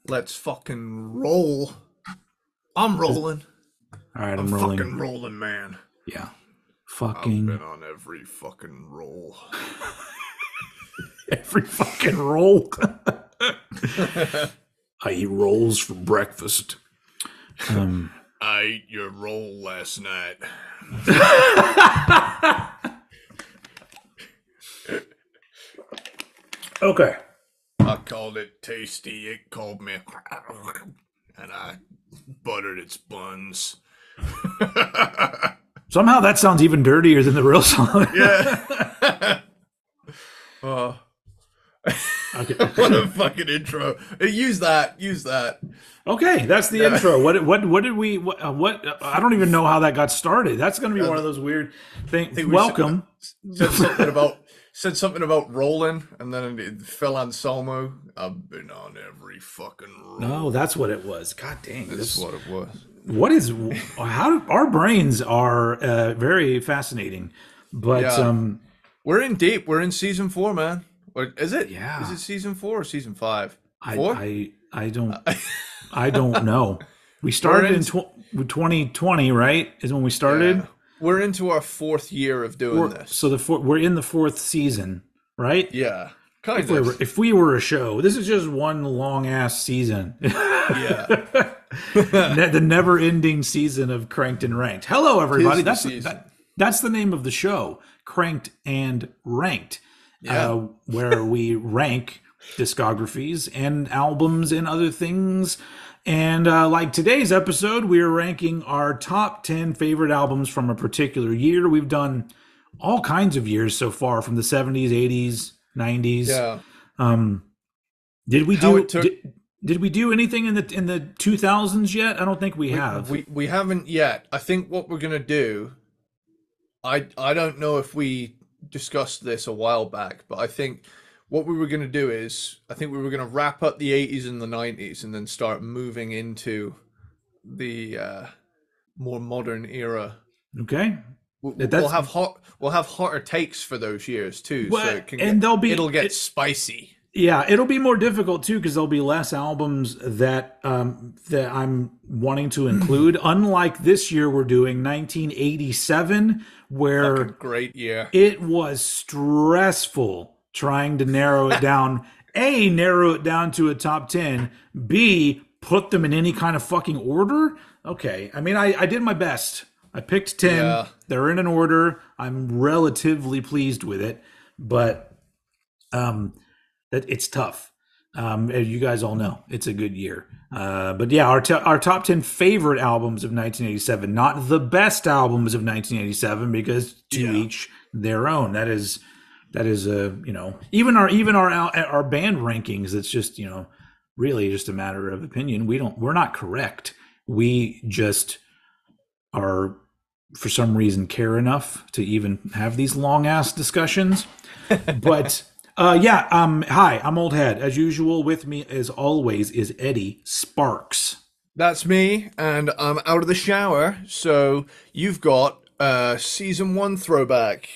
Let's fucking roll. I'm rolling. All right, I'm rolling. Fucking rolling, man. Yeah. I've been on every fucking roll. Every fucking roll. I eat rolls for breakfast. I ate your roll last night. Okay. I called it tasty. It called me, and I buttered its buns. Somehow that sounds even dirtier than the real song. Yeah. Okay. What a fucking intro. Use that. Okay, that's the intro. What did we I don't even know how that got started. That's going to be one of those weird things. Welcome. Said something about rolling, and then it fell on Salmo. I've been on every fucking roll. No, that's what it was. God dang. That's what it was. What is our brains are very fascinating. But we're in deep. We're in season 4, man. Is it? Yeah. Is it season 4 or season 5? 4? I don't know. We started in 2020, right? Is when we started. Yeah. We're into our 4th year of doing this. So we're in the 4th season, right? Yeah. Kind of. If we were a show, this is just one long ass season. Yeah. The never-ending season of Cranked and Ranked. Hello, everybody. That's the name of the show, Cranked and Ranked. Yeah. Where we rank discographies and albums and other things. And like today's episode, we are ranking our top 10 favorite albums from a particular year. We've done all kinds of years so far, from the 70s, 80s, 90s. Yeah. Did we do anything in the 2000s yet? I don't think we have. We haven't yet. I think what we're gonna do. I don't know if we discussed this a while back, but I think what we were going to do is, I think we were going to wrap up the 80s and the 90s and then start moving into the more modern era. Okay. We'll have hotter takes for those years too. Well, so it'll get spicy. Yeah, it'll be more difficult too because there'll be less albums that I'm wanting to include. Unlike this year, we're doing 1987, where fucking great year. It was stressful trying to narrow it down. A, narrow it down to a top 10. B, put them in any kind of fucking order. Okay, I mean, I did my best. I picked 10. Yeah. They're in an order. I'm relatively pleased with it, but it's tough. As you guys all know, it's a good year. But yeah, our top 10 favorite albums of 1987, not the best albums of 1987, because to each their own. That is even our band rankings. It's just really just a matter of opinion. We're not correct. We just are, for some reason, care enough to even have these long ass discussions. But hi, I'm Old Head. As usual, with me as always is Eddie Sparxx. That's me, and I'm out of the shower. So you've got season 1 throwback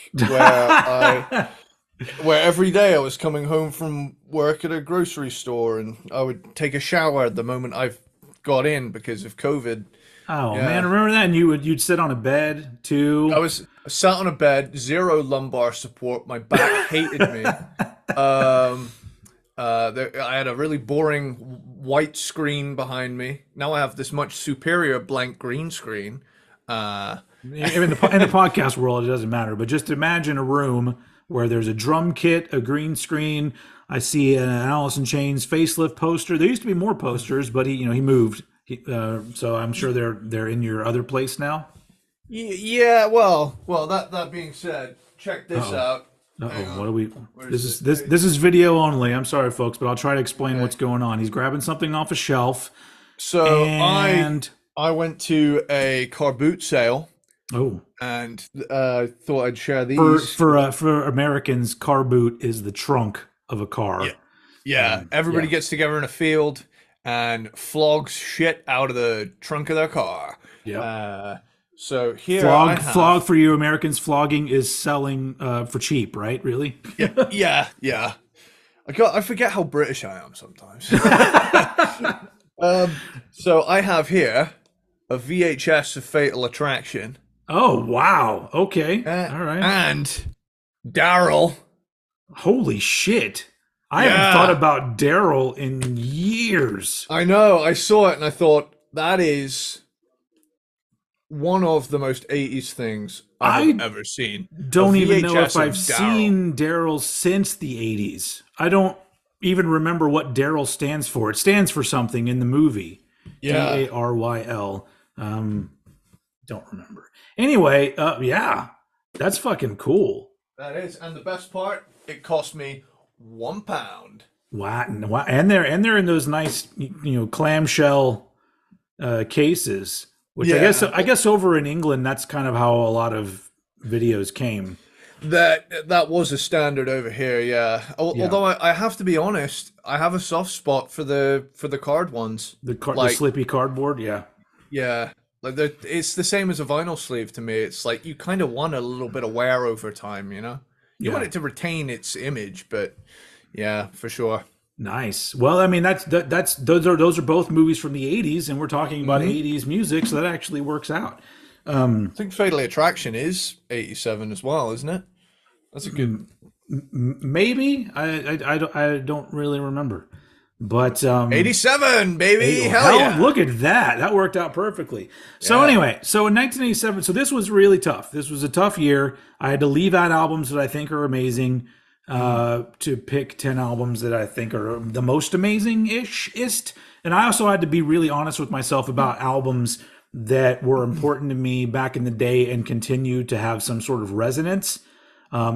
where every day I was coming home from work at a grocery store and I would take a shower the moment I've got in because of COVID. Oh man, remember that? And you'd sit on a bed too. I sat on a bed, 0 lumbar support. My back hated me. I had a really boring white screen behind me. Now I have this much superior blank green screen. In the podcast world, it doesn't matter. But just imagine a room where there's a drum kit, a green screen. I see an Alice in Chains facelift poster. There used to be more posters, but he moved. So I'm sure they're in your other place now. Yeah. Well. That being said, check this out. What do we? This is video only. I'm sorry, folks, but I'll try to explain what's going on. He's grabbing something off a shelf. So I went to a car boot sale Oh, and thought I'd share for these. for Americans, car boot is the trunk of a Yeah, car. yeah. Everybody Yeah, gets together in a field and flogs shit out of the trunk of their car. yep. Uh, so here I Flog have. for you Americans. Flogging is selling for cheap, right? Really? Yeah, yeah, yeah. I forget how British I am sometimes. So I have here a VHS of Fatal Attraction, Oh wow. Okay. All right. and Daryl. Holy shit. I haven't thought Yeah, about Daryl in years. I know. I saw it and I thought that is one of the most 80s things I have I ever seen. A don't even know if VHS of I've Daryl. seen Daryl since the 80s. I don't even remember what Daryl stands for. It stands for something in the movie. Yeah, Daryl. Um, don't remember. Anyway, yeah, that's fucking cool. that is. And the best part, it cost me £1. Wow, wow. And they're in those nice, clamshell cases, which Yeah, I guess over in England, that's kind of how a lot of videos came. that was a standard over here. Yeah, Yeah, although I have to be honest, I have a soft spot for the card ones. the Like, slippy cardboard. Yeah, yeah, like it's the same as a vinyl sleeve to me. It's like you kind of want a little bit of wear over time. You want yeah. it to retain its image, but yeah, for sure. Nice. Well, I mean, that's those are both movies from the '80s, and we're talking about Hmm. '80s music, so that actually works out. I think Fatal Attraction is 87 as well, isn't it? That's a good Maybe I don't really remember, but 87, baby. Hell hell, yeah. look at that. That worked out perfectly. So Yeah. anyway, so in 1987, so this was really tough. This was a tough year. I had to leave out albums that I think are amazing Mm. to pick 10 albums that I think are the most amazing-ish-ist. And I also had to be really honest with myself about albums that were important to me back in the day and continue to have some sort of resonance.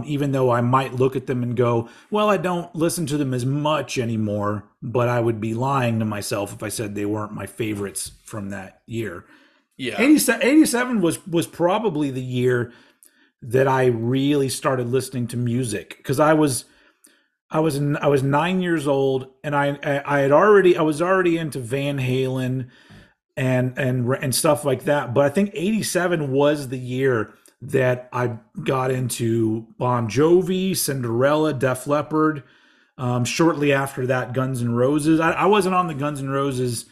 Even though I might look at them and go, well, I don't listen to them as much anymore, but I would be lying to myself if I said they weren't my favorites from that year. Yeah. 87 was probably the year that I really started listening to music because I was 9 years old and I was already into Van Halen and stuff like that. But I think 87 was the year that I got into Bon Jovi, Cinderella, Def Leppard. Shortly after that, Guns N' Roses. I wasn't on the Guns N' Roses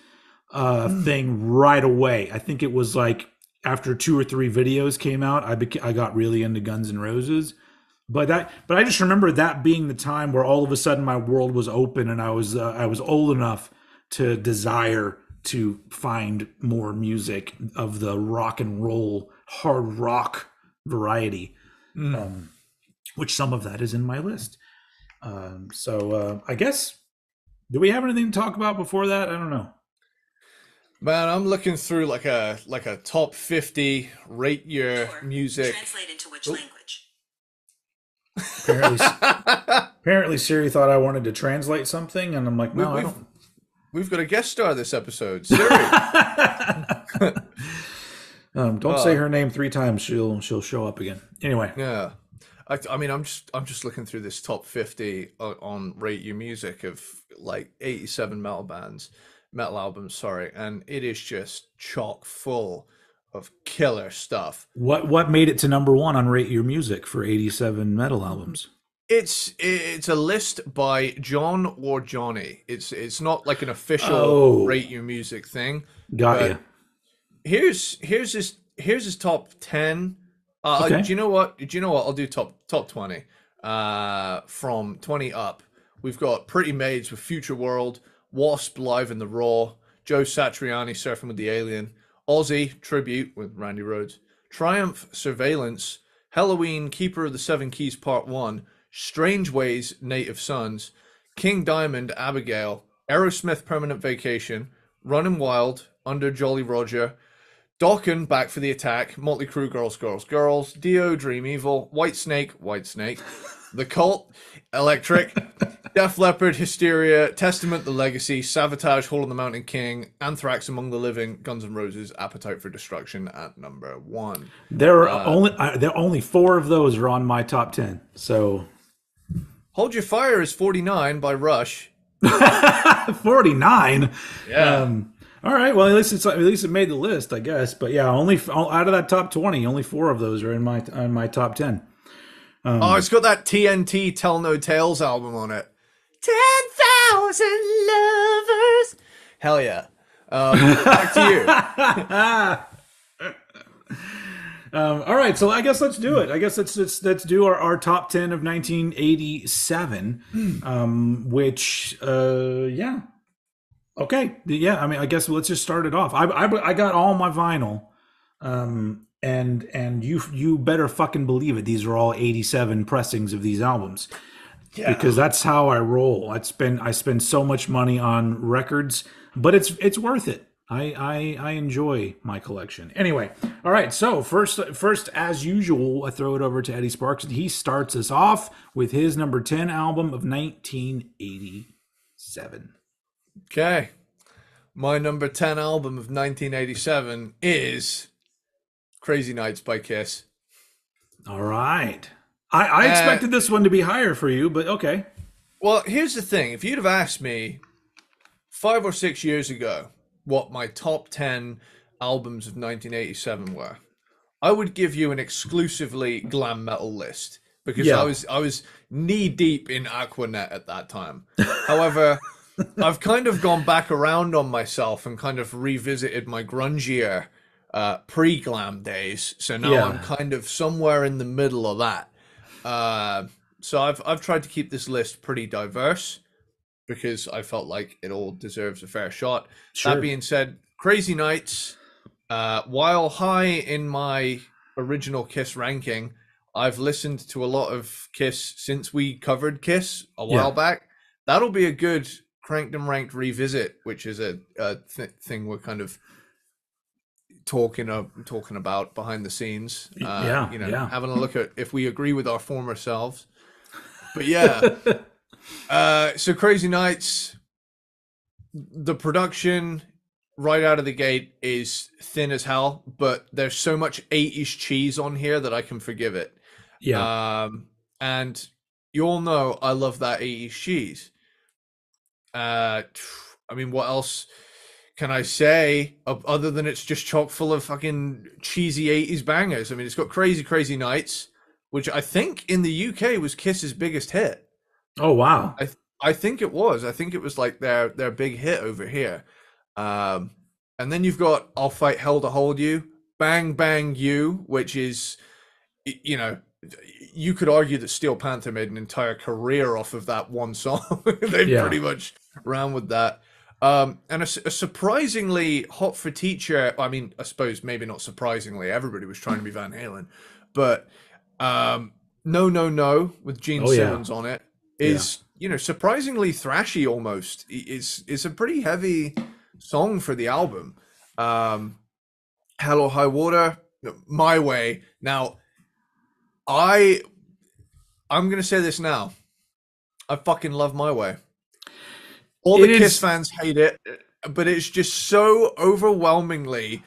thing right away. I think it was like after two or three videos came out, I got really into Guns N' Roses. But I just remember that being the time where all of a sudden my world was open and I was old enough to desire to find more music of the rock and roll hard rock variety, Mm. which some of that is in my list. I guess, do we have anything to talk about before that? I don't know. Man, I'm looking through like a top 50 rate your music. Translate into which Oh. language? Apparently, apparently Siri thought I wanted to translate something, and I'm like, we, no, I we've don't. we've got a guest star this episode, Siri. Don't say her name three times; she'll show up again. Anyway, Yeah. I mean, I'm just looking through this top 50 on Rate Your Music of like 87 metal albums, sorry, and it is just chock full of killer stuff. what made it to number one on Rate Your Music for '87 metal albums? It's a list by John or Johnny. It's not like an official Oh, Rate Your Music thing, got but you. here's his top 10. Okay. Do you know what? I'll do top 20. From 20 up, we've got Pretty Maids with Future World, Wasp Live in the Raw, Joe Satriani Surfing with the Alien, Ozzy Tribute with Randy Rhoads, Triumph Surveillance, Halloween Keeper of the Seven Keys Part 1, Strange Ways Native Sons, King Diamond Abigail, Aerosmith Permanent Vacation, Running Wild, Under Jolly Roger, Dokken, Back for the Attack, Motley Crue, Girls, Girls, Girls, Dio, Dream Evil, White Snake, The Cult, Electric, Def Leppard, Hysteria, Testament, The Legacy, Sabotage, Hall of the Mountain King, Anthrax, Among the Living, Guns N' Roses, Appetite for Destruction at number 1. There are only 4 of those are on my top 10. So Hold Your Fire is 49 by Rush. 49. Yeah. All right. Well, at least it made the list, I guess. But yeah, only out of that top 20, only 4 of those are in my top 10. Oh, it's got that TNT Tell No Tales album on it. 10,000 lovers. Hell yeah. Back to you. All right, so I guess let's do it. I guess let's do our top 10 of 1987. Which yeah, okay, yeah. I mean, I guess let's just start it off. I got all my vinyl, and you better fucking believe it. These are all 87 pressings of these albums. Yeah. Because that's how I roll. I spend so much money on records, but it's worth it. I enjoy my collection. Anyway, all right. So first as usual, I throw it over to Eddie Sparxx, and he starts us off with his number 10 album of 1987. Okay, my number 10 album of 1987 is Crazy Nights by Kiss. All right. I expected this one to be higher for you, but okay. Well, here's the thing. If you'd have asked me 5 or 6 years ago what my top 10 albums of 1987 were, I would give you an exclusively glam metal list because I was knee deep in Aquanet at that time. However, I've kind of gone back around on myself and kind of revisited my grungier pre-glam days. So now I'm kind of somewhere in the middle of that. So I've tried to keep this list pretty diverse because I felt like it all deserves a fair shot. Sure. That being said, Crazy Nights, while high in my original Kiss ranking, I've listened to a lot of Kiss since we covered Kiss a while back. That'll be a good Cranked and Ranked revisit, which is a thing we're kind of talking about behind the scenes, having a look at if we agree with our former selves. But so Crazy Nights, the production right out of the gate is thin as hell, but there's so much 80s cheese on here that I can forgive it. And you all know I love that 80s cheese. I mean, what else can I say other than it's just chock full of fucking cheesy 80s bangers? I mean, it's got Crazy Nights, which I think in the UK was Kiss's biggest hit. Oh, wow. I think it was. I think it was like their big hit over here. And then you've got I'll Fight Hell to Hold You, Bang Bang You, which is, you could argue that Steel Panther made an entire career off of that one song. They pretty much ran with that. And a surprisingly hot for teacher. I mean, I suppose maybe not surprisingly, everybody was trying to be Van Halen, but No with Gene Simmons on it is surprisingly thrashy almost. It's a pretty heavy song for the album. Hell or High Water, My Way. Now, I'm gonna say this now. I fucking love My Way. All the Kiss fans hate it, but it's just so overwhelmingly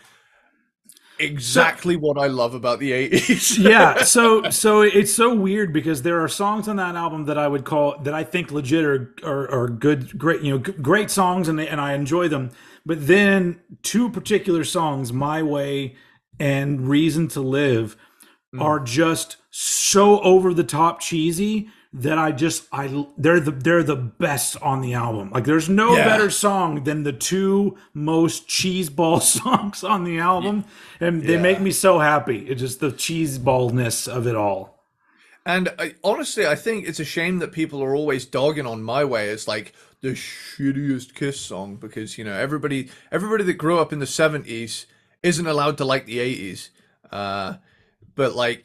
exactly what I love about the 80s. So it's so weird because there are songs on that album that I would call that I think legit are good, great songs, and I enjoy them. But then 2 particular songs, My Way and Reason to Live, are just so over the top cheesy that they're the best on the album. Like there's no better song than the 2 most cheeseball songs on the album, and they make me so happy. It's just the cheeseballness of it all. And honestly, I think it's a shame that people are always dogging on My Way as like the shittiest Kiss song because everybody that grew up in the 70s isn't allowed to like the 80s. But like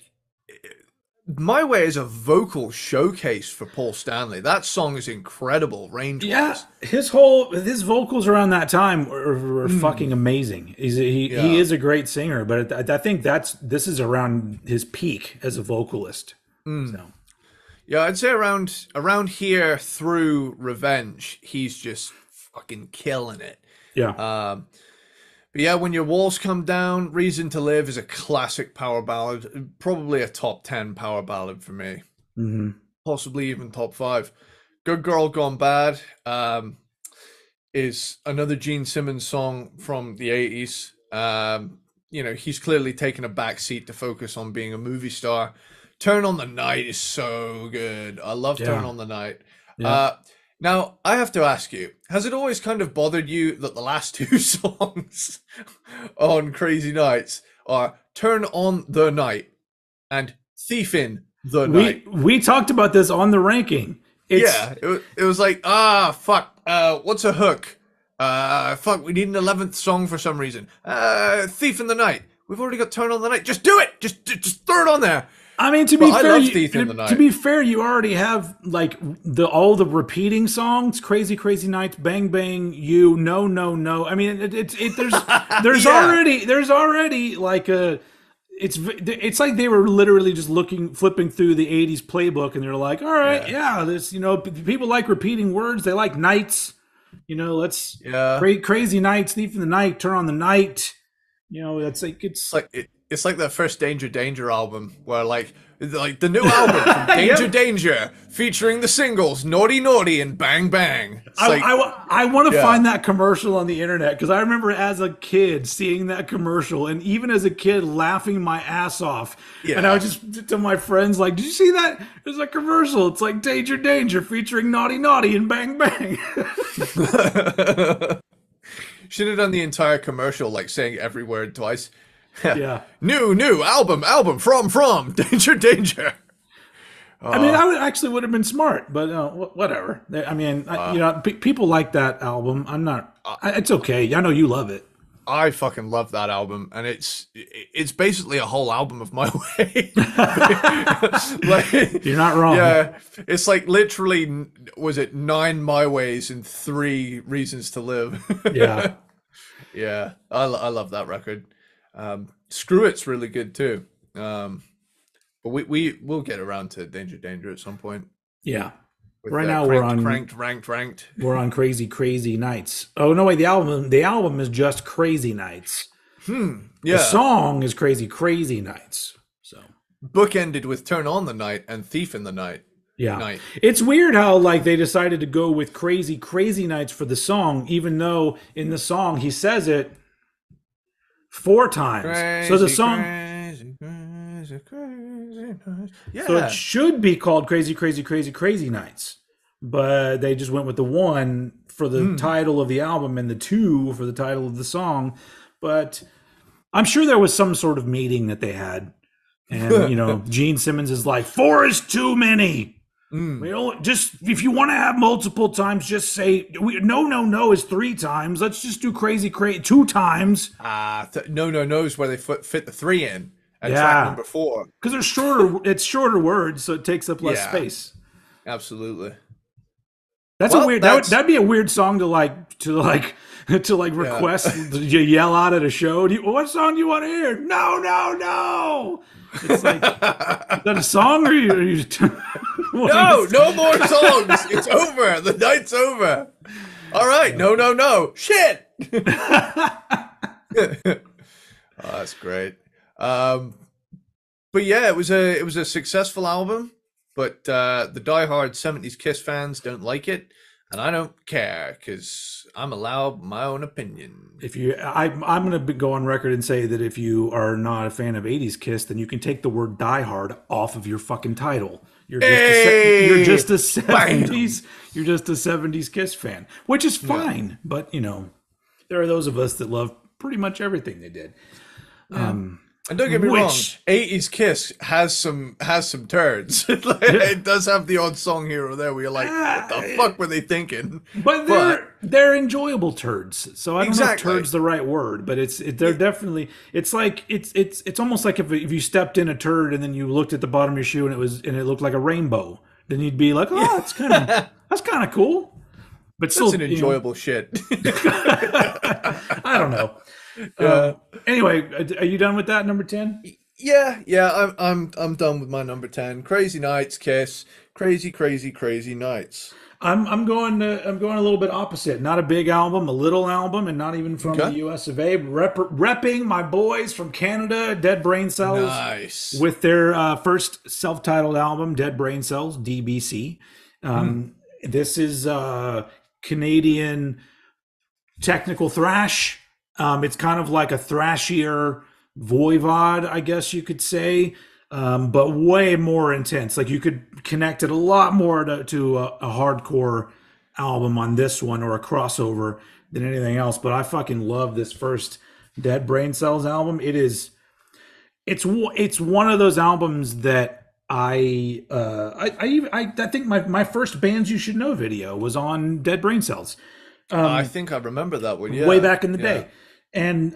My Way is a vocal showcase for Paul Stanley. That song is incredible range-wise. Yeah, his vocals around that time were fucking amazing. He is a great singer, but I think this is around his peak as a vocalist. So. Yeah, I'd say around here through Revenge, he's just fucking killing it. Yeah. But yeah, when your walls come down, Reason to Live is a classic power ballad, probably a top 10 power ballad for me, possibly even top 5. Good Girl Gone Bad is another Gene Simmons song from the 80s. He's clearly taken a back seat to focus on being a movie star. Turn on the Night is so good. I love Turn Yeah. on the Night. Yeah. Now, I have to ask you, has it always kind of bothered you that the last two songs on Crazy Nights are Turn on the Night and Thief in the Night? We talked about this on the ranking. It was like, fuck, what's a hook? Fuck, we need an 11th song for some reason. Thief in the Night. We've already got Turn on the Night. Just do it. Just throw it on there. I mean, to be fair, you already have like all the repeating songs: "Crazy Crazy Nights," "Bang Bang," "You," "No No No." I mean, there's already like a. It's like they were literally just flipping through the '80s playbook, and they're like, "All right, this people like repeating words. They like nights. Let's crazy nights, Thief in the Night, Turn on the Night." It's like that first Danger album where like the new album from Danger featuring the singles Naughty Naughty and Bang Bang. I want to find that commercial on the internet, because I remember as a kid seeing that commercial, and even as a kid laughing my ass off. Yeah. And I was just to my friends like, "Did you see that? There's a commercial. It's like Danger featuring Naughty Naughty and Bang Bang." Should have done the entire commercial like saying every word twice. Yeah. New album from Danger. I mean, I would have been smart, but whatever. I mean, people like that album. I'm not. It's okay. I know you love it. I fucking love that album, and it's basically a whole album of My Way. Like, you're not wrong. Yeah, it's like literally, was it 9 My Ways and 3 Reasons to Live? Yeah, yeah. I love that record. Screw It's really good too. But we'll get around to Danger at some point. Yeah. With, right now we're on ranked. We're on Crazy Nights. Oh no, wait, the album is just Crazy Nights. Yeah. The song is Crazy Nights. So bookended with Turn on the Night and Thief in the Night. Yeah. It's weird how like they decided to go with Crazy Nights for the song, even though in the song he says it 4 times. So the song yeah. So it should be called Crazy Nights. But they just went with the 1 for the title of the album and the 2 for the title of the song. But I'm sure there was some sort of meeting that they had. And, Gene Simmons is like, 4 is too many. Just if you want to have multiple times, just say no is 3 times. Let's just do crazy 2 times. No is where they fit the 3 in at track number 4 because they're shorter. It's shorter words, so it takes up less space. Absolutely. That's a weird. That'd be a weird song to request. You yell out at a show. What song do you want to hear? No. It's like, is that a song or are you no more songs. It's over. The night's over. All right. No. Shit. That's great. But yeah, it was a successful album, but the diehard 70s Kiss fans don't like it, and I don't care because I'm allowed my own opinion. I'm going to go on record and say that if you are not a fan of 80s Kiss, then you can take the word diehard off of your fucking title. You're just a 70s. You're just a 70s Kiss fan, which is fine. Yeah. But there are those of us that love pretty much everything they did. Yeah. And don't get me wrong, 80s Kiss has some turds. It does have the odd song here or there where you're like, what the fuck were they thinking? But they're enjoyable turds. So I don't know if turd's the right word, but they're definitely. It's like it's almost like if you stepped in a turd and then you looked at the bottom of your shoe and it looked like a rainbow, then you'd be like, oh, that's kind of cool. But still, that's an enjoyable shit. I don't know. Anyway, are you done with that, number 10? Yeah. I'm done with my number 10. Crazy Nights, Kiss. Crazy, crazy, crazy nights. I'm going a little bit opposite. Not a big album, a little album, and not even from the Okay. U.S. of A. Repping my boys from Canada, Dead Brain Cells, Nice. with their first self-titled album, Dead Brain Cells (DBC). Mm. This is Canadian technical thrash. It's kind of like a thrashier Voivod, I guess you could say, but way more intense. Like you could connect it a lot more to a hardcore album on this one, or a crossover, than anything else. But I fucking love this first Dead Brain Cells album. It's one of those albums that I think my first Bands You Should Know video was on Dead Brain Cells I think I remember that one. way Yeah. back in the Yeah. day. And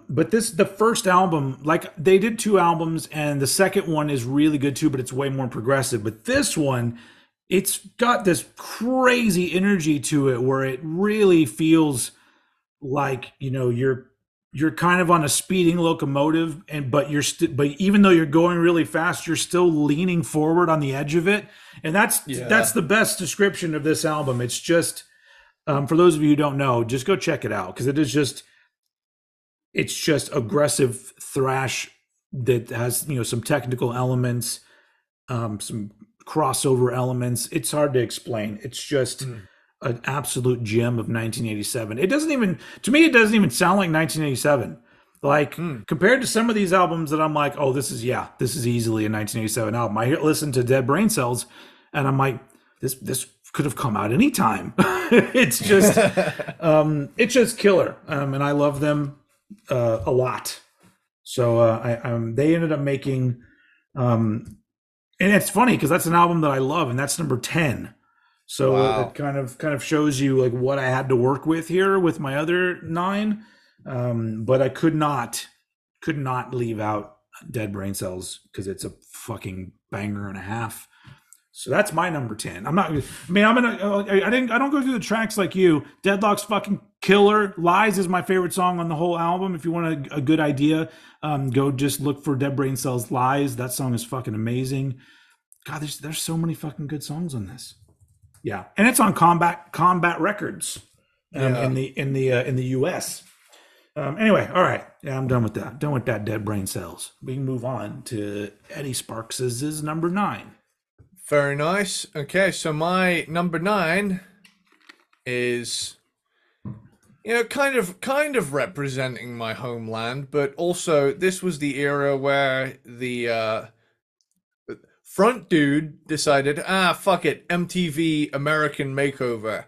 but the first album, like they did two albums, and the second one is really good too, but it's way more progressive. But this one, it's got this crazy energy to it where it really feels like, you're kind of on a speeding locomotive, and but even though you're going really fast, you're still leaning forward on the edge of it. And that's Yeah. the best description of this album. It's just, for those of you who don't know, just go check it out, because it's just aggressive thrash that has, some technical elements, some crossover elements. It's hard to explain. It's just Mm. an absolute gem of 1987. It doesn't even, to me, it doesn't even sound like 1987. Like, Mm. compared to some of these albums that I'm like, oh, this is easily a 1987 album. Listen to Dead Brain Cells, and I'm like, this could have come out anytime. it's just it's just killer, and I love them a lot. So they ended up making, and it's funny because that's an album that I love, and that's number 10. So it Wow. kind of shows you like what I had to work with here with my other nine. But I could not leave out Dead Brain Cells because it's a fucking banger and a half. So that's my number 10. I'm not. I mean, I'm gonna. I don't go through the tracks like you. Deadlock's fucking killer. Lies is my favorite song on the whole album. If you want a good idea, go just look for Dead Brain Cells Lies. That song is fucking amazing. God, there's so many fucking good songs on this. Yeah, and it's on Combat Records, Yeah. in the U.S. Anyway, all right. Yeah, I'm done with that. Done with that Dead Brain Cells. We can move on to Eddie Sparxx's number 9. Very nice. Okay, so my number 9 is, kind of representing my homeland, but also this was the era where the front dude decided, fuck it, MTV American Makeover.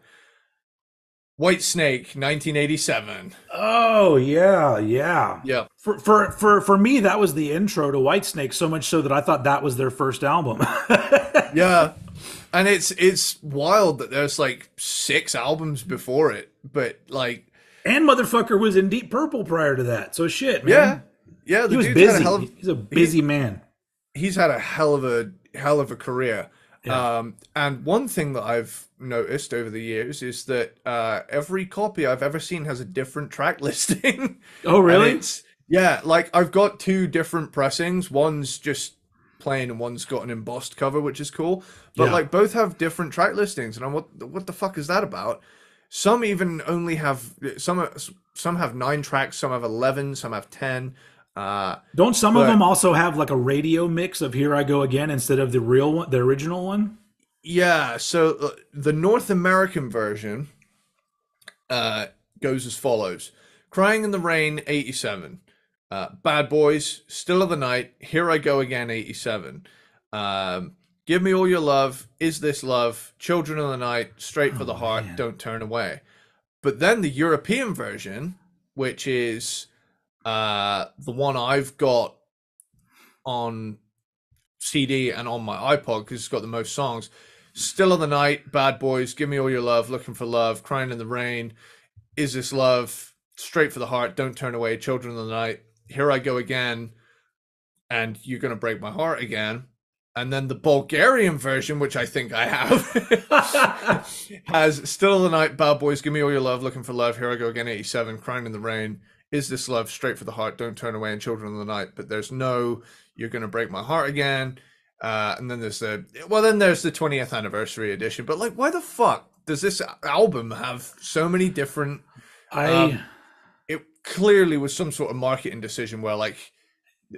White Snake, 1987. Oh yeah, yeah. Yeah. For me, that was the intro to Whitesnake. So much so that I thought that was their first album. Yeah. And it's wild that there's like 6 albums before it, but like, And motherfucker was in Deep Purple prior to that. So shit, yeah. man. Yeah, He the was dude's had a busy. hell of He's a busy man. he's had a hell of a career. Yeah. And one thing that I've noticed over the years is that every copy I've ever seen has a different track listing. Oh And really? it's, yeah, like I've got 2 different pressings. One's just plain and one's got an embossed cover, which is cool. But Yeah. like both have different track listings, and I'm what the fuck is that about? Some even only have some have 9 tracks, some have 11, some have 10. Don't some of But them also have like a radio mix of "Here I Go Again" instead of the real one, the original one? yeah, so the North American version goes as follows: Crying in the Rain, 87. Bad Boys, Still of the Night, Here I Go Again, 87. Give Me All Your Love, Is This Love, Children of the Night, Straight for Oh the Heart, man. Don't Turn Away. But then the European version, which is the one I've got on CD and on my iPod because it's got the most songs. Still of the Night, Bad Boys, Give Me All Your Love, Looking for Love, Crying in the Rain, Is This Love, Straight for the Heart, Don't Turn Away, Children of the Night, Here I Go Again, and You're Gonna Break My Heart Again. And then the Bulgarian version, which I think I have, has Still of the Night, Bad Boys, Give Me All Your Love, Looking for Love, Here I Go Again, 87, Crying in the Rain, Is This Love, Straight for the Heart, Don't Turn Away, and Children of the Night. But there's no You're Gonna Break My Heart Again. And then there's the 20th anniversary edition. But like, why the fuck does this album have so many different? It clearly was some sort of marketing decision where like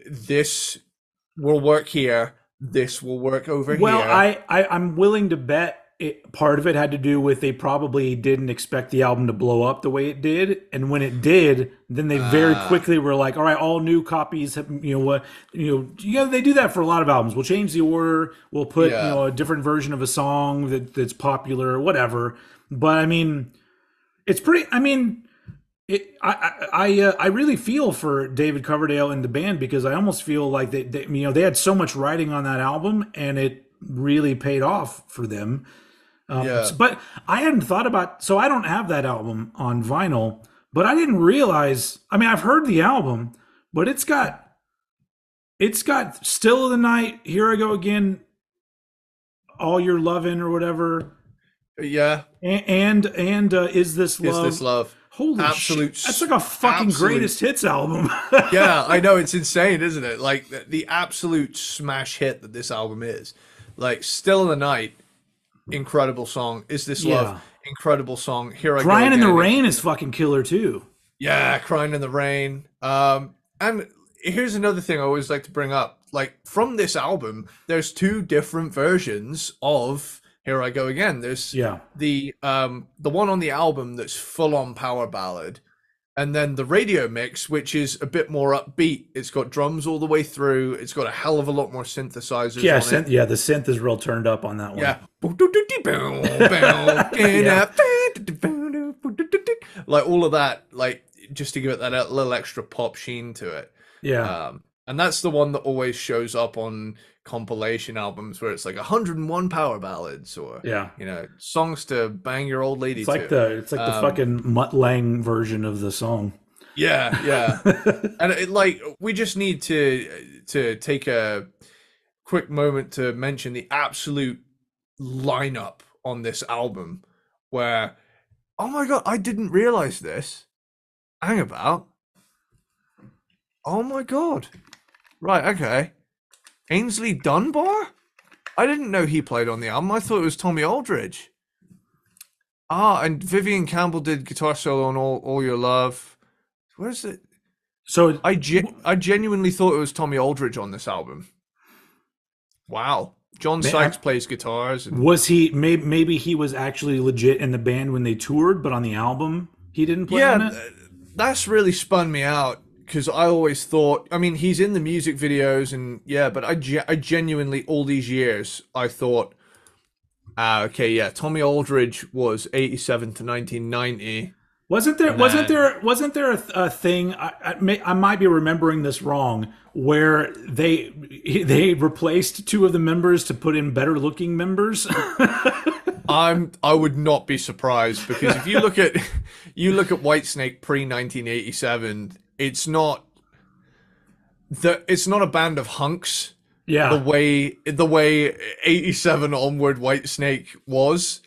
this will work here, this will work over here. Well, I'm willing to bet part of it had to do with they probably didn't expect the album to blow up the way it did, and when it did, then they very quickly were like, all right, all new copies have, they do that for a lot of albums. We'll change the order, we'll put a different version of a song that's popular or whatever. But I mean, it's pretty, I mean, I really feel for David Coverdale and the band, because I almost feel like they had so much writing on that album and it really paid off for them. But I hadn't thought about, so I don't have that album on vinyl, but I didn't realize, I mean, I've heard the album, but it's got Still of the Night, Here I Go Again, All Your Lovin' or whatever. Yeah. And Is This Love? Is This Love? Holy shit. That's like a fucking greatest hits album. Yeah, I know. It's insane, isn't it? Like the absolute smash hit that this album is. Like Still of the Night, incredible song. Is This Love? Incredible song. Here I Go Crying in Again. the Rain is fucking killer too. Yeah, Crying in the Rain. And here's another thing I always like to bring up. Like from this album, there's two different versions of Here I Go Again. There's the one on the album that's full on power ballad, and then the radio mix, which is a bit more upbeat. It's got drums all the way through. It's got a hell of a lot more synthesizers. The synth is real turned up on that one. Yeah. Like all of that, like just to give it that little extra pop sheen to it. Yeah. And that's the one that always shows up on compilation albums where it's like 101 power ballads or songs to bang your old lady to. It's like the fucking Mutt Lang version of the song. Yeah. And we just need to take a quick moment to mention the absolute lineup on this album where, oh my god, I didn't realize this. Hang about. Oh my god. Right, okay. Ainsley Dunbar? I didn't know he played on the album. I thought it was Tommy Aldridge. And Vivian Campbell did guitar solo on All Your Love. Where's it? So I genuinely thought it was Tommy Aldridge on this album. Wow. John Sykes plays guitars. Was he, maybe he was actually legit in the band when they toured, but on the album he didn't play on it? That's really spun me out. Because I always thought, I mean, he's in the music videos and but I genuinely, all these years, I thought, Tommy Aldridge was 87 to 1990. Wasn't there a thing? I might be remembering this wrong, where they replaced two of the members to put in better looking members. I would not be surprised, because if you look at Whitesnake pre 1987. It's not a band of hunks. Yeah. The way 87 onward Whitesnake was,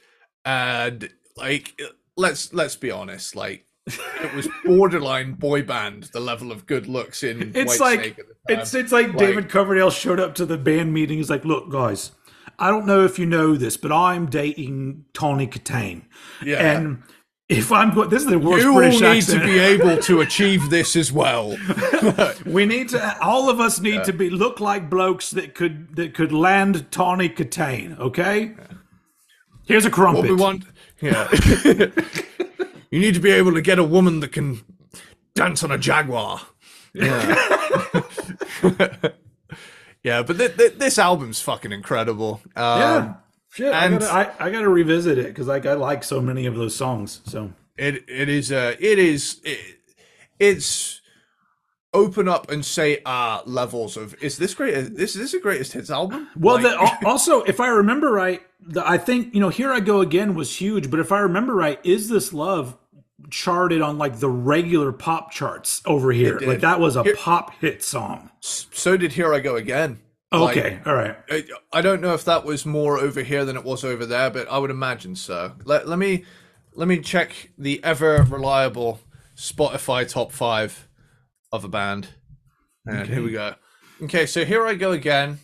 and like let's be honest, like it was borderline boy band, the level of good looks in Whitesnake at the time. It's like David Coverdale showed up to the band meeting. He's like, "Look, guys, I don't know if you know this, but I'm dating Tawny Katane." Yeah. And if I'm going, this is the worst British accent. You need to be able to achieve this as well. We need to. All of us need to look like blokes that could land Tawny Katane. Okay. Yeah. Here's a crumpet. What we want. Yeah. You need to be able to get a woman that can dance on a jaguar. Yeah. Yeah, but this album's fucking incredible. Yeah. Shit, and I gotta revisit it, because like I like so many of those songs. So it's open up and say levels of, is this great? Is this a greatest hits album? Well, also, if I remember right, I think Here I Go Again was huge, but if I remember right, Is This Love charted on like the regular pop charts over here. Like that was a pop hit song. So did Here I Go Again. Okay, all right. I don't know if that was more over here than it was over there, but I would imagine so. Let me check the ever reliable Spotify top 5 of a band. And here we Okay. go. Okay, so Here I Go Again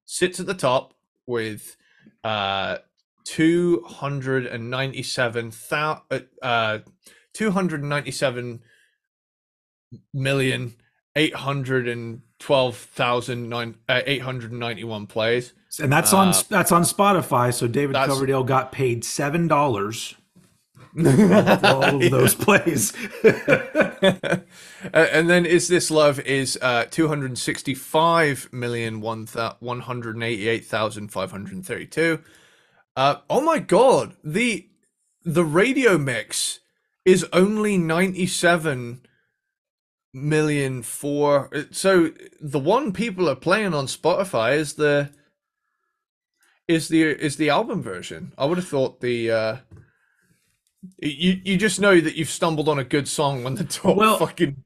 sits at the top with 297 million 812,891 plays. And Uh, that's on Spotify. So David that's Coverdale got paid $7 for all of those plays. and then Is This Love is 265,188,532. Oh my god, the radio mix is only 97 million for, so the one people are playing on Spotify is the album version. I would have thought you just know that you've stumbled on a good song when the top Well, fucking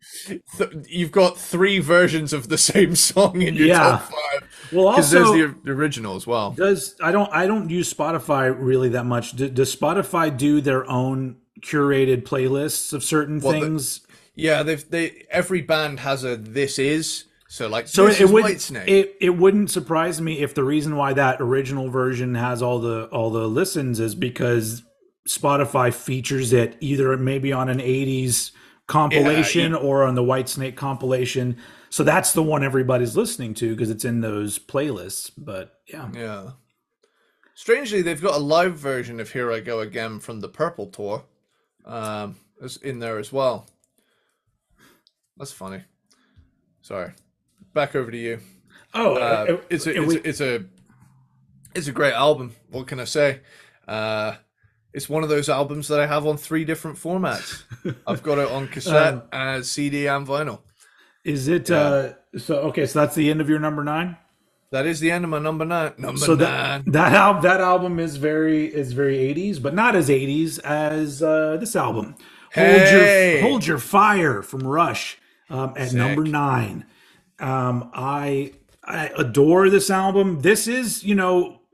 you've got 3 versions of the same song in your top yeah. 5, Well, because there's also, the original as well. does I don't use Spotify really that much. Does Spotify do their own curated playlists of certain Well, things? yeah, they every band has a this is, so like So this is Whitesnake. it wouldn't surprise me if the reason why that original version has all the listens is because Spotify features it either maybe on an 80s Yeah, compilation or on the Whitesnake compilation. So that's the one everybody's listening to because it's in those playlists. But yeah. yeah. Strangely, they've got a live version of Here I Go Again from the Purple tour, is in there as well. That's funny. Sorry. Back over to you. Oh, It's a and we it's a great album. What can I say? It's one of those albums that I have on 3 different formats. I've got it on cassette, CD, and vinyl. is it Yeah, so okay, so that's the end of your number 9? that is the end of my number 9. Number So that 9. that album is very 80s, but not as 80s as this album. Hey, Hold Your Fire from Rush at number sick. 9. I adore this album. This is,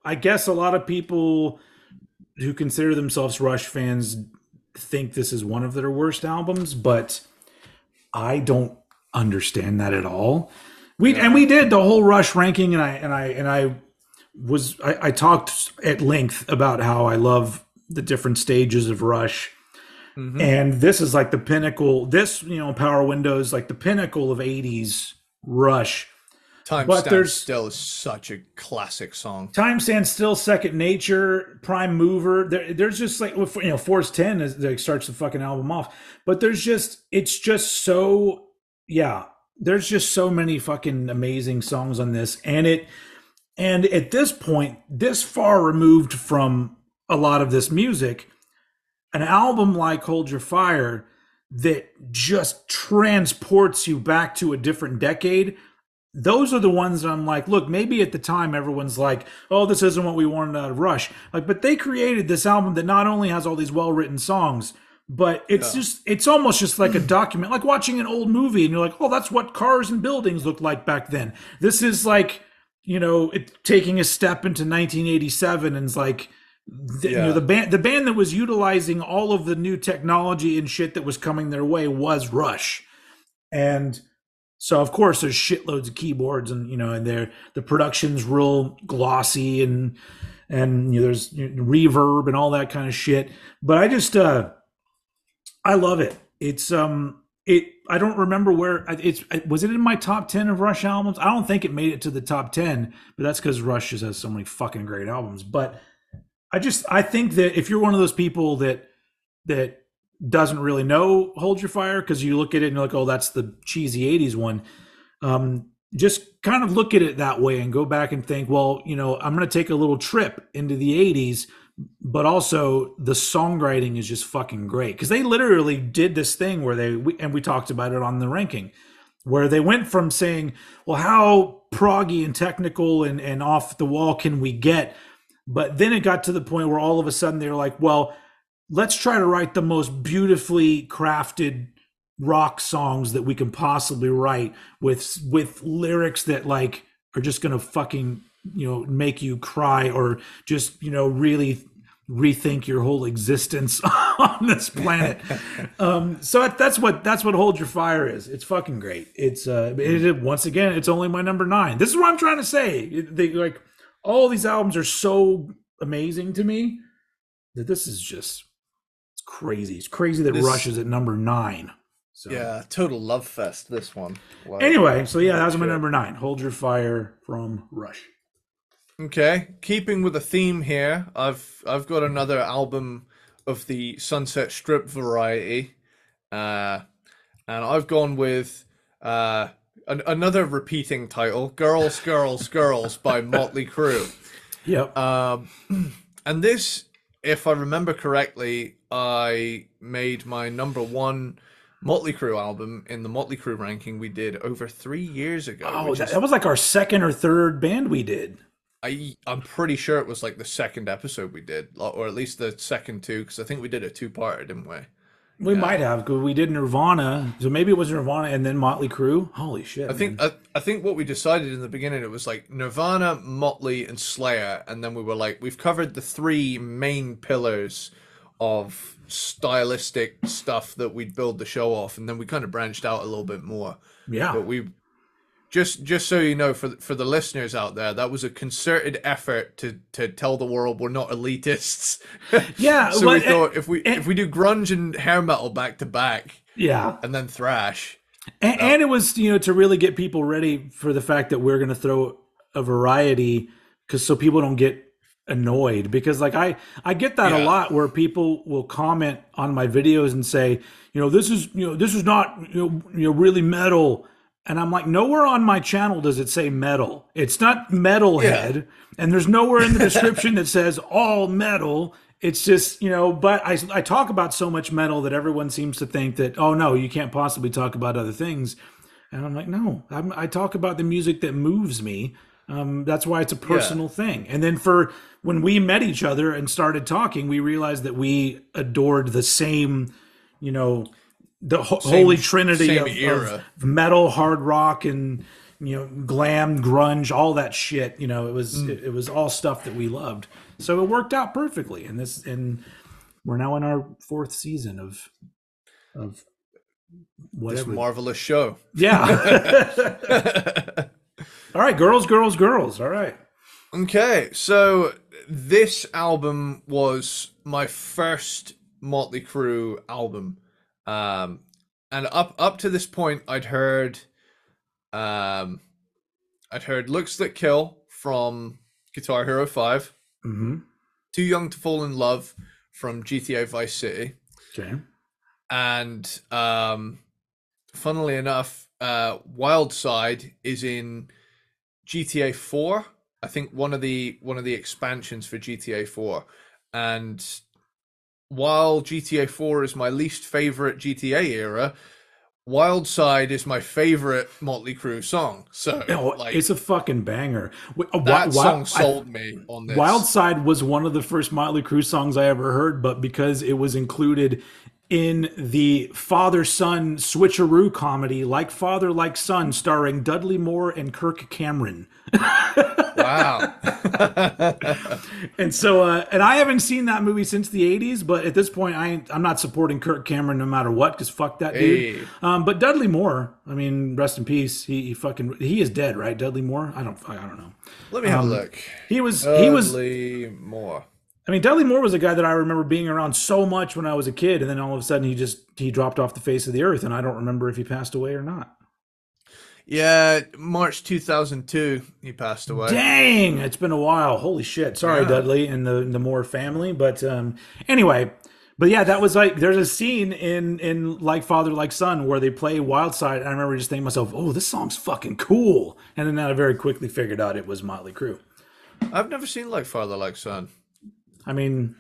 I guess a lot of people who consider themselves Rush fans think this is one of their worst albums, but I don't understand that at all. Yeah. We did the whole Rush ranking, and I talked at length about how I love the different stages of Rush, Mm-hmm. and this is like the pinnacle. This, Power Windows, like the pinnacle of '80s Rush. Time But Stand there's Still is such a classic song. Time Stands Still, Second Nature, Prime Mover. There's just like, Force 10 is that starts the fucking album off. But it's just so, yeah. There's just so many fucking amazing songs on this, and at this point, this far removed from a lot of this music, an album like Hold Your Fire that just transports you back to a different decade. Those are the ones that I'm like, look, maybe at the time everyone's like, oh, this isn't what we wanted out of Rush. Like, but they created this album that not only has all these well-written songs, but Yeah. it's almost just like a document, like watching an old movie and you're like, oh, that's what cars and buildings looked like back then. This is like, taking a step into 1987 and it's like, Yeah. the band that was utilizing all of the new technology and shit that was coming their way was Rush. And so of course there's shitloads of keyboards and and the production's real glossy and there's reverb and all that kind of shit. But I love it. It's I don't remember where was it in my top 10 of Rush albums? I don't think it made it to the top 10, but that's because Rush just has so many fucking great albums. But I think that if you're one of those people that doesn't really know Hold Your Fire because you look at it and you're like, oh, that's the cheesy 80s one. Just kind of look at it that way and go back and think, well, I'm going to take a little trip into the 80s, but also the songwriting is just fucking great because they literally did this thing where we talked about it on the ranking, where they went from saying, well, how proggy and technical and off the wall can we get? But then it got to the point where all of a sudden they were like, well, let's try to write the most beautifully crafted rock songs that we can possibly write with lyrics that like are just gonna fucking make you cry or just really rethink your whole existence on this planet. So that's what Hold Your Fire is. It's fucking great. It's once again, it's only my number 9. This is what I'm trying to say. Like all these albums are so amazing to me that this is just it's crazy. It's crazy that Rush is at number 9. So. Yeah, total love fest. This one. Like, anyway, so yeah, that was my number 9. Hold Your Fire from Rush. Okay, keeping with the theme here, I've got another album of the Sunset Strip variety, and I've gone with another repeating title, "Girls, Girls, Girls" by Motley Crue. Yep. And this, if I remember correctly, I made my number 1 Motley Crue album in the Motley Crue ranking we did over 3 years ago. Oh, that was like our second or third band we did. I'm pretty sure it was like the second episode we did, or at least the second 2, because I think we did a 2-parter, didn't we? We might have, because we did Nirvana, so maybe it was Nirvana and then Motley Crue. Holy shit! I think what we decided in the beginning, it was like Nirvana, Motley, and Slayer, and then we were like, we've covered the 3 main pillars of stylistic stuff that we'd build the show off, and then we kind of branched out a little bit more. Yeah, but we just so you know, for the listeners out there, that was a concerted effort to tell the world we're not elitists. Yeah. So we thought if we do grunge and hair metal back to back, yeah, and then thrash, and it was to really get people ready for the fact that we're going to throw a variety, because so people don't get annoyed, because like I get that a lot, where people will comment on my videos and say, this is not really metal. And I'm like, nowhere on my channel does it say metal. It's not metalhead. And there's nowhere in the description that says all metal. It's just, but I talk about so much metal that everyone seems to think that, oh no, you can't possibly talk about other things. And I'm like, no, I talk about the music that moves me. That's why it's a personal thing. And then when we met each other and started talking, we realized that we adored the same, the holy trinity of metal, hard rock, and glam, grunge, all that shit. It was all stuff that we loved. So it worked out perfectly. And we're now in our 4th season of this marvelous show. Yeah. All right, girls, girls, girls. All right. Okay, so this album was my first Motley Crue album. And up to this point, I'd heard Looks That Kill from Guitar Hero 5, Too Young to Fall in Love from GTA Vice City. Okay. And funnily enough, Wild Side is in GTA 4. I think one of the expansions for GTA 4. And while GTA 4 is my least favorite GTA era, Wild Side is my favorite Motley Crue song. So it's a fucking banger. That song sold me on this. Wild Side was one of the first Motley Crue songs I ever heard, but because it was included in the father-son switcheroo comedy, Like Father, Like Son, starring Dudley Moore and Kirk Cameron. Wow. And so, and I haven't seen that movie since the 80s, but at this point, I'm not supporting Kirk Cameron no matter what, because fuck that dude. But Dudley Moore, I mean, rest in peace. He is dead, right? Dudley Moore? I don't know. Let me have a look. Dudley Moore. I mean, Dudley Moore was a guy that I remember being around so much when I was a kid, and then all of a sudden he dropped off the face of the earth, and I don't remember if he passed away or not. Yeah, March 2002, he passed away. Dang, it's been a while. Holy shit. Sorry, Dudley and the Moore family. But anyway, but yeah, that was like, there's a scene in Like Father, Like Son where they play Wild Side, and I remember just thinking to myself, oh, this song's fucking cool. And then I very quickly figured out it was Motley Crue. I've never seen Like Father, Like Son. I mean,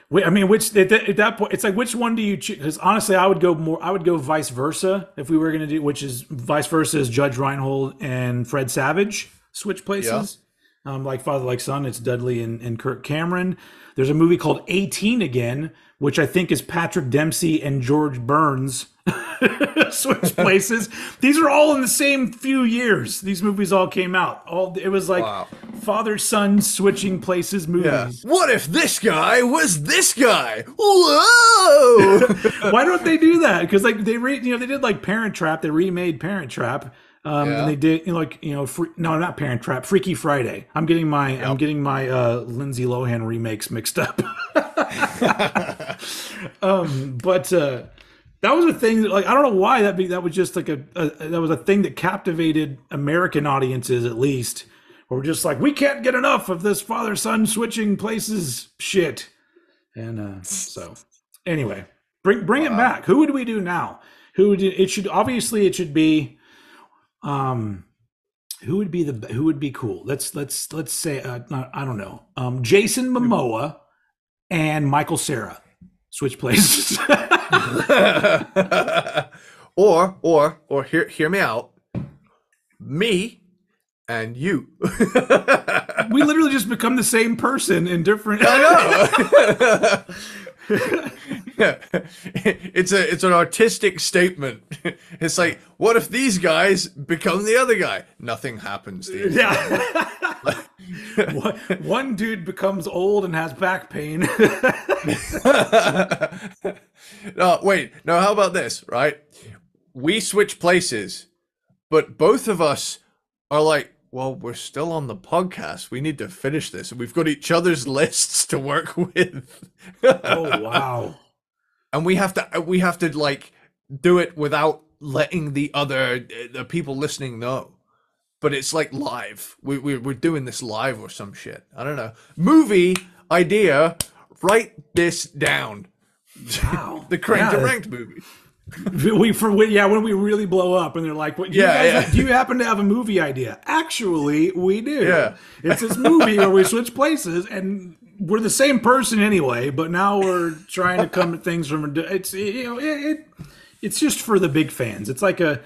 which at that point, it's like, which one do you choose? Because honestly, I would go Vice Versa if we were going to do, which is Vice Versa is Judge Reinhold and Fred Savage switch places. Yeah. Like Father, Like Son, it's Dudley and Kirk Cameron. There's a movie called 18 Again, which I think is Patrick Dempsey and George Burns switch places. These are all in the same few years. These movies all came out. It was like father-son switching places Yeah. movies. What if this guy was this guy? Whoa! Why don't they do that? Because like they did like Parent Trap. They remade Parent Trap, and Yeah. they did no, not Parent Trap, Freaky Friday. I'm Yep. getting my Lindsay Lohan remakes mixed up. But that was a thing that, like, I don't know why that was just like that was a thing that captivated American audiences, at least. We're just like, we can't get enough of this father son switching places shit. And so anyway, bring it back. Who would we do now? It should be who would be cool? Let's say I don't know. Jason Momoa and Michael Cera switch places. or hear me out. Me and you. We literally just become the same person in different. I know. It's an artistic statement. It's like, what if these guys become the other guy? Nothing happens. Yeah. One dude becomes old and has back pain. No, wait. No, how about this, right? We switch places, but both of us are like, well, we're still on the podcast. We need to finish this. And we've got each other's lists to work with. Oh, wow. And we have to like do it without letting the people listening know. But it's like live. We're doing this live or some shit. I don't know. Movie idea. Write this down. Wow. The Cranked and Ranked movie. When we really blow up and they're like, "What? Do you happen to have a movie idea?" Actually, we do. Yeah. It's this movie where we switch places and we're the same person anyway, but now we're trying to come at things from it's just for the big fans. It's going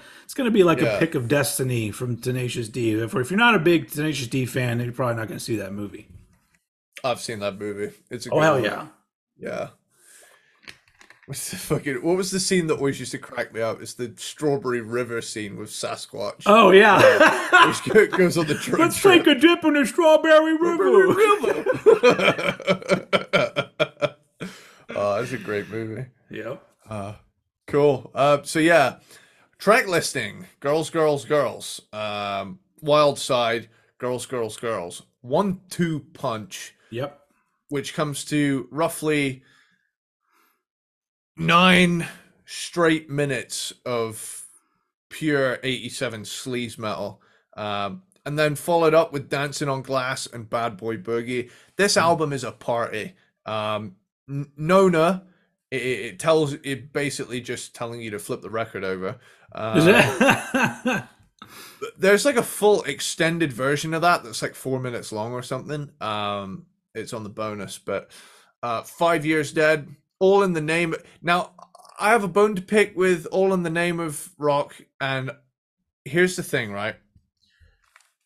to be like a pick of destiny from Tenacious D. If you're not a big Tenacious D fan, then you're probably not going to see that movie. I've seen that movie. It's a good hell one. yeah. Yeah. What was the scene that always used to crack me up? It's the Strawberry River scene with Sasquatch. Oh yeah. Which goes on the trip. Let's take a dip in the Strawberry River. Oh, that's a great movie. Yep. Cool. So yeah, track listing: Girls, Girls, Girls. Wild Side: Girls, Girls, Girls. 1-2 punch. Yep. Which comes to roughly 9 straight minutes of pure 87 sleaze metal. And then followed up with Dancing on Glass and Bad Boy Boogie. This album is a party. Nona, it basically just telling you to flip the record over. There's like a full extended version of that's like 4 minutes long or something. It's on the bonus, but 5 Years Dead, All in the Name. Now, I have a bone to pick with All in the Name of Rock, and here's the thing, right?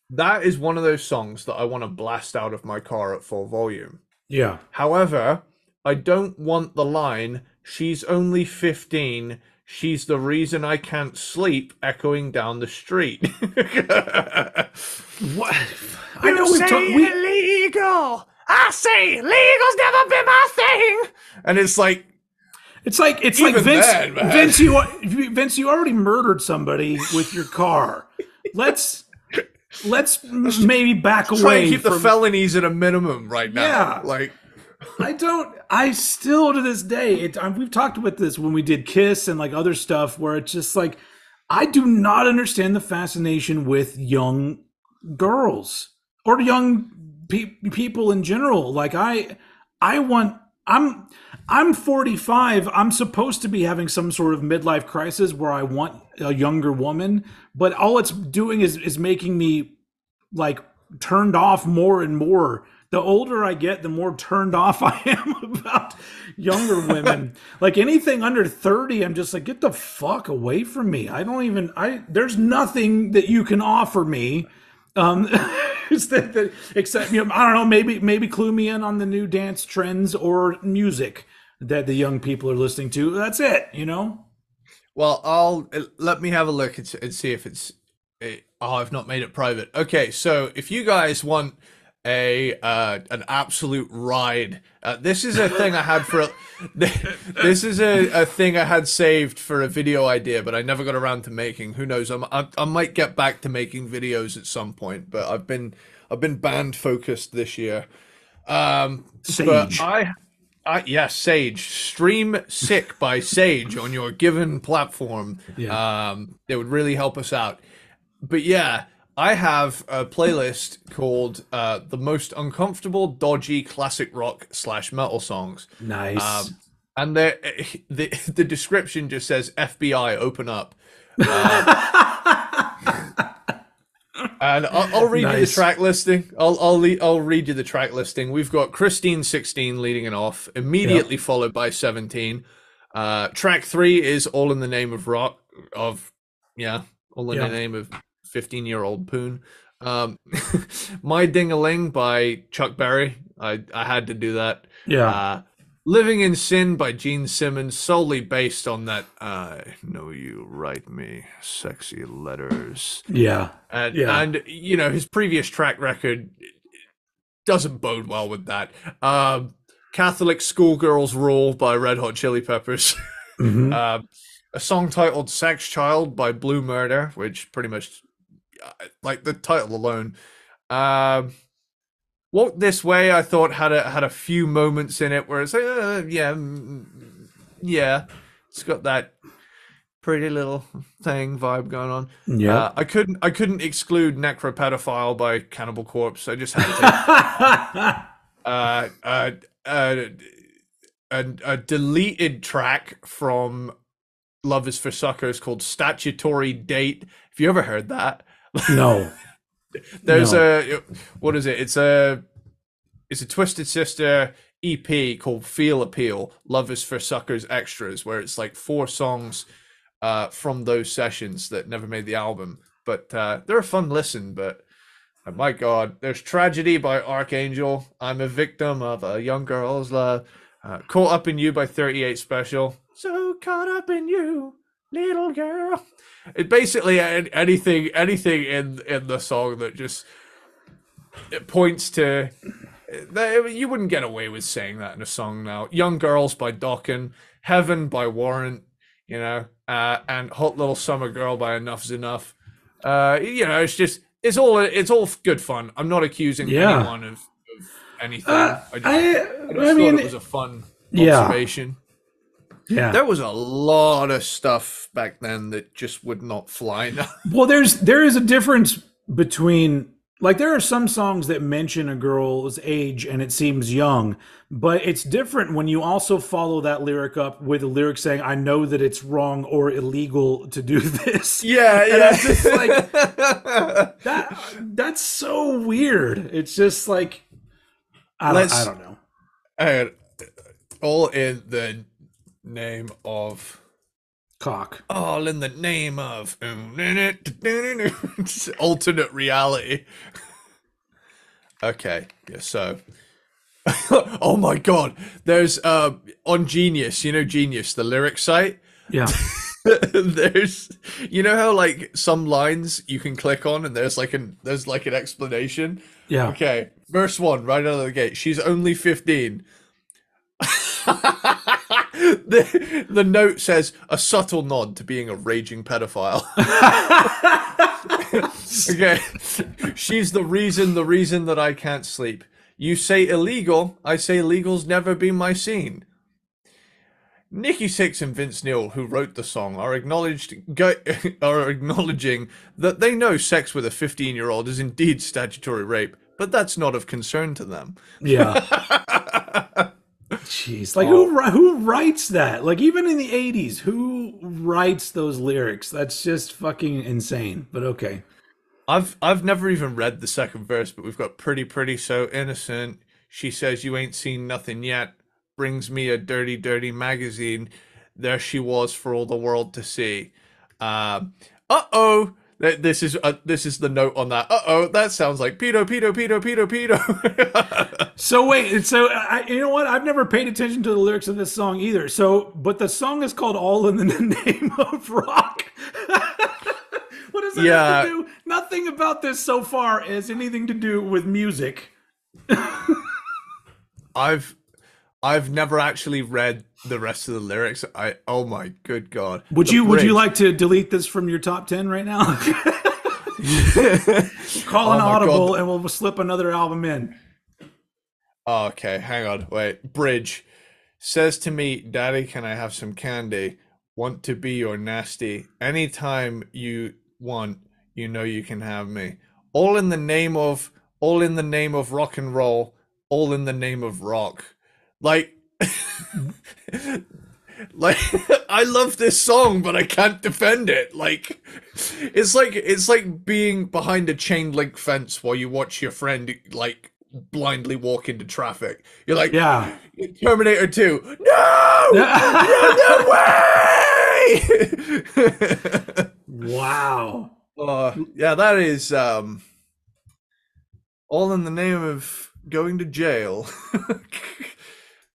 That is one of those songs that I want to blast out of my car at full volume. Yeah. However, I don't want the line, "She's only 15, she's the reason I can't sleep," echoing down the street. What? I know illegal. I say legal's never been my thing. And it's like Vince, Vince, you already murdered somebody with your car. Let's maybe back away. Try and keep the felonies at a minimum right now. Yeah. Like, I still to this day, we've talked about this when we did Kiss and like other stuff where it's just like, I do not understand the fascination with young girls or young people in general. Like I'm 45. I'm supposed to be having some sort of midlife crisis where I want a younger woman, but all it's doing is making me like turned off more and more. The older I get, the more turned off I am about younger women. Like anything under 30, I'm just like, get the fuck away from me. There's nothing that you can offer me. Except, I don't know, maybe clue me in on the new dance trends or music that the young people are listening to. That's it, Well, let me have a look and see if I've not made it private. Okay, so if you guys want an absolute ride. This is a thing I had for this is a thing I had saved for a video idea, but I never got around to making. Who knows? I might get back to making videos at some point, but I've been band focused this year. But Sage. yeah, Sage. Stream Sick by Sage on your given platform. Yeah. It would really help us out. But yeah, I have a playlist called The Most Uncomfortable, Dodgy Classic Rock / Metal Songs. Nice. And the description just says FBI, open up. And I'll read you the Nice. track listing. I'll read you the track listing. We've got Christine 16 leading it off, immediately followed by 17. Track 3 is All in the Name of Rock All in the Name of 15-year-old Poon. My Ding-a-Ling by Chuck Berry. I had to do that. Yeah. Living in Sin by Gene Simmons, solely based on that I know you write me sexy letters. Yeah. And you know, his previous track record doesn't bode well with that. Catholic Schoolgirls Rule by Red Hot Chili Peppers. Mm-hmm. A song titled Sex Child by Blue Murder, which pretty much, like the title alone. Walk This Way, I thought had a few moments in it where it's like, yeah, it's got that pretty little thing vibe going on. Yeah. I couldn't exclude Necropedophile by Cannibal Corpse. I just had to. A deleted track from Love Is for Suckers called Statutory Date. Have you ever heard that? No. There's No. what is it? It's a Twisted Sister EP called Feel Appeal, Love Is for Suckers Extras, where it's like 4 songs from those sessions that never made the album. But they're a fun listen, but my God, there's Tragedy by Archangel, I'm a Victim of a Young Girl's Love, Caught Up in You by 38 Special, So Caught Up in You, Little Girl. It basically anything in the song that just it points to you wouldn't get away with saying that in a song now. Young Girls by Dokken, Heaven by Warrant, you know, and Hot Little Summer Girl by Enough's Enough. You know, it's all good fun. I'm not accusing anyone of anything. I just thought it was a fun observation. Yeah. There was a lot of stuff back then that just would not fly now. Well, there is a difference between, like, there are some songs that mention a girl's age and it seems young, but it's different when you also follow that lyric up with a lyric saying, I know that it's wrong or illegal to do this. Yeah, and yeah. I'm just like, that's so weird. It's just like, I don't know. All in the name of Cock. All in the name of alternate reality. Okay, yeah, so oh my God, there's on Genius, you know Genius, the lyric site. Yeah. There's, you know how like some lines you can click on and there's like an explanation. Yeah. Okay, verse 1 right out of the gate. She's only 15. The note says a subtle nod to being a raging pedophile. Okay, she's the reason that I can't sleep. You say illegal, I say legal's never been my scene. Nikki Sixx and Vince Neil, who wrote the song, are acknowledging that they know sex with a 15-year-old is indeed statutory rape, but that's not of concern to them. Yeah. Jeez, like who writes that? Like even in the 80s, who writes those lyrics? That's just fucking insane. But okay. I've never even read the second verse, but we've got pretty so innocent. She says you ain't seen nothing yet. Brings me a dirty magazine. There she was for all the world to see. Uh-oh. This is the note on that. Uh-oh, that sounds like pedo. So wait, so you know what? I've never paid attention to the lyrics of this song either. So, but the song is called "All in the Name of Rock." What does that have to do? Nothing about this so far has anything to do with music. I've I've never actually read the rest of the lyrics. Oh my good god. Would The you bridge. like to delete this from your top 10 right now? Call an Oh my god. audible and we'll slip another album in. Okay, hang on. Wait. Bridge says to me, "Daddy, can I have some candy? Want to be your nasty. Anytime you want, you know you can have me. All in the name of rock and roll, all in the name of rock." Like like I love this song, but I can't defend it. Like it's like being behind a chain link fence while you watch your friend like blindly walk into traffic. You're like Yeah. Terminator 2. No! No way! Wow. Yeah, that is all in the name of going to jail.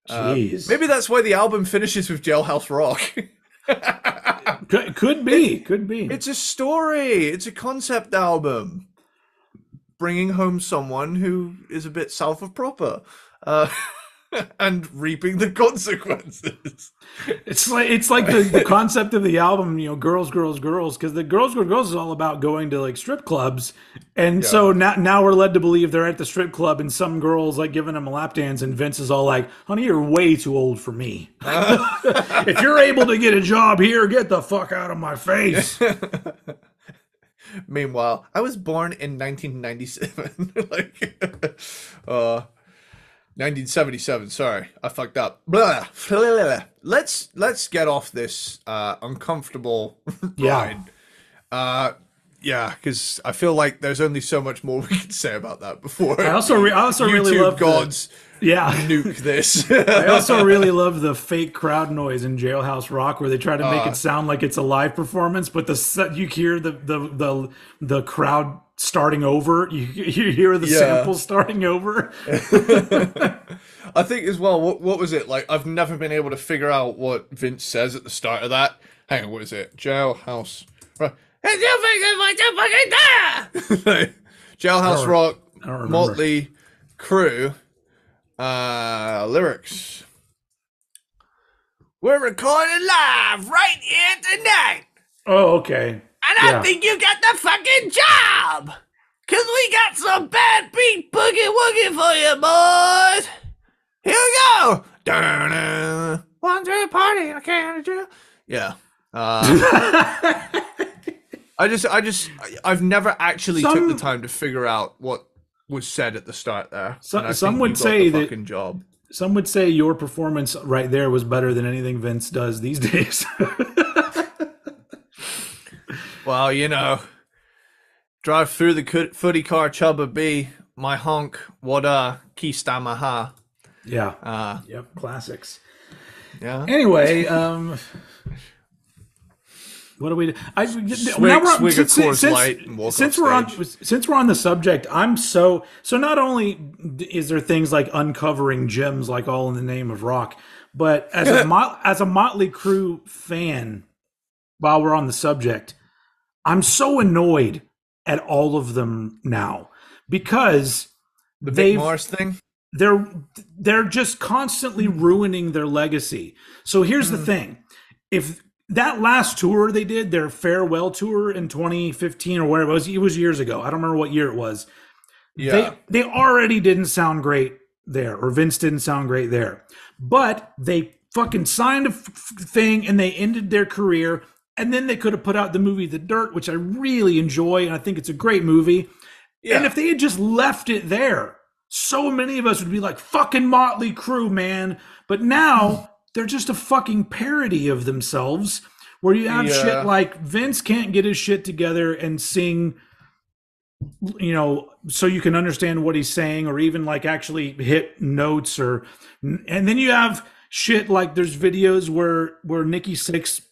Jeez. Maybe that's why the album finishes with Jailhouse Rock. Could be. Could be. It's a story. It's a concept album, bringing home someone who is a bit south of proper, and reaping the consequences. It's like the concept of the album, girls, girls, girls, because the girls, girls, girls is all about going to like strip clubs, and so now we're led to believe they're at the strip club, and some girls like giving them a lap dance, and Vince is all like, "Honey, you're way too old for me. If you're able to get a job here, get the fuck out of my face." Meanwhile, I was born in 1997. Like, 1977. Sorry, I fucked up. Blah. Let's get off this uncomfortable ride. Yeah, because I feel like there's only so much more we can say about that before. I also really love gods. Yeah. Nuke this. I also really love the fake crowd noise in Jailhouse Rock, where they try to make it sound like it's a live performance, but you hear the crowd starting over. You hear the sample starting over. I think as well. What was it like? I've never been able to figure out what Vince says at the start of that. Hang on, what is it? Jailhouse. Right. Jailhouse Rock, Motley Crue. Lyrics. We're recording live right here tonight. Oh, okay. And I think you got the fucking job. Cause we got some bad beat boogie woogie for you, boys. Here we go. Da-da. One to a party in a can jail. Yeah. I've never actually took the time to figure out what was said at the start there. Some would say that job. Some would say your performance right there was better than anything Vince does these days. Well, drive through the footy car, Chubba B, my honk, what a Kistamaha. Yeah. Yep. Classics. Yeah. Anyway, what do we do? Since we're on the subject, I'm so not only is there things like uncovering gems like All in the Name of Rock, but as a Motley Crue fan, while we're on the subject, I'm so annoyed at all of them now because the Big Mars thing. They're just constantly ruining their legacy. So here's the thing. If that last tour they did, their farewell tour in 2015 or whatever it was years ago. I don't remember what year it was. Yeah. They already didn't sound great there, or Vince didn't sound great there. But they fucking signed a thing and they ended their career. And then they could have put out the movie The Dirt, which I really enjoy, and I think it's a great movie. Yeah. And if they had just left it there, so many of us would be like, fucking Motley Crue, man. But now they're just a fucking parody of themselves, where you have shit like Vince can't get his shit together and sing, so you can understand what he's saying, or even like actually hit notes, and then you have shit like there's videos where Nikki Sixx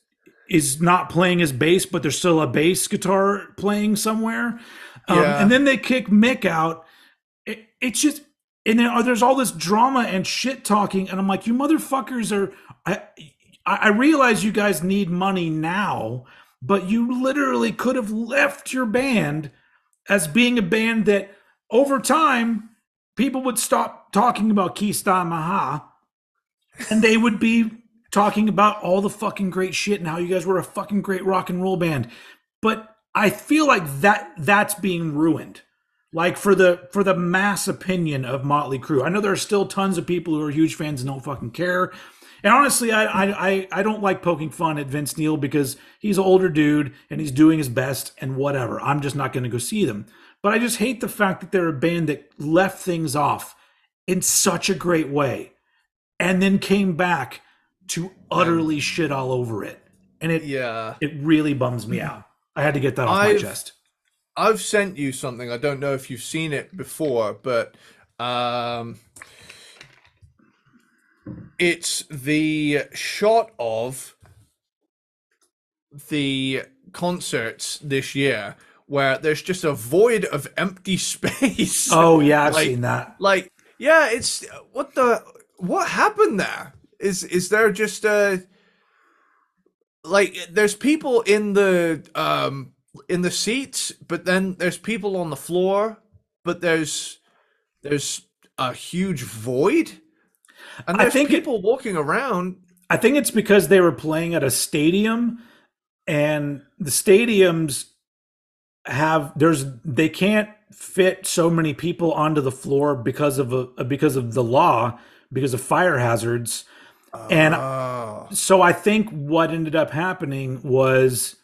is not playing his bass, but there's still a bass guitar playing somewhere. And then they kick Mick out. It's just, and then there's all this drama and shit talking. And I'm like, you motherfuckers I realize you guys need money now, but you literally could have left your band as being a band that over time people would stop talking about Keystone Maha and they would be talking about all the fucking great shit and how you guys were a fucking great rock and roll band. But I feel like that's being ruined. Like for the mass opinion of Motley Crue. I know there are still tons of people who are huge fans and don't fucking care. And honestly, I don't like poking fun at Vince Neil because he's an older dude and he's doing his best and whatever. I'm just not going to go see them. But I just hate the fact that they're a band that left things off in such a great way and then came back to utterly shit all over it. And it really bums me out. I had to get that off my chest. I've sent you something. I don't know if you've seen it before, but it's the shot of the concerts this year where there's just a void of empty space. Oh yeah, I've seen that. Like, yeah, it's what happened there? Is there just like there's people in the seats, but then there's people on the floor, but there's a huge void, and there's people walking around. I think it's because they were playing at a stadium, and the stadiums they can't fit so many people onto the floor because of the law, because of fire hazards. And so I think what ended up happening was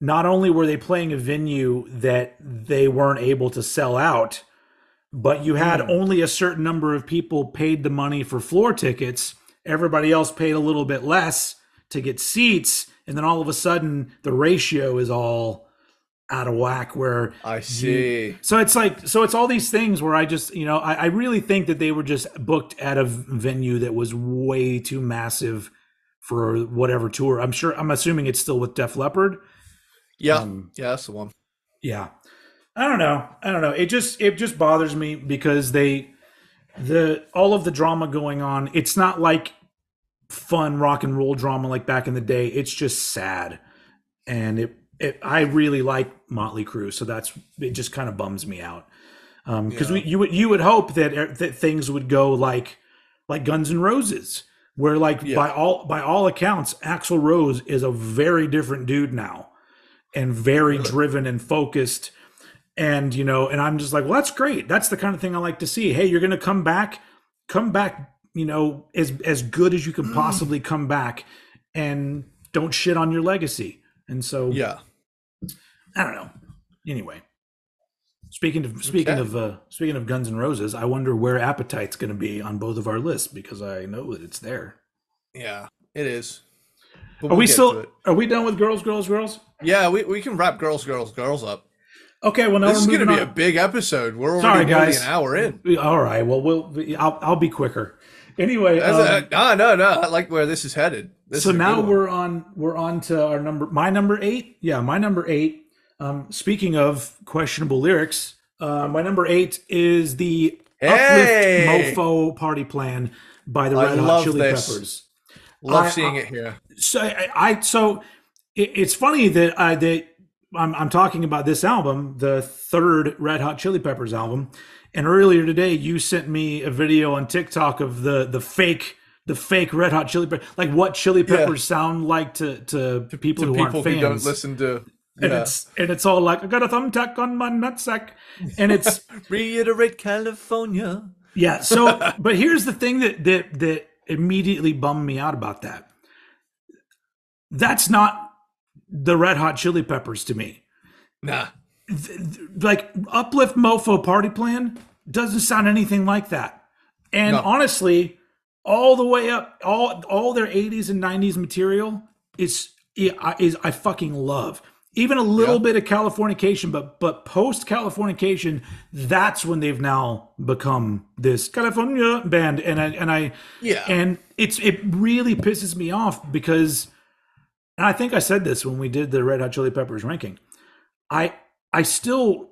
not only were they playing a venue that they weren't able to sell out, but you had only a certain number of people paid the money for floor tickets. Everybody else paid a little bit less to get seats. And then all of a sudden the ratio is all out of whack where I see. So it's all these things where I just, I really think that they were just booked at a venue that was way too massive for whatever tour. I'm assuming it's still with Def Leppard. Yeah. Yeah, that's the one. Yeah. I don't know. It just bothers me because all of the drama going on, it's not like fun rock and roll drama like back in the day. It's just sad. And I really like Motley Crue, so it just kind of bums me out. Because you would hope that things would go like Guns N' Roses, where by all accounts, Axl Rose is a very different dude now, and very driven and focused, and and I'm just like, well, that's great. That's the kind of thing I like to see. Hey, you're gonna come back, as good as you can possibly come back, and don't shit on your legacy. And so I don't know. Anyway, speaking of Guns N' Roses, I wonder where Appetite's going to be on both of our lists because I know that it's there. Yeah, it is. But are we done with girls? Yeah, we can wrap girls up. Okay, well now this is going to be a big episode. We're already nearly an hour in. All right, well I'll be quicker. Anyway, no, I like where this is headed. So now we're on to my number 8. Yeah, my number 8. Speaking of questionable lyrics, my number 8 is the Uplift Mofo Party Plan by the Red Hot Chili Peppers. Love seeing it here. So it's funny that I'm talking about this album, the third Red Hot Chili Peppers album, and earlier today you sent me a video on TikTok of the fake Red Hot Chili Peppers, like what Chili Peppers sound like to people who aren't fans. Who don't listen to. Yeah. And it's all like, I got a thumbtack on my nutsack, and it's reiterate California. Yeah. So, but here's the thing that immediately bummed me out about that. That's not the Red Hot Chili Peppers to me. Nah. Like Uplift Mofo Party Plan doesn't sound anything like that. And honestly, all the way up, all their 80s and 90s material is I fucking love. Even a little bit of Californication, but post Californication, that's when they've now become this California band, and it really pisses me off because, and I think I said this when we did the Red Hot Chili Peppers ranking, I still,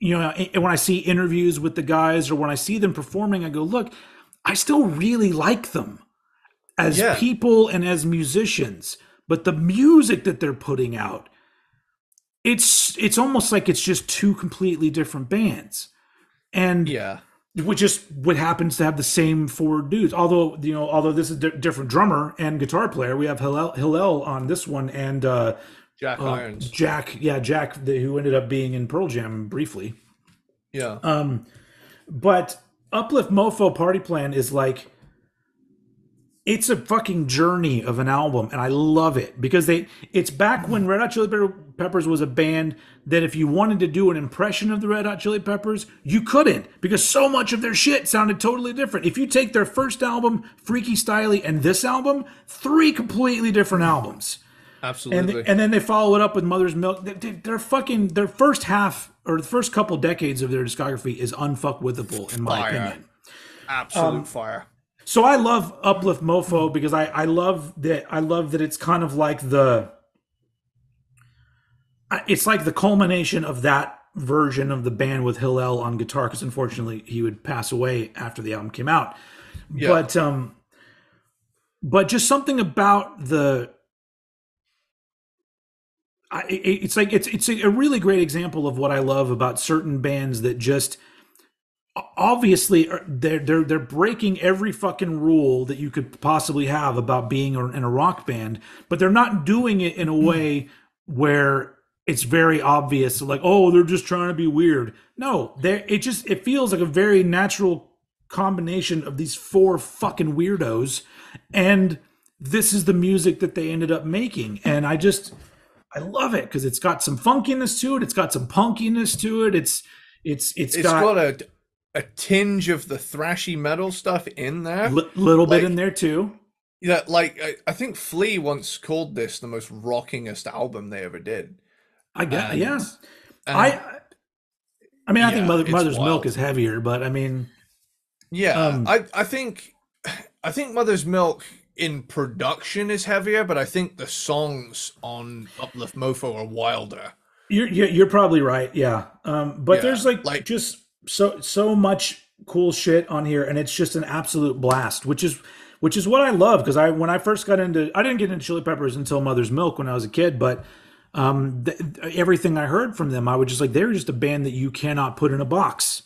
when I see interviews with the guys or when I see them performing, I go, look, I still really like them as people and as musicians, but the music that they're putting out, it's almost like it's just two completely different bands. And which just what happens to have the same four dudes. Although this is a different drummer and guitar player, we have Hillel on this one, and Jack Irons. Jack, Jack, who ended up being in Pearl Jam briefly. Yeah. But Uplift Mofo Party Plan is like, it's a fucking journey of an album, and I love it because it's back when Red Hot Chili Peppers was a band that if you wanted to do an impression of the Red Hot Chili Peppers, you couldn't, because so much of their shit sounded totally different. If you take their first album, Freaky Styley, and this album, 3 completely different albums. Absolutely. And then they follow it up with Mother's Milk. Their first half, or the first couple decades of their discography is unfuckwithable, in my opinion. Absolute fire. So I love Uplift Mofo because I love that it's kind of like it's like the culmination of that version of the band with Hillel on guitar, because unfortunately he would pass away after the album came out. Yeah. But just something about it's a really great example of what I love about certain bands that just obviously they're breaking every fucking rule that you could possibly have about being in a rock band, but they're not doing it in a way where it's very obvious, like, oh, they're just trying to be weird. No, it feels like a very natural combination of these 4 fucking weirdos, and this is the music that they ended up making, and I love it because it's got some funkiness to it, it's got some punkiness to it, it's got a tinge of the thrashy metal stuff in there. Little bit in there too. Yeah, like I think Flea once called this the most rockingest album they ever did. I guess, yeah. I think Mother's Milk is heavier, but I mean, yeah, I think Mother's Milk in production is heavier, but I think the songs on Uplift Mofo are wilder. You're probably right, yeah. But there's like just so much cool shit on here, and it's just an absolute blast, which is what I love, because when I first I didn't get into Chili Peppers until Mother's Milk when I was a kid, but everything I heard from them, I was just like, they're just a band that you cannot put in a box,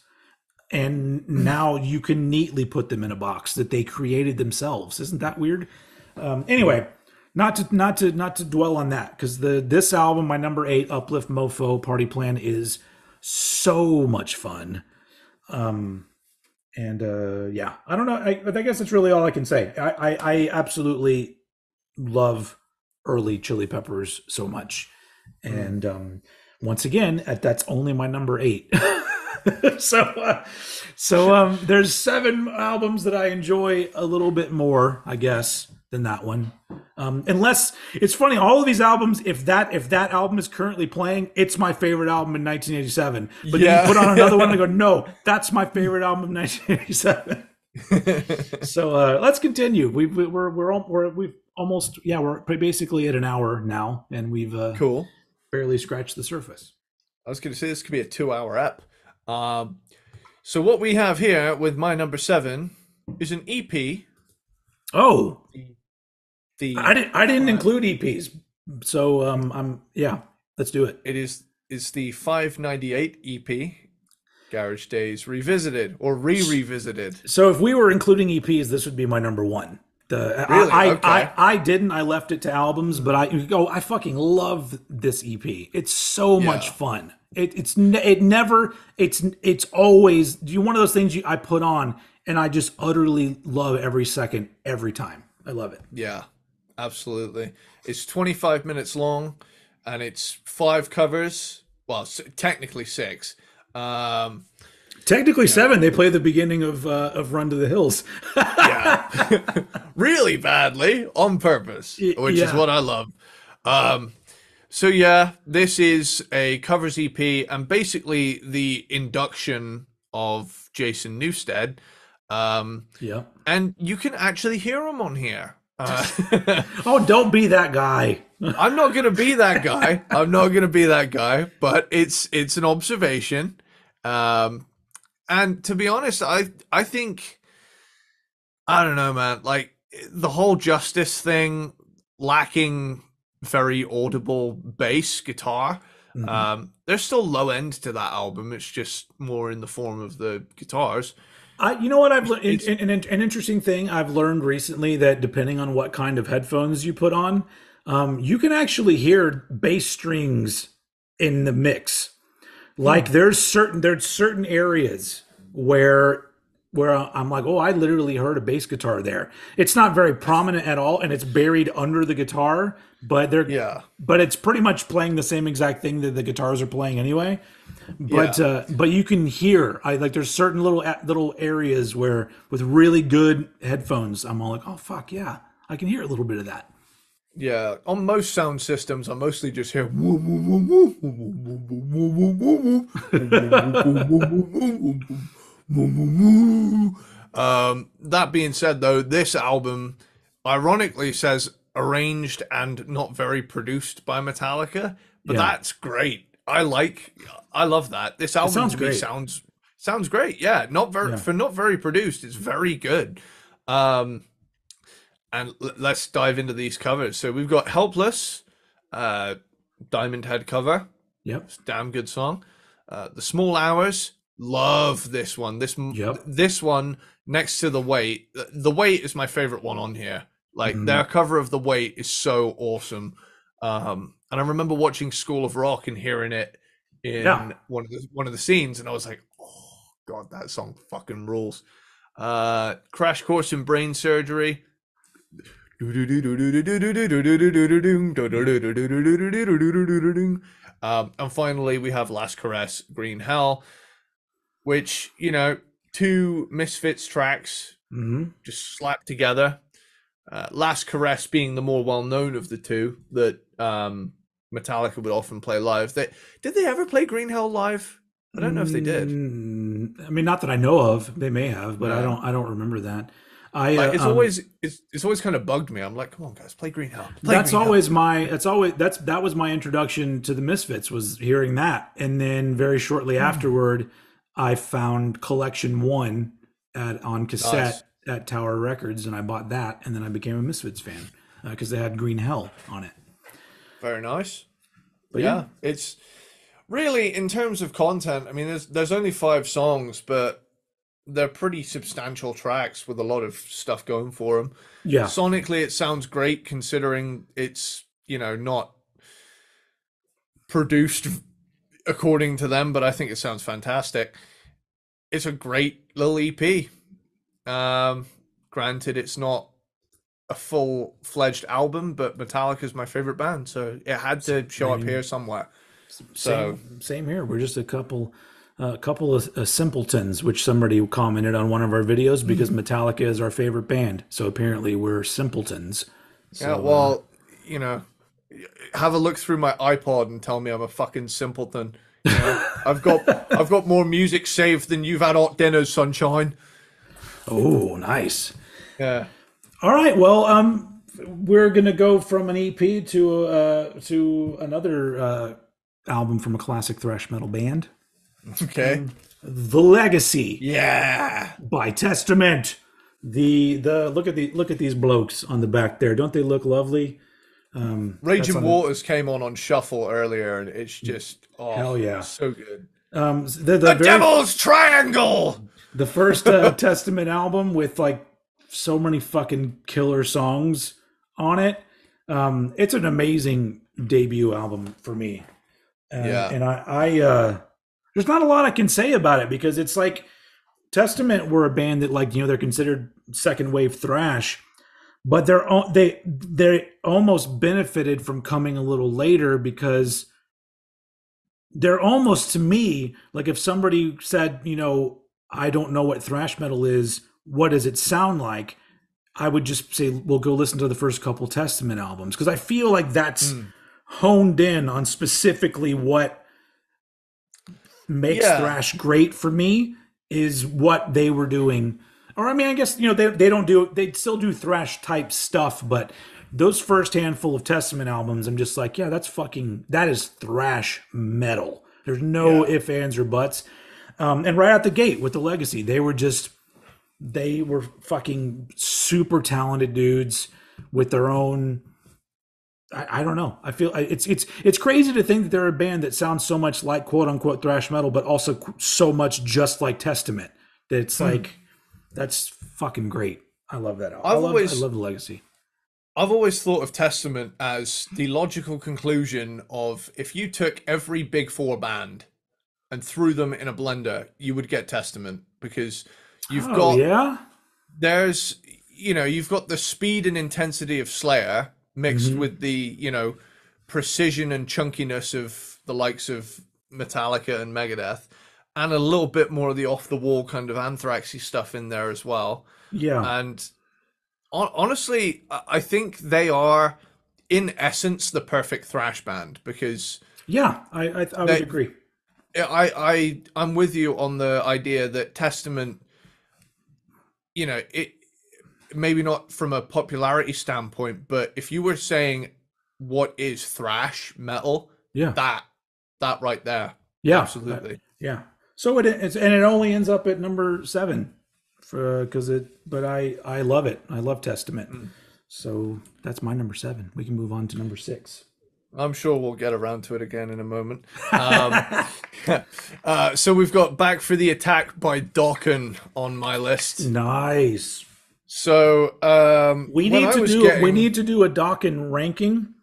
and now you can neatly put them in a box that they created themselves. Isn't that weird? Anyway, not to dwell on that, because this album, my number 8, Uplift Mofo Party Plan, is so much fun. Yeah, I don't know. I guess that's really all I can say. I absolutely love early Chili Peppers so much. And once again, that's only my number 8. So there's 7 albums that I enjoy a little bit more, I guess, than that one. Unless, it's funny, all of these albums, if that album is currently playing, it's my favorite album in 1987. But then you put on another one and go, no, that's my favorite album of 1987. So let's continue. We're basically at an hour now, and we've cool barely scratched the surface. I was going to say this could be a 2-hour ep. So what we have here with my number 7 is an EP. Oh, I didn't include EPs, so let's do it. It's the 598 EP, Garage Days Revisited or Revisited. So if we were including EPs, this would be my number 1. Really? I didn't. I left it to albums, but I fucking love this EP. It's so much fun. It's always one of those things I put on and I just utterly love every second, every time. I love it. Yeah, absolutely. It's 25 minutes long, and it's 5 covers. Well, technically 6. Technically 7. They play the beginning of Run to the Hills. Yeah, really badly on purpose, which is what I love. So yeah, this is a covers EP, and basically the induction of Jason Newsted. And you can actually hear him on here. Oh, don't be that guy. I'm not gonna be that guy. But it's an observation. And to be honest, I think, I don't know, man, like the whole Justice thing, lacking very audible bass guitar, there's still low end to that album. It's just more in the form of the guitars. You know what I've It's an interesting thing I've learned recently that depending on what kind of headphones you put on, you can actually hear bass strings in the mix. Like there's certain areas where I'm like, oh, I literally heard a bass guitar there. It's not very prominent at all, and it's buried under the guitar, yeah, but it's pretty much playing the same exact thing that the guitars are playing anyway. yeah, But you can hear, I like there's certain little areas where with really good headphones, I'm all like, oh fuck yeah, I can hear a little bit of that. yeah. On most sound systems, I mostly just hear woo, woo, woo, woo, woo, woo, woo, woo, woo, woo, woo, woo, woo. That being said, though, this album ironically says arranged and not very produced by Metallica, but Yeah, that's great. I love that. This it album sounds to me great. sounds great. Yeah, not very Yeah. for not very produced. It's very good. Um, and let's dive into these covers. So we've got Helpless, uh, Diamond Head cover. Yep. It's a damn good song. The Small Hours, love this one. Yep. This one next to The Weight. The Weight is my favorite one on here. Like Mhm. their cover of The Weight is so awesome. And I remember watching School of Rock and hearing it Yeah. in one of the scenes, and I was like, oh god, that song fucking rules. Crash Course in Brain Surgery. And finally, we have Last Caress, Green Hell, which, two Misfits tracks Hmm. just slapped together. Last Caress being the more well known of the two that Metallica would often play live. Did they ever play Green Hell live? I don't know if they did. I mean, not that I know of. They may have, but Yeah. I don't remember that. I Like it's always kind of bugged me. I'm like, come on, guys, play Green Hell. Play That's Green Hell. always my that was my introduction to the Misfits was hearing that, and then very shortly afterward, I found Collection One on cassette Nice. at Tower Records, and I bought that, and then I became a Misfits fan because they had Green Hell on it. Very nice. But yeah, Yeah, it's really in terms of content. I mean, there's only 5 songs, but they're pretty substantial tracks with a lot of stuff going for them. yeah, Sonically, it sounds great considering it's not produced according to them, but I think it sounds fantastic. It's a great little EP. Granted, it's not a full-fledged album, but Metallica's my favorite band, so it had to show up same here somewhere. So same here. We're just a couple of simpletons, which somebody commented on one of our videos because Metallica is our favorite band. So apparently we're simpletons. yeah, So well, you know, have a look through my iPod and tell me I'm a fucking simpleton. I've got more music saved than you've had hot dinners, sunshine. oh, nice. Yeah. All right. Well, we're gonna go from an EP to another album from a classic thrash metal band, Okay. The Legacy Yeah. by Testament. The look at these blokes on the back there. Don't they look lovely? That's Raging on Waters came on shuffle earlier, and it's just hell yeah. so good. The The very Devil's Triangle. the first Testament album with like so many fucking killer songs on it. It's an amazing debut album for me. Yeah. And there's not a lot I can say about it because it's like Testament were a band that like they're considered second wave thrash, but they almost benefited from coming a little later because they're almost to me like if somebody said I don't know what thrash metal is, what does it sound like? I would just say, well, go listen to the first couple Testament albums because I feel like that's honed in on specifically what makes Yeah. thrash great for me is what they were doing. Or I mean, I guess they still do thrash type stuff, but those first handful of Testament albums, I'm just like, yeah, that is thrash metal. There's no Yeah. ifs, ands, or buts. And right out the gate with the Legacy, they were fucking super talented dudes with their own I don't know. I feel it's crazy to think that they're a band that sounds so much like quote unquote thrash metal, but also so much just like Testament. That it's Hmm. like that's fucking great. I love that. I've I always love the Legacy. I've always thought of Testament as the logical conclusion of if you took every Big Four band and threw them in a blender, you would get Testament because you've Oh got yeah. there's you've got the speed and intensity of Slayer mixed Mm-hmm. with the precision and chunkiness of the likes of Metallica and Megadeth, and a little bit more of the off the wall kind of Anthraxy stuff in there as well. Yeah. And honestly, I think they are in essence the perfect thrash band because Yeah. I would they agree. I'm with you on the idea that Testament, it maybe not from a popularity standpoint, but if you were saying what is thrash metal, Yeah. that that right there, Yeah. absolutely. Yeah. So it's and it only ends up at number 7 for because it. But I love it. I love Testament. Mm. So that's my number 7. We can move on to number 6. I'm sure we'll get around to it again in a moment. Um, so we've got Back for the Attack by Dokken on my list. Nice. So when I was We getting, need to do a Dokken ranking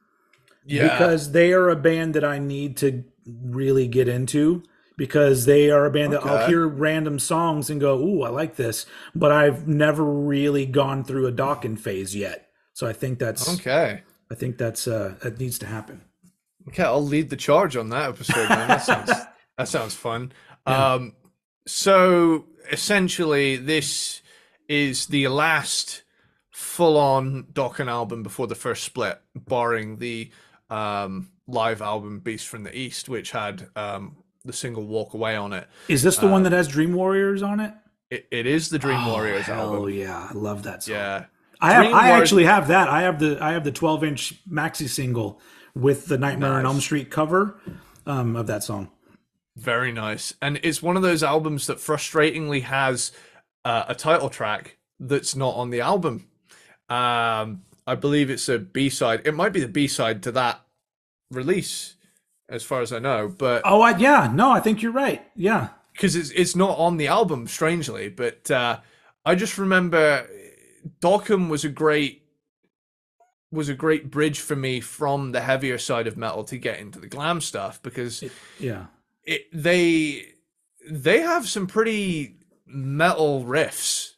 yeah, because they are a band that I need to really get into because they are a band that I'll okay, hear random songs and go, "Ooh, I like this," but I've never really gone through a Dokken phase yet. So okay. I think that needs to happen. Okay, I'll lead the charge on that episode, man. That sounds fun. Yeah. Um, so essentially, this is the last full-on Dokken album before the first split, barring the live album Beast from the East, which had the single Walk Away on it. Is this the one that Um, has Dream Warriors on it? it is the Dream Oh Warriors hell album. yeah, I love that song. Yeah, Dream I Warriors. actually have that. I have the 12-inch maxi single with the Nightmare on Elm Nice. Street cover of that song. Very nice. And it's one of those albums that frustratingly has a title track that's not on the album. I believe it's a B side. It might be the B side to that release, as far as I know, but Oh, yeah, no, I think you're right. Yeah. because it's not on the album, strangely. But I just remember Dockham was a great bridge for me from the heavier side of metal to get into the glam stuff because Yeah. they have some pretty metal riffs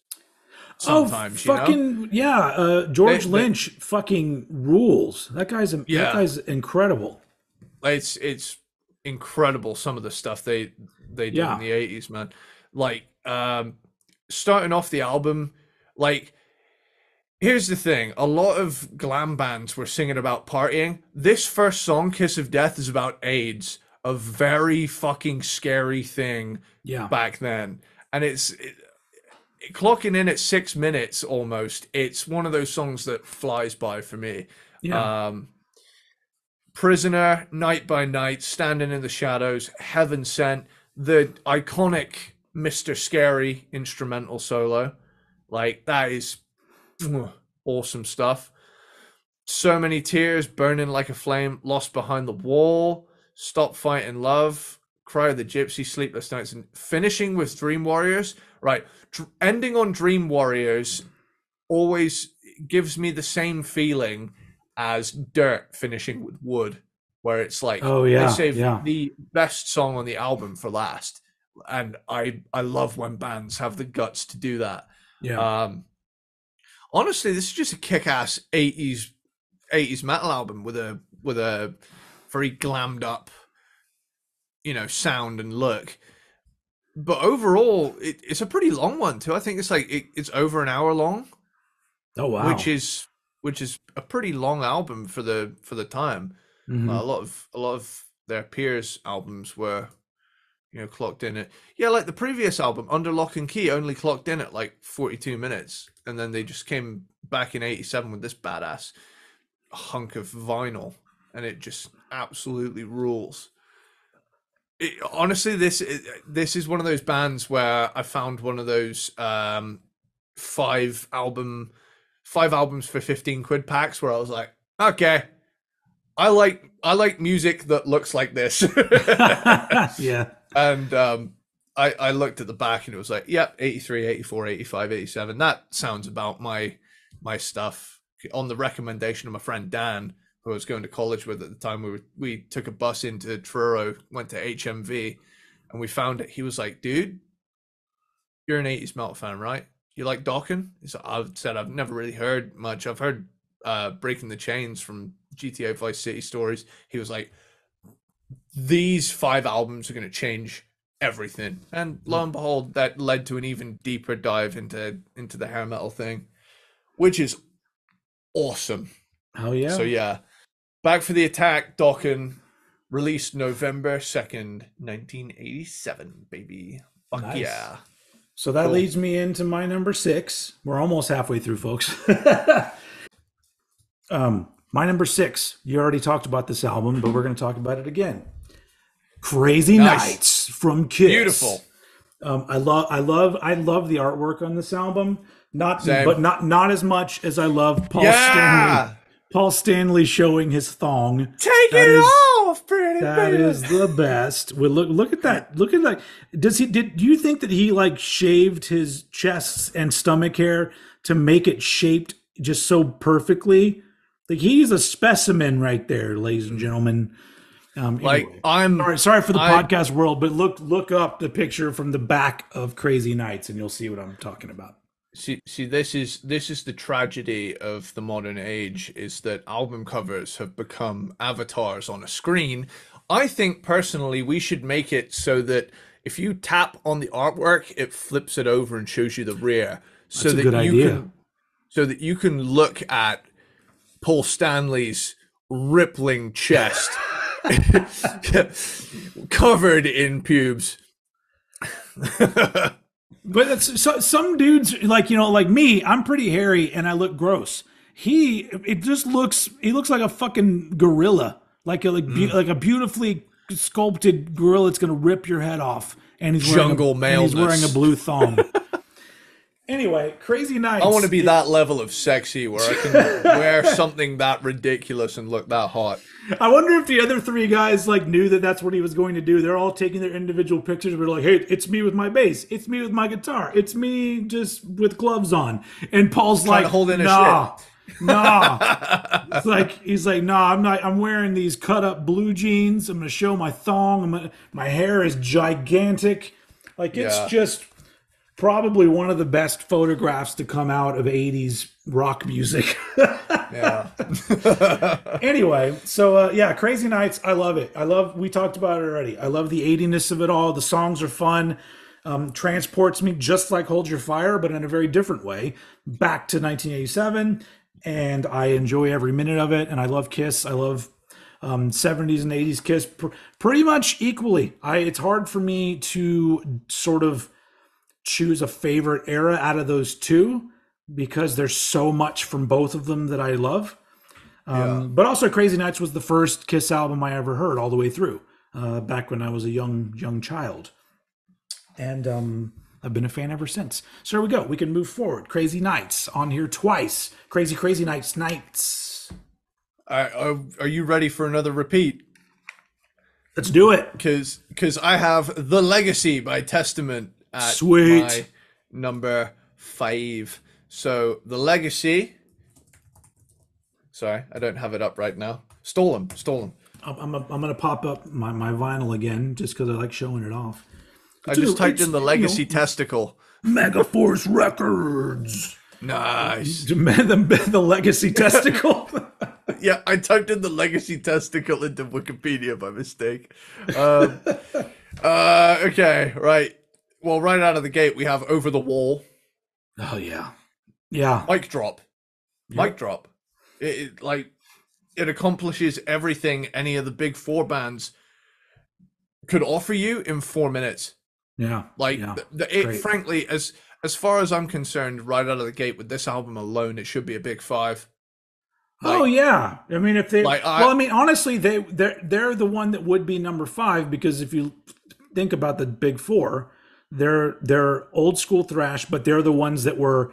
Oh, sometimes, fucking yeah. They, George they Lynch fucking rules. That yeah, guy's incredible. it's incredible some of the stuff they did in Yeah. the 80s, man. Like starting off the album, like here's the thing, a lot of glam bands were singing about partying. This first song, Kiss of Death, is about AIDS, a very fucking scary thing Yeah. back then. And clocking in at 6 minutes almost. It's one of those songs that flies by for me. Yeah. Um, Prisoner, Night by Night, Standing in the Shadows, Heaven Sent, the iconic Mr. Scary instrumental solo. Like, that is awesome stuff. So Many Tears, Burning Like a Flame, Lost Behind the Wall, Stop Fighting Love, Cry of the Gypsy, Sleepless Nights, and finishing with Dream Warriors. Right, ending on Dream Warriors always gives me the same feeling as Dirt finishing with Wood, where it's like Oh they yeah. save Yeah. the best song on the album for last, and I love when bands have the guts to do that. Yeah. Um, honestly, this is just a kick-ass '80s metal album with a very glammed up, sound and look. But overall, it's a pretty long one too. I think it's like it's over an hour long, Oh which wow. is which is a pretty long album for the time. A Hmm. lot of their peers' albums were clocked in at like the previous album Under Lock and Key only clocked in at like 42 minutes, and then they just came back in '87 with this badass hunk of vinyl, and it just absolutely rules. Honestly, this is one of those bands where I found one of those five album five albums for 15 quid packs where I was like, okay, I like music that looks like this. Yeah. And I looked at the back and it was like, yep, 83, 84, 85, 87. That sounds about my stuff. On the recommendation of my friend Dan, who I was going to college with at the time, we took a bus into Truro, went to HMV, and we found it. He was like, dude, you're an 80s metal fan, right? You like Dokken? I said, I've never really heard much. I've heard Breaking the Chains from GTA Vice City Stories. He was like, these 5 albums are going to change everything. And lo and behold, that led to an even deeper dive into the hair metal thing, which is awesome. Oh yeah. So yeah, Back for the Attack, Dokken, released November 2nd, 1987, baby. Fuck Nice. yeah. So that leads me into my number 6. We're almost halfway through, folks. My number 6, you already talked about this album, but we're going to talk about it again. Crazy Nights from Kiss. Beautiful. I love the artwork on this album. Same. But not as much as I love Paul Stanley showing his thong. Take it off, pretty That baby. is the best. Well, look at that. Look at that. Do you think that he like shaved his chest and stomach hair to make it shaped just so perfectly? Like he's a specimen right there, ladies and gentlemen. Anyway. Sorry for the podcast world, but look up the picture from the back of Crazy Nights and you'll see what I'm talking about. See, this is the tragedy of the modern age, is that album covers have become avatars on a screen. I think personally we should make it so that if you tap on the artwork, it flips it over and shows you the rear, so That's a good idea. So that you can look at Paul Stanley's rippling chest covered in pubes. But it's, some dudes like me, I'm pretty hairy and I look gross. He looks like a fucking gorilla, like a beautifully sculpted gorilla that's gonna rip your head off. And he's wearing a blue thong. Anyway, Crazy Nights. I want to be that level of sexy where I can wear something that ridiculous and look that hot. I wonder if the other 3 guys like knew that that's what he was going to do. They're all taking their individual pictures. We're like, hey, it's me with my bass. It's me with my guitar. It's me just with gloves on. And Paul's like, nah. It's like he's like, nah, I'm not. I'm wearing these cut up blue jeans. I'm gonna show my thong. My hair is gigantic. Like it's just probably one of the best photographs to come out of 80s rock music. Yeah. Anyway, so Crazy Nights, I love it. We talked about it already. I love the 80ness of it all. The songs are fun. Transports me just like Hold Your Fire, but in a very different way, back to 1987. And I enjoy every minute of it. And I love Kiss. I love 70s and 80s Kiss pretty much equally. It's hard for me to sort of choose a favorite era out of those two because there's so much from both of them that I love. But also Crazy Nights was the first Kiss album I ever heard all the way through, back when I was a young child. And I've been a fan ever since. So there we go. We can move forward. Crazy Nights on here twice. Crazy Nights. Are you ready for another repeat? Let's do it. Because I have The Legacy by Testament at Sweet. my number 5. So The Legacy. Sorry, I don't have it up right now. Stolen. I'm gonna pop up my vinyl again just because I like showing it off. I just typed in The Legacy Testicle. Megaforce Records. Nice. The Legacy Testicle. Yeah, I typed in The Legacy Testicle into Wikipedia by mistake. Okay, right. Well, right out of the gate, we have Over the Wall. Oh, yeah. Mic drop. Yep. Mic drop. It accomplishes everything any of the big 4 bands could offer you in 4 minutes. Yeah. Frankly, as far as I'm concerned, right out of the gate with this album alone, it should be a big 5. Oh yeah, I mean if they, honestly, they're the one that would be number 5 because if you think about the big 4, they're old school thrash, but they're the ones that were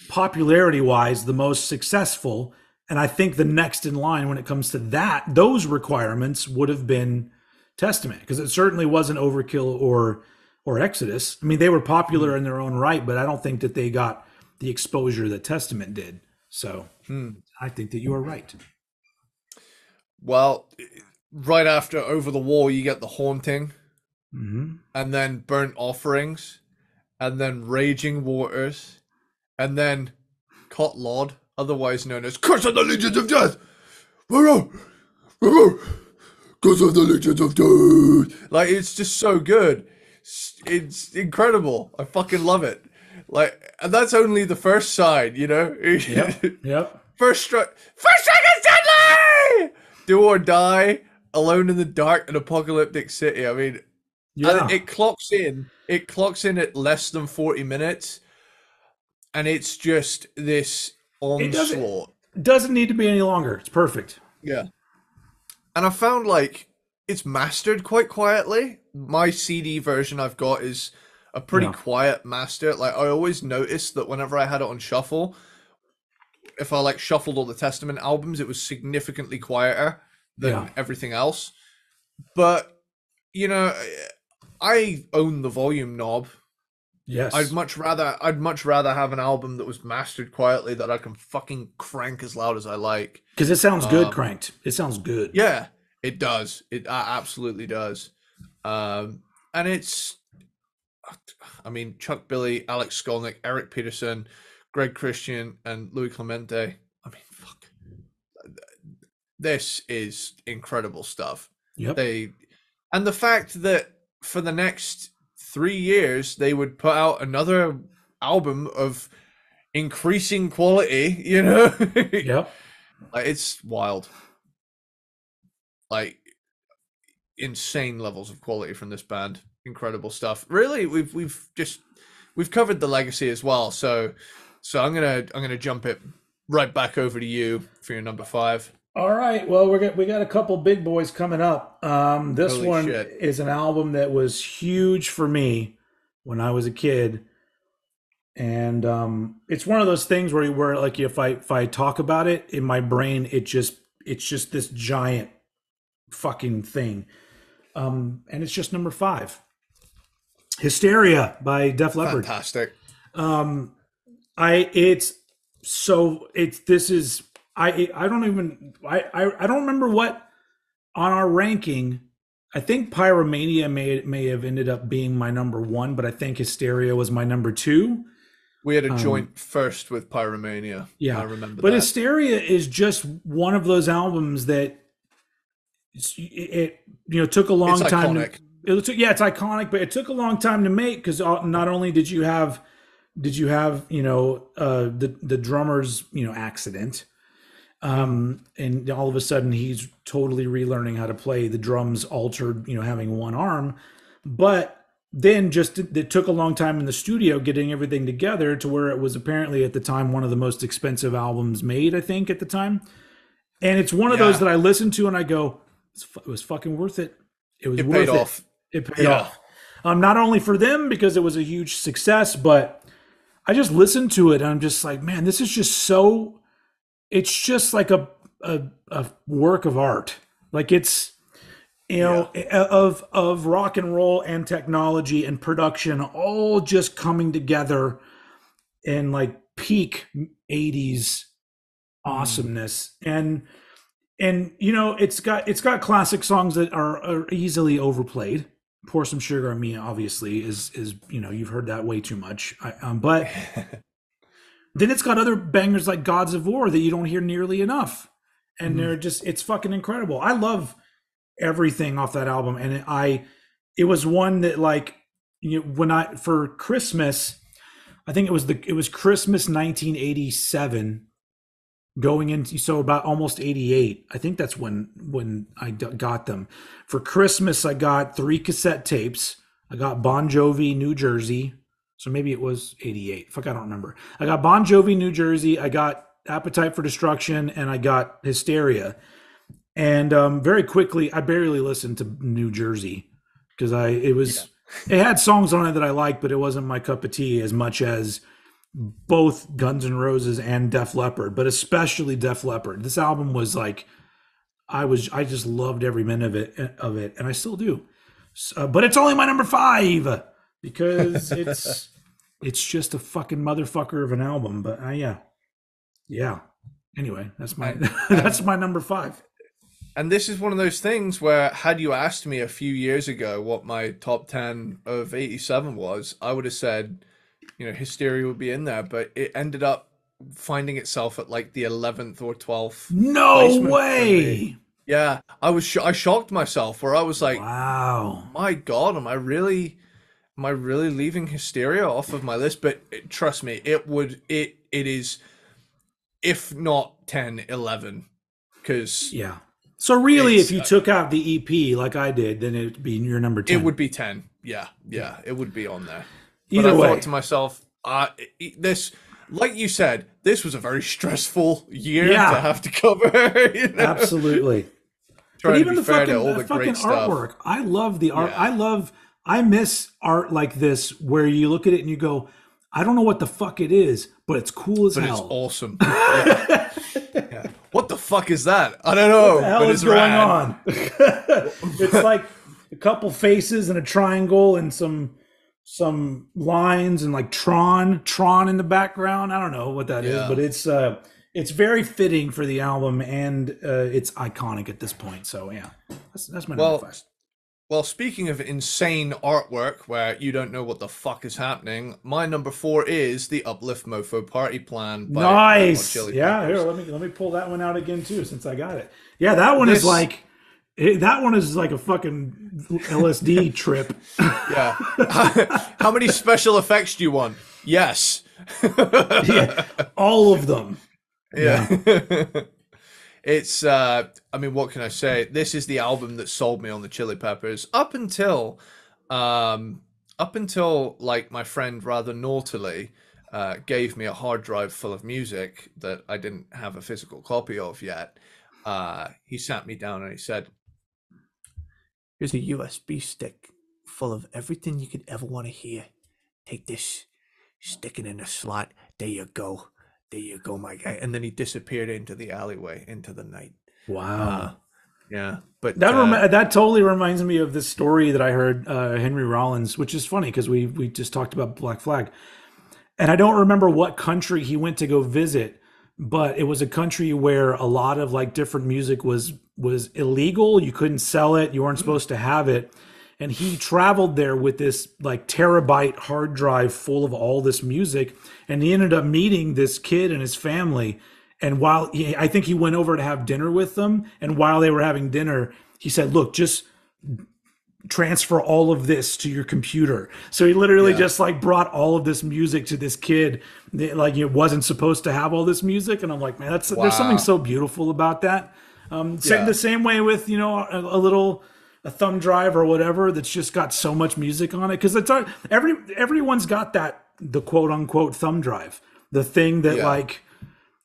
popularity wise the most successful And I think the next in line when it comes to that, those requirements would have been Testament, because it certainly wasn't Overkill or Exodus. I mean, they were popular in their own right, but I don't think that they got the exposure that Testament did. So I think that you are right. Well, right after Over the Wall, you get The Haunting, Mm-hmm. and then Burnt Offerings, and then Raging Waters, and then Cot Lod, otherwise known as Curse of the Legions of Death. Curse of the Legions of Death. Like, it's just so good. It's incredible. I fucking love it. Like, and that's only the first side, you know? Yep. Yep. First strike is deadly! Do or Die, Alone in the Dark, and Apocalyptic City. I mean, Yeah. it clocks in. It clocks in at less than 40 minutes, and it's just this onslaught. Doesn't need to be any longer. It's perfect. Yeah. And I found like it's mastered quite quietly. My CD version I've got is a pretty quiet master. Like I always noticed that whenever I had it on shuffle, if I like shuffled all the Testament albums, it was significantly quieter than everything else. But you know, I own the volume knob. Yes. I'd much rather have an album that was mastered quietly that I can fucking crank as loud as I like. Because it sounds good cranked. It sounds good. Yeah, it does. It absolutely does. And it's, I mean, Chuck Billy, Alex Skolnick, Eric Peterson, Greg Christian, and Louis Clemente. I mean, fuck. This is incredible stuff. Yep. And the fact that for the next 3 years they would put out another album of increasing quality, you know? Yep. Like, it's wild. Like, insane levels of quality from this band. Incredible stuff. Really, we've covered the legacy as well. So I'm gonna jump it right back over to you for your number 5. All right. Well, we got a couple big boys coming up. This Holy one shit. is an album that was huge for me when I was a kid, and it's one of those things where like if I talk about it in my brain, it's just this giant fucking thing, and it's just number 5, Hysteria by Def Leppard. Fantastic. I don't remember what on our ranking. I think Pyromania may have ended up being my number 1, but I think Hysteria was my number 2. We had a joint first with Pyromania. Yeah, I remember but that. Hysteria is just one of those albums that it took a long time. Iconic. It's iconic, but it took a long time to make because not only did you have the drummer's accident, and all of a sudden he's totally relearning how to play the drums, altered, having one arm, but then it took a long time in the studio getting everything together to where it was apparently at the time one of the most expensive albums made, I think, at the time. And it's one of those that I listen to and I go, it was fucking worth it. It was worth it. Off. It paid off. Not only for them because it was a huge success, but I just listened to it and I'm just like, man, this is just so. It's just like a work of art. Like it's of rock and roll and technology and production all just coming together in like peak 80s awesomeness. And it's got classic songs that are easily overplayed. Pour Some Sugar on Me obviously is you've heard that way too much. But then it's got other bangers like Gods of War that you don't hear nearly enough. And it's fucking incredible. I love everything off that album. And it was one that like, for Christmas, I think it was Christmas 1987 going into, so about almost 88. I think that's when I got them. For Christmas, I got 3 cassette tapes. I got Bon Jovi, New Jersey. So maybe it was 88. Fuck, I don't remember. I got Bon Jovi, New Jersey. I got Appetite for Destruction, and I got Hysteria. And very quickly, I barely listened to New Jersey because it had songs on it that I liked, but it wasn't my cup of tea as much as both Guns N' Roses and Def Leppard, but especially Def Leppard. This album was like I just loved every minute of it, and I still do. But it's only my number five because it's just a fucking motherfucker of an album. But yeah, yeah. Anyway, that's my And that's and my number five. and this is one of those things where, had you asked me a few years ago what my top 10 of 87 was, I would have said, Hysteria would be in there, but it ended up finding itself at like the 11th or 12th No placement for me. way! Yeah, I shocked myself where I was like, Wow. my God, am I really leaving Hysteria off of my list? But trust me, it is, if not 10, 11, because Yeah. So really, if it's you took out the EP like I did, then it'd be your number it 10. would be 10. Yeah, yeah, it would be on there. But Either I thought way. to myself, this, like you said, this was a very stressful year to Yeah, have to cover, absolutely. But trying to even be the fair to fucking all the great stuff. artwork. I love the art. Yeah, I miss art like this where you look at it and you go, I don't know what the fuck it is, but it's cool as but it's hell. awesome. Yeah, yeah. What the fuck is that? I don't What the know, hell but is it's going rad. on? It's like a couple faces and a triangle and some lines and like Tron in the background. I don't know what that is, but Yeah. it's very fitting for the album and it's iconic at this point. So yeah, that's my number Well, five. well, speaking of insane artwork where you don't know what the fuck is happening, my number four is the Uplift Mofo Party Plan by Red Hot Nice. Chili Yeah, here, Peppers. let me pull that one out again too, since I got it. Yeah, that one is This, like that one is like a fucking LSD trip. yeah. How many special effects do you want? Yes. Yeah, all of them. Yeah. Yeah. It's I mean, what can I say? This is the album that sold me on the Chili Peppers up until like my friend rather naughtily gave me a hard drive full of music that I didn't have a physical copy of yet. He sat me down and he said, "Here's a USB stick full of everything you could ever want to hear. Take this, stick it in a slot. There you go. There you go, my guy." And then he disappeared into the alleyway, into the night. Uh, Wow. yeah, but That totally reminds me of this story that I heard Henry Rollins, which is funny because we just talked about Black Flag, and I don't remember what country he went to go visit, but it was a country where a lot of like different music was illegal. You couldn't sell it. You weren't supposed to have it. And he traveled there with this like terabyte hard drive full of all this music. And he ended up meeting this kid and his family. And I think he went over to have dinner with them. And while they were having dinner, he said, "Look, just transfer all of this to your computer." So he literally yeah, just like brought all of this music to this kid. Like it wasn't supposed to have all this music. And I'm like, man, there's something wow, so beautiful about that. The yeah, same way with, a thumb drive or whatever that's just got so much music on it. Cause everyone's got the quote unquote thumb drive, the thing that yeah, like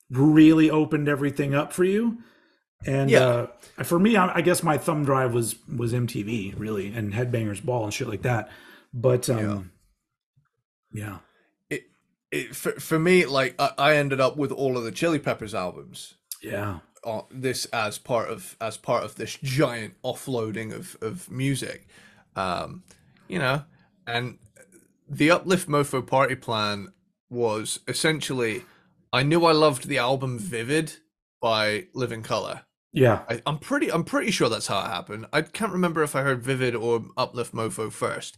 really opened everything up for you. And yeah, for me, I guess my thumb drive was MTV really, and Headbangers Ball and shit like that. But yeah. yeah, It, for me, like I ended up with all of the Chili Peppers albums. yeah, This as part of this giant offloading of music, um, you know, and the Uplift Mofo Party Plan was essentially, I knew I loved the album Vivid by Living Color. yeah, I'm pretty sure that's how it happened. I can't remember if I heard Vivid or Uplift Mofo first,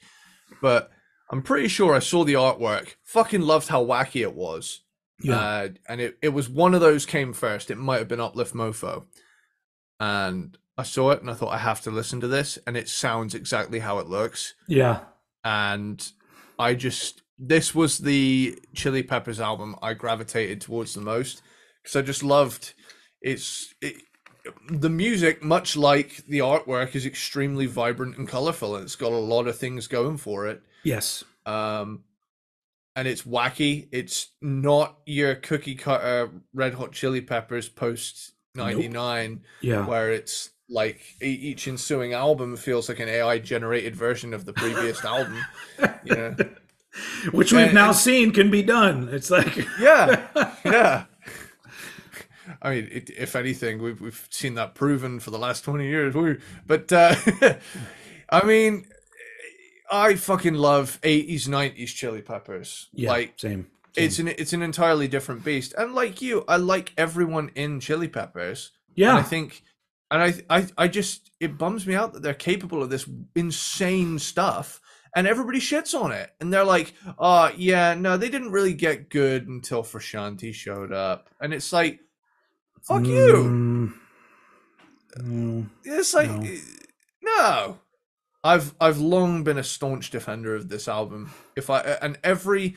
but I'm pretty sure I saw the artwork. Fucking loved how wacky it was. yeah, And it was one of those came first. It might have been Uplift Mofo. And I saw it and I thought I have to listen to this. And it sounds exactly how it looks. yeah, And this was the Chili Peppers album I gravitated towards the most because I just loved the music, much like the artwork, is extremely vibrant and colorful, and it's got a lot of things going for it. yes, Um, and it's wacky. It's not your cookie cutter Red Hot Chili Peppers post nope, '99, yeah. where it's like each ensuing album feels like an AI generated version of the previous album. You know, which we've now seen can be done. It's like, yeah, yeah. I mean, if anything, we've seen that proven for the last 20 years. But I mean, I fucking love 80s, 90s Chili Peppers. yeah, Like same. it's an entirely different beast. And like you, I like everyone in Chili Peppers. And I Yeah. think and I just it bums me out that they're capable of this insane stuff and everybody shits on it. And they're like, "Oh, yeah, no, they didn't really get good until Frusciante showed up." And it's like, "Fuck you." No, It's like no. no. I've long been a staunch defender of this album. If I and every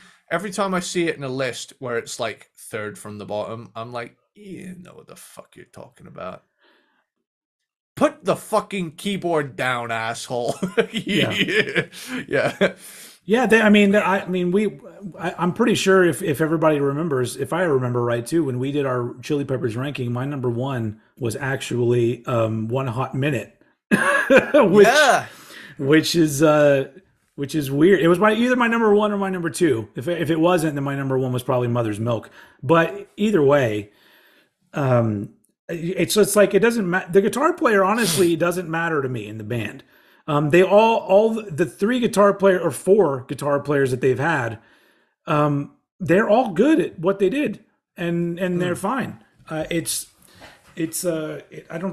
time I see it in a list where it's like third from the bottom, I'm like, you know what the fuck you're talking about. Put the fucking keyboard down, asshole. Yeah. Yeah. Yeah, I'm pretty sure if everybody remembers, if I remember right too, when we did our Chili Peppers ranking, my number one was actually One Hot Minute, which Yeah. which is which is weird. It was either my number one or my number two. If it wasn't, then my number one was probably Mother's Milk. But either way, it's like it doesn't matter. The guitar player honestly doesn't matter to me in the band. They all the three guitar player or four guitar players that they've had, they're all good at what they did, and they're fine. I don't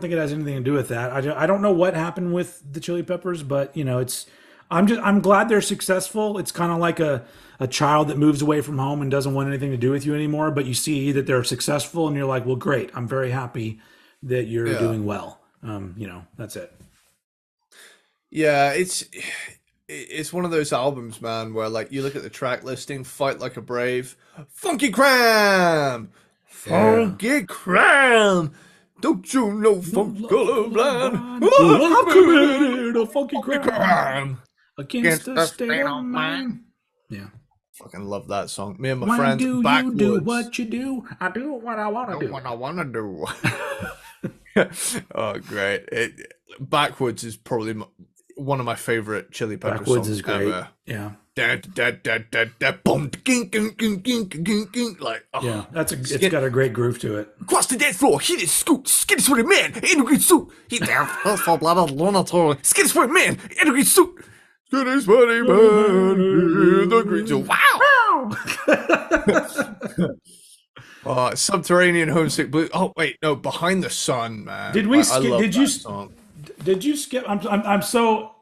think it has anything to do with that. I don't know what happened with the Chili Peppers, but I'm glad they're successful. It's kind of like a child that moves away from home and doesn't want anything to do with you anymore, but you see that they're successful and you're like, well, great. I'm very happy that you're Yeah. doing well. That's it. Yeah, it's one of those albums, man, where like you look at the track listing, Fight Like a Brave, Funky Cram, Yeah. Funky Cram. Don't you know Funk Colorblind? I'm committed a funky Funky crime Cram. against the state of mind. Yeah. Fucking love that song. Me and my When friends, do Backwoods. you do what you do? I do what I want to do. What I want to do. Oh, great! Backwoods is probably one of my favorite Chili Pepper Backwoods songs is great. ever. Yeah. Boom, like, oh, Yeah. It's got a great groove to it. across the dance floor, hit his scoot, skinny sweaty man, in a green suit. He down, for blood, lunator, skinny sweaty man, in a green suit. Skinny sweaty man, in the green suit. Wow! Subterranean Homesick Blue. Oh wait, no, Behind the Sun, man. Did we I skip? love Did that you? song. Did you skip? I'm so.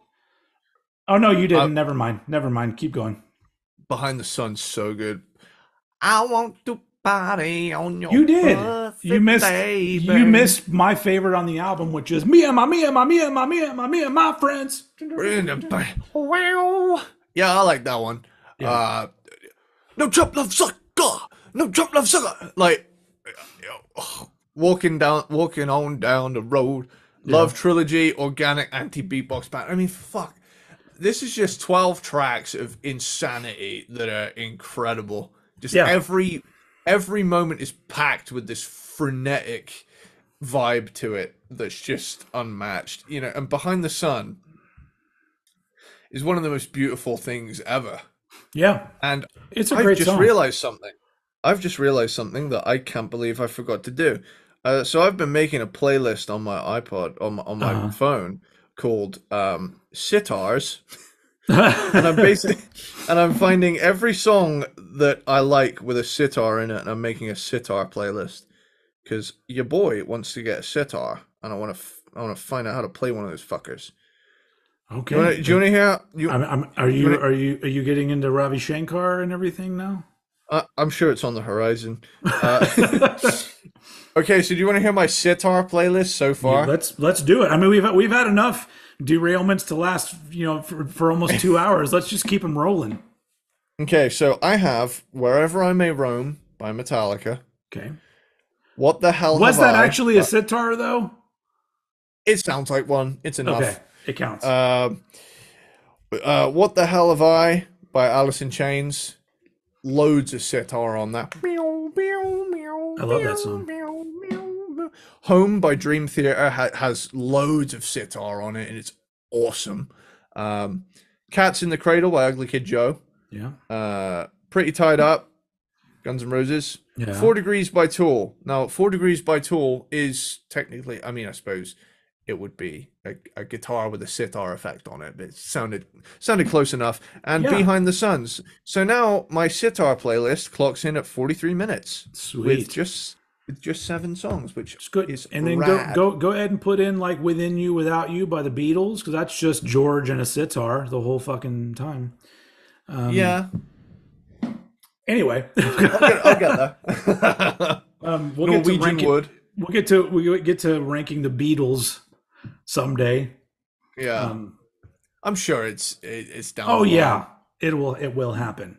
Oh no, you didn't. Never mind. Never mind. Keep going. Behind the Sun's so good. I want to party on your You did. birthday, You missed. baby. You missed my favorite on the album, which is me and my friends. Wow. Yeah, I like that one. Yeah. No Trump love sucker. No Trump love sucker. Like walking on down the road. Love Trilogy, Organic Anti-Beatbox Band. I mean, fuck. This is just 12 tracks of insanity that are incredible. Just every moment is packed with this frenetic vibe to it that's just unmatched. And Behind the Sun is one of the most beautiful things ever. Yeah. And it's a great song. I've just realized something that I can't believe I forgot to do. So I've been making a playlist on my iPod, on my phone, called Sitars. and I'm finding every song that I like with a sitar in it, and I'm making a sitar playlist because your boy wants to get a sitar, and I want to find out how to play one of those fuckers. Okay. Do you want to hear? Are you getting into Ravi Shankar and everything now? I'm sure it's on the horizon. Okay, so do you want to hear my sitar playlist so far? Yeah, let's do it. I mean, we've had enough derailments to last, for almost 2 hours. Let's just keep them rolling. Okay, so I have Wherever I May Roam by Metallica. Okay. What the hell was that actually a sitar though? It sounds like one. It's enough. Okay, it counts. What the Hell Have I by Alice in Chains. Loads of sitar on that. I love that song. Home by Dream Theater has loads of sitar on it, and it's awesome. Cats in the Cradle by Ugly Kid Joe. Yeah. Pretty Tied Up, Guns N' Roses. Yeah. 4 Degrees by Tool. Now, 4 Degrees by Tool is technically, I mean, I suppose it would be a guitar with a sitar effect on it, but it sounded close enough. And Yeah. Behind the Suns. So now my sitar playlist clocks in at 43 minutes with Sweet. just 7 songs, which It's good. is And then rad. go ahead and put in like Within You Without You by the Beatles, because that's just George and a sitar the whole fucking time. Yeah, Anyway, I'll get there. we'll get to Norwegian ranking. Wood. We get to ranking the Beatles someday. Yeah, I'm sure it's down. Oh the line. yeah, it will happen.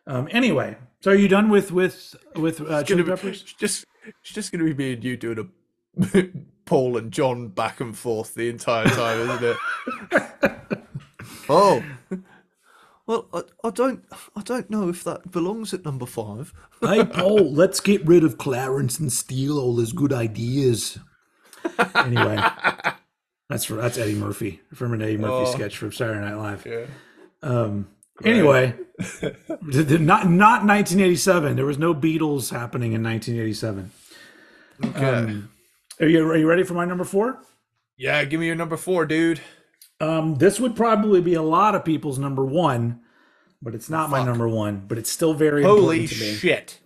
Anyway, so are you done with Chili Peppers? It's just gonna be me and you doing a Paul and John back and forth the entire time, isn't it? Oh, well, I don't know if that belongs at number 5. Hey Paul, let's get rid of Clarence and steal all his good ideas. Anyway, that's Eddie Murphy from an Eddie Murphy sketch from Saturday Night Live. Yeah. Anyway, not 1987. There was no Beatles happening in 1987. Okay. Are you ready for my number 4? Yeah, give me your number 4, dude. This would probably be a lot of people's number 1, but it's not my number 1. But it's still very Holy important to me. shit!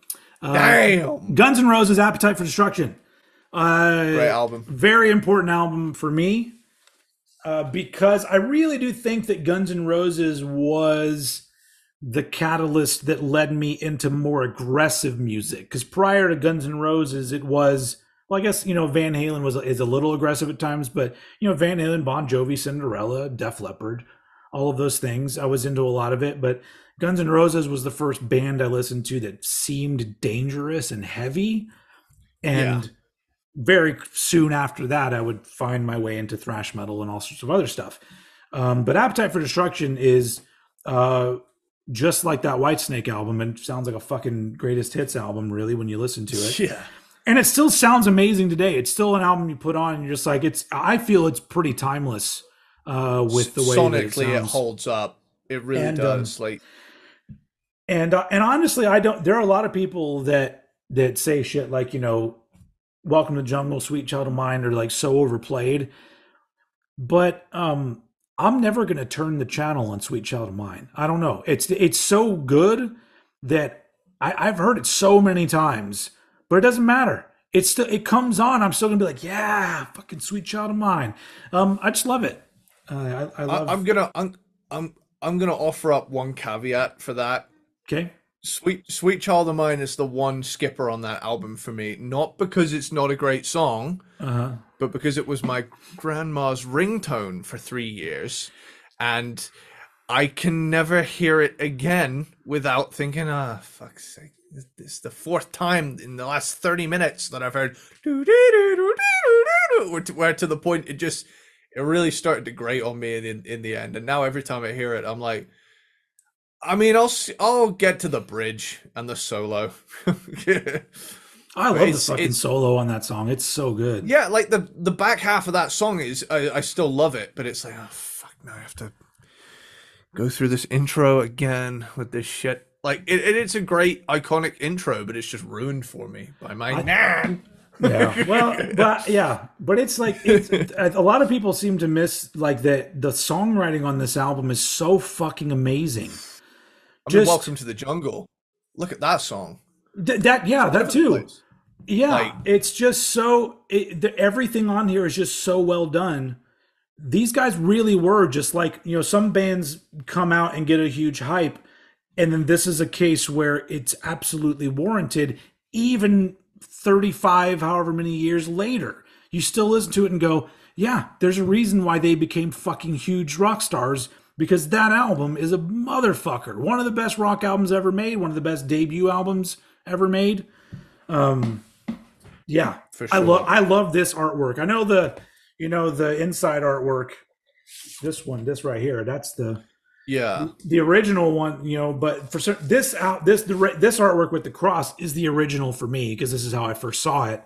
Damn. Guns N' Roses' "Appetite for Destruction." Great album. Very important album for me because I really do think that Guns N' Roses was the catalyst that led me into more aggressive music. Because prior to Guns N' Roses, it was, well, I guess, Van Halen is a little aggressive at times, but Van Halen, Bon Jovi, Cinderella, Def Leppard, all of those things. I was into a lot of it, but Guns N' Roses was the first band I listened to that seemed dangerous and heavy. And very soon after that, I would find my way into thrash metal and all sorts of other stuff. But Appetite for Destruction is just like that Whitesnake album, and sounds like a fucking greatest hits album, really, when you listen to it. Yeah. And it still sounds amazing today. It's still an album you put on and you're just like, I feel it's pretty timeless with the way sonically that it holds up. It really does. And honestly, there are a lot of people that say shit like, Welcome to the Jungle, Sweet Child of Mine are like so overplayed. But I'm never going to turn the channel on Sweet Child of Mine. I don't know. It's so good that I've heard it so many times, but it doesn't matter. It comes on. I'm still going to be like, yeah, fucking Sweet Child of Mine. I just love it. I love. I'm gonna offer up one caveat for that. Okay. Sweet Child of Mine is the one skipper on that album for me, not because it's not a great song, but because it was my grandma's ringtone for 3 years, and I can never hear it again without thinking, fuck's sake, this is the 4th time in the last 30 minutes that I've heard where to the point it really started to grate on me in the end, and now every time I hear it, I'm like, I mean, I'll get to the bridge and the solo. I love the fucking solo on that song. It's so good. Yeah, like the back half of that song is, I still love it, but it's like, oh fuck, now I have to go through this intro again with this shit. Like it's a great iconic intro, but it's just ruined for me by my nan. Yeah, well, but it's like a lot of people seem to miss like that the songwriting on this album is so fucking amazing. I mean, Welcome to the Jungle. Look at that song. That too. Place. Yeah, it's just so everything on here is just so well done. These guys really were just like, some bands come out and get a huge hype, and then this is a case where it's absolutely warranted, even 35, however many years later. You still listen to it and go, yeah, there's a reason why they became fucking huge rock stars. Because that album is a motherfucker. One of the best rock albums ever made. One of the best debut albums ever made. Yeah, for sure. I love this artwork. I know the inside artwork. This right here. That's the original one. But for certain, this artwork with the cross is the original for me because this is how I first saw it.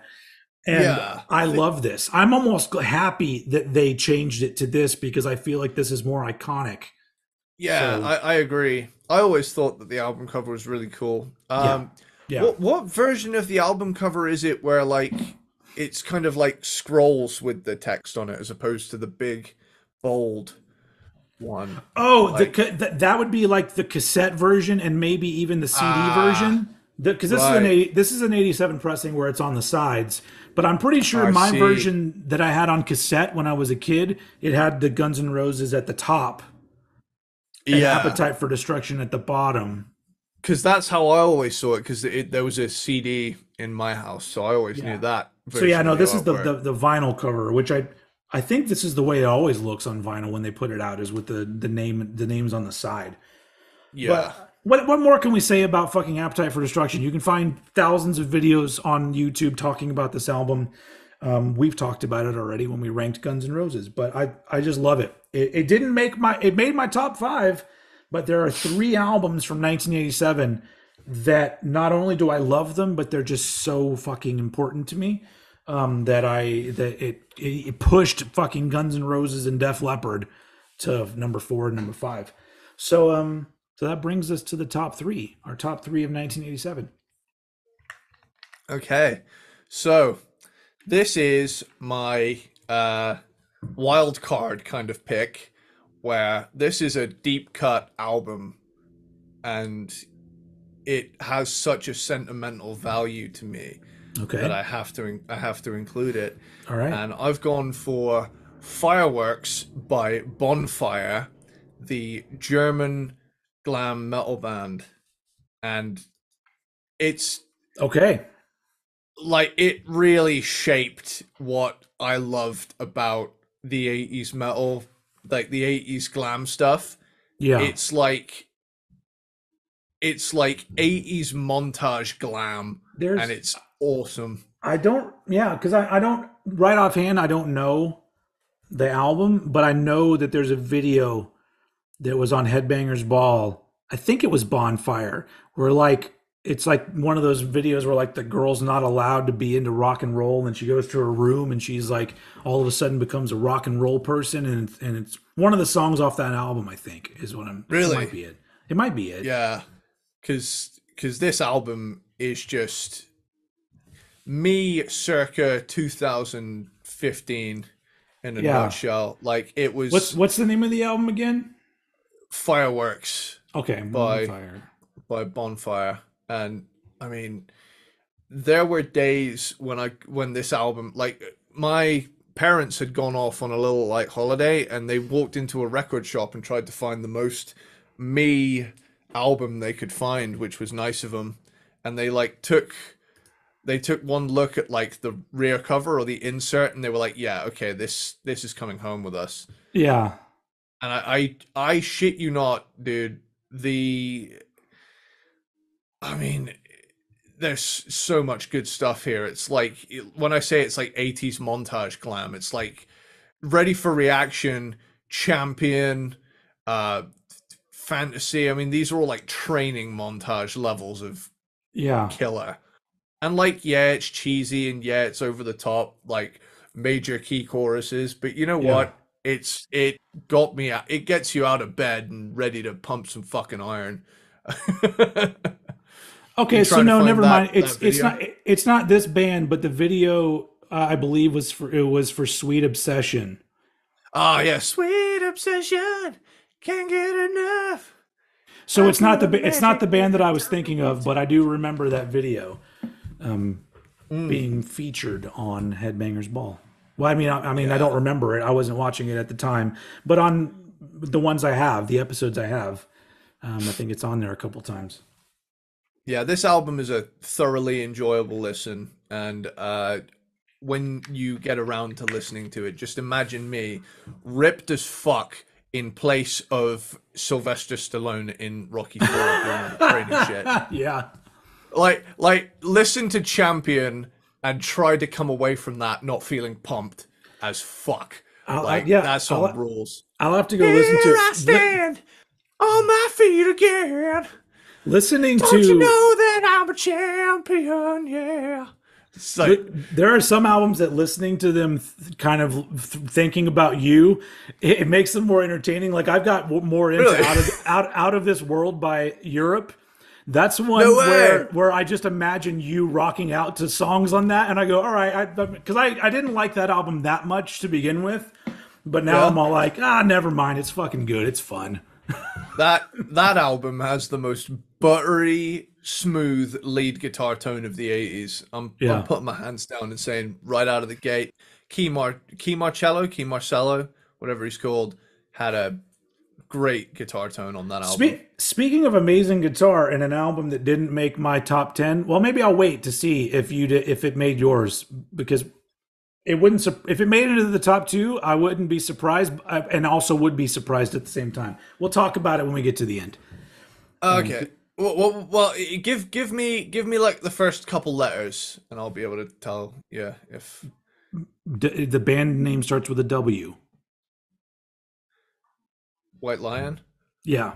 And I love this. I'm almost happy that they changed it to this because I feel like this is more iconic Yeah, So I agree. I always thought that the album cover was really cool. yeah, yeah. What version of the album cover is it where like it's kind of like scrolls with the text on it as opposed to the big bold one? Oh, Like that would be like the cassette version and maybe even the CD ah, version. Because this is right. this is an '87 pressing where it's on the sides. But I'm pretty sure I my see. version that I had on cassette when I was a kid, it had the Guns N' Roses at the top and Yeah, Appetite for Destruction at the bottom. because that's how I always saw it. Because there was a CD in my house, so I always knew Yeah. that So yeah, version of no, the this is artwork. the vinyl cover, which I think this is the way it always looks on vinyl when they put it out, is with the names on the side. Yeah. But what more can we say about fucking Appetite for Destruction? You can find thousands of videos on YouTube talking about this album. We've talked about it already when we ranked Guns N' Roses, but I just love it. It didn't make my it made my top five, but there are three albums from 1987 that not only do I love them, but they're just so fucking important to me. That it pushed fucking Guns N' Roses and Def Leppard to number four and number five. So that brings us to the top three, our top three of 1987. Okay. So this is my wild card kind of pick, where this is a deep cut album, and it has such a sentimental value to me that Okay. I have to include it. All right. And I've gone for Fireworks by Bonfire, the German glam metal band, and it's Okay. like it really shaped what I loved about the 80s metal, like the 80s glam stuff. Yeah. It's like it's like 80s montage glam, and There's, it's awesome. I don't, yeah, because I don't, right offhand, I don't know the album, but I know that there's a video that was on Headbangers Ball. I think it was Bonfire, where like, it's like one of those videos where like the girl's not allowed to be into rock and roll and she goes to her room and she's like all of a sudden becomes a rock and roll person, and it's one of the songs off that album, I think, is what I'm, it might Really? be it. It might be it. Yeah, cuz this album is just me circa 2015 in a Yeah. nutshell. Like it was What's the name of the album again? Fireworks Okay, by Bonfire. Bonfire. And I mean, there were days when this album, like my parents had gone off on a little like holiday, and they walked into a record shop and tried to find the most me album they could find, which was nice of them. And they took one look at like the rear cover or the insert, and they were like, yeah, okay, this is coming home with us. Yeah. And I shit you not, dude, the I mean, there's so much good stuff here. It's like when I say it's like 80s montage glam, it's like Ready for Reaction, Champion, uh Fantasy. I mean, these are all like training montage levels of Yeah. killer. And like, yeah, it's cheesy and yeah, it's over the top, like major key choruses, but you know Yeah. what? It got me out. It gets you out of bed and ready to pump some fucking iron. You Okay, so trying to no, find never mind. that video? It's not this band, but the video I believe was for Sweet Obsession. Oh yeah, sweet obsession, can't get enough. So I it's not do it's not magic the band that every I was time thinking I of, but I do remember that video Mm, being featured on Headbangers Ball. Well, I mean, I yeah, don't remember it. I wasn't watching it at the time, but on the ones I have, the episodes I have, I think it's on there a couple times. yeah. This album is a thoroughly enjoyable listen, and when you get around to listening to it, just imagine me ripped as fuck in place of Sylvester Stallone in Rocky Four doing all the training shit. Yeah. Listen to Champion and try to come away from that not feeling pumped as fuck. Like Yeah, that song rules. I'll have to go Here listen to I stand on my feet again. listening Don't you to know that I'm a champion? Yeah. It's like, There are some albums that listening to them kind of thinking about you, it makes them more entertaining. Like I've got more into really? out of this world by Europe. That's No one way. where I just imagine you rocking out to songs on that, and I go, all right, because I didn't like that album that much to begin with, but now I'm Yeah. all like, never mind, it's fucking good, it's fun. That album has the most buttery, smooth lead guitar tone of the 80s. I'm Yeah. putting my hands down and saying right out of the gate, Key Marcello, whatever he's called, had a great guitar tone on that album. Speaking of amazing guitar and an album that didn't make my top 10, well, maybe I'll wait to see if if it made yours, because it wouldn't, if it made it into the top two, I wouldn't be surprised, and also would be surprised at the same time. We'll talk about it when we get to the end. Okay. Well, give me like the first couple letters, and I'll be able to tell. Yeah, if The band name starts with a W. White Lion Yeah.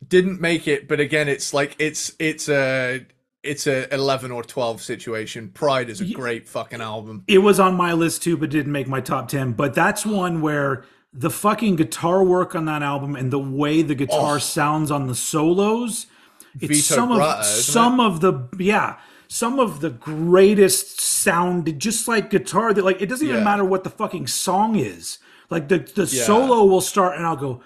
didn't make it, but again, it's like it's a 11 or 12 situation. Pride is a great fucking album. It was on my list too, but didn't make my top 10. But that's one where the fucking guitar work on that album and the way the guitar Oh, sounds on the solos, it's Vito Bratta, isn't it? some of the greatest sound, just like guitar, that like it doesn't even Yeah, matter what the fucking song is. Like the yeah, solo will start and I'll go,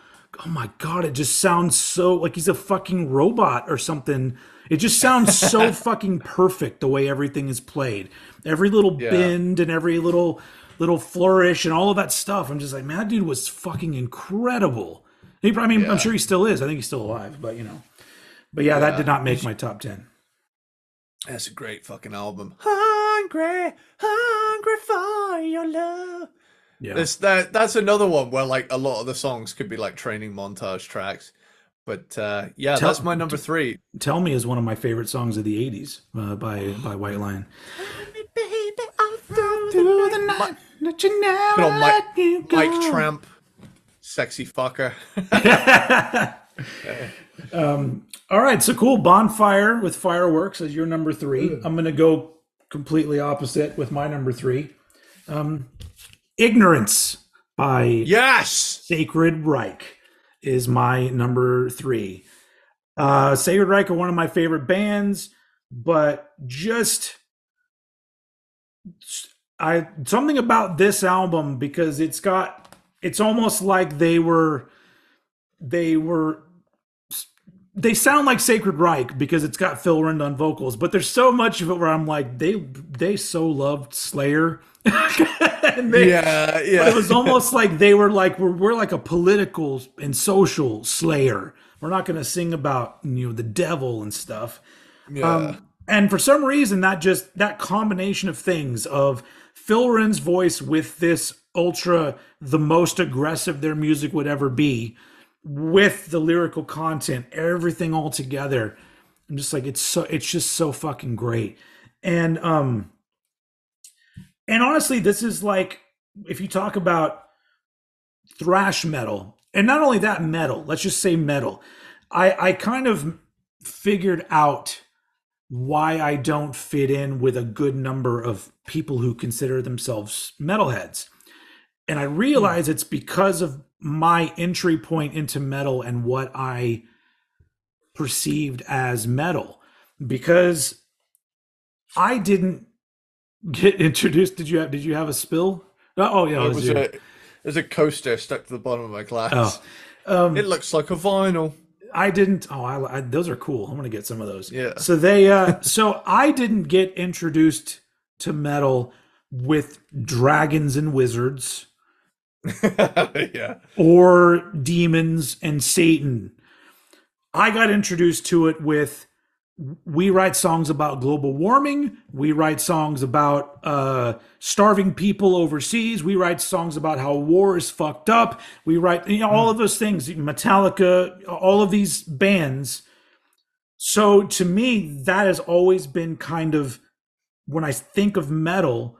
oh my god, it just sounds so like he's a fucking robot or something. It just sounds so fucking perfect the way everything is played. Every little yeah, bend and every little flourish and all of that stuff. I'm just like, man, that dude was fucking incredible. I mean, I'm yeah, sure he still is. I think he's still alive, but you know. But yeah, that did yeah. not make my top 10. That's a great fucking album. Hungry, hungry for your love. Yeah. That's another one where like a lot of the songs could be like training montage tracks. But yeah, that's Tell my number three. Tell Me is one of my favorite songs of the 80s by White Lion. Baby, all through the Mi- night, that you never Good old let you Mike go. Tramp, sexy fucker. All right, so cool. Bonfire with Fireworks as your number three. I'm going to go completely opposite with my number three. Ignorance by Yes. Sacred Reich is my number three. Sacred Reich are one of my favorite bands, but just I something about this album because it's almost like they were they sound like Sacred Reich because it's got Phil Rind on vocals, but there's so much of it where I'm like they so loved Slayer. and Yeah, but it yeah, was almost like they were like we're like a political and social Slayer. We're not going to sing about the devil and stuff. yeah, And for some reason, that combination of things of Phil Rind's voice with this ultra the most aggressive their music would ever be, with the lyrical content, everything all together. I'm just like it's just so fucking great. And and honestly, this is like if you talk about thrash metal, and not only that metal, let's just say metal. I kind of figured out why I don't fit in with a good number of people who consider themselves metalheads. And I Hmm. realize it's because of my entry point into metal and what I perceived as metal. Because I didn't get introduced. Did you have a spill? Oh yeah, it Oh, was your. there's a coaster stuck to the bottom of my Oh, glass. It um, looks like a vinyl. I didn't. Oh, those are cool. I'm gonna get some of those. Yeah. So I didn't get introduced to metal with dragons and wizards Yeah. or demons and Satan. I got introduced to it with we write songs about global warming. We write songs about starving people overseas. We write songs about how war is fucked up. We write all of those things. Metallica, all of these bands. So to me, that has always been kind of when I think of metal,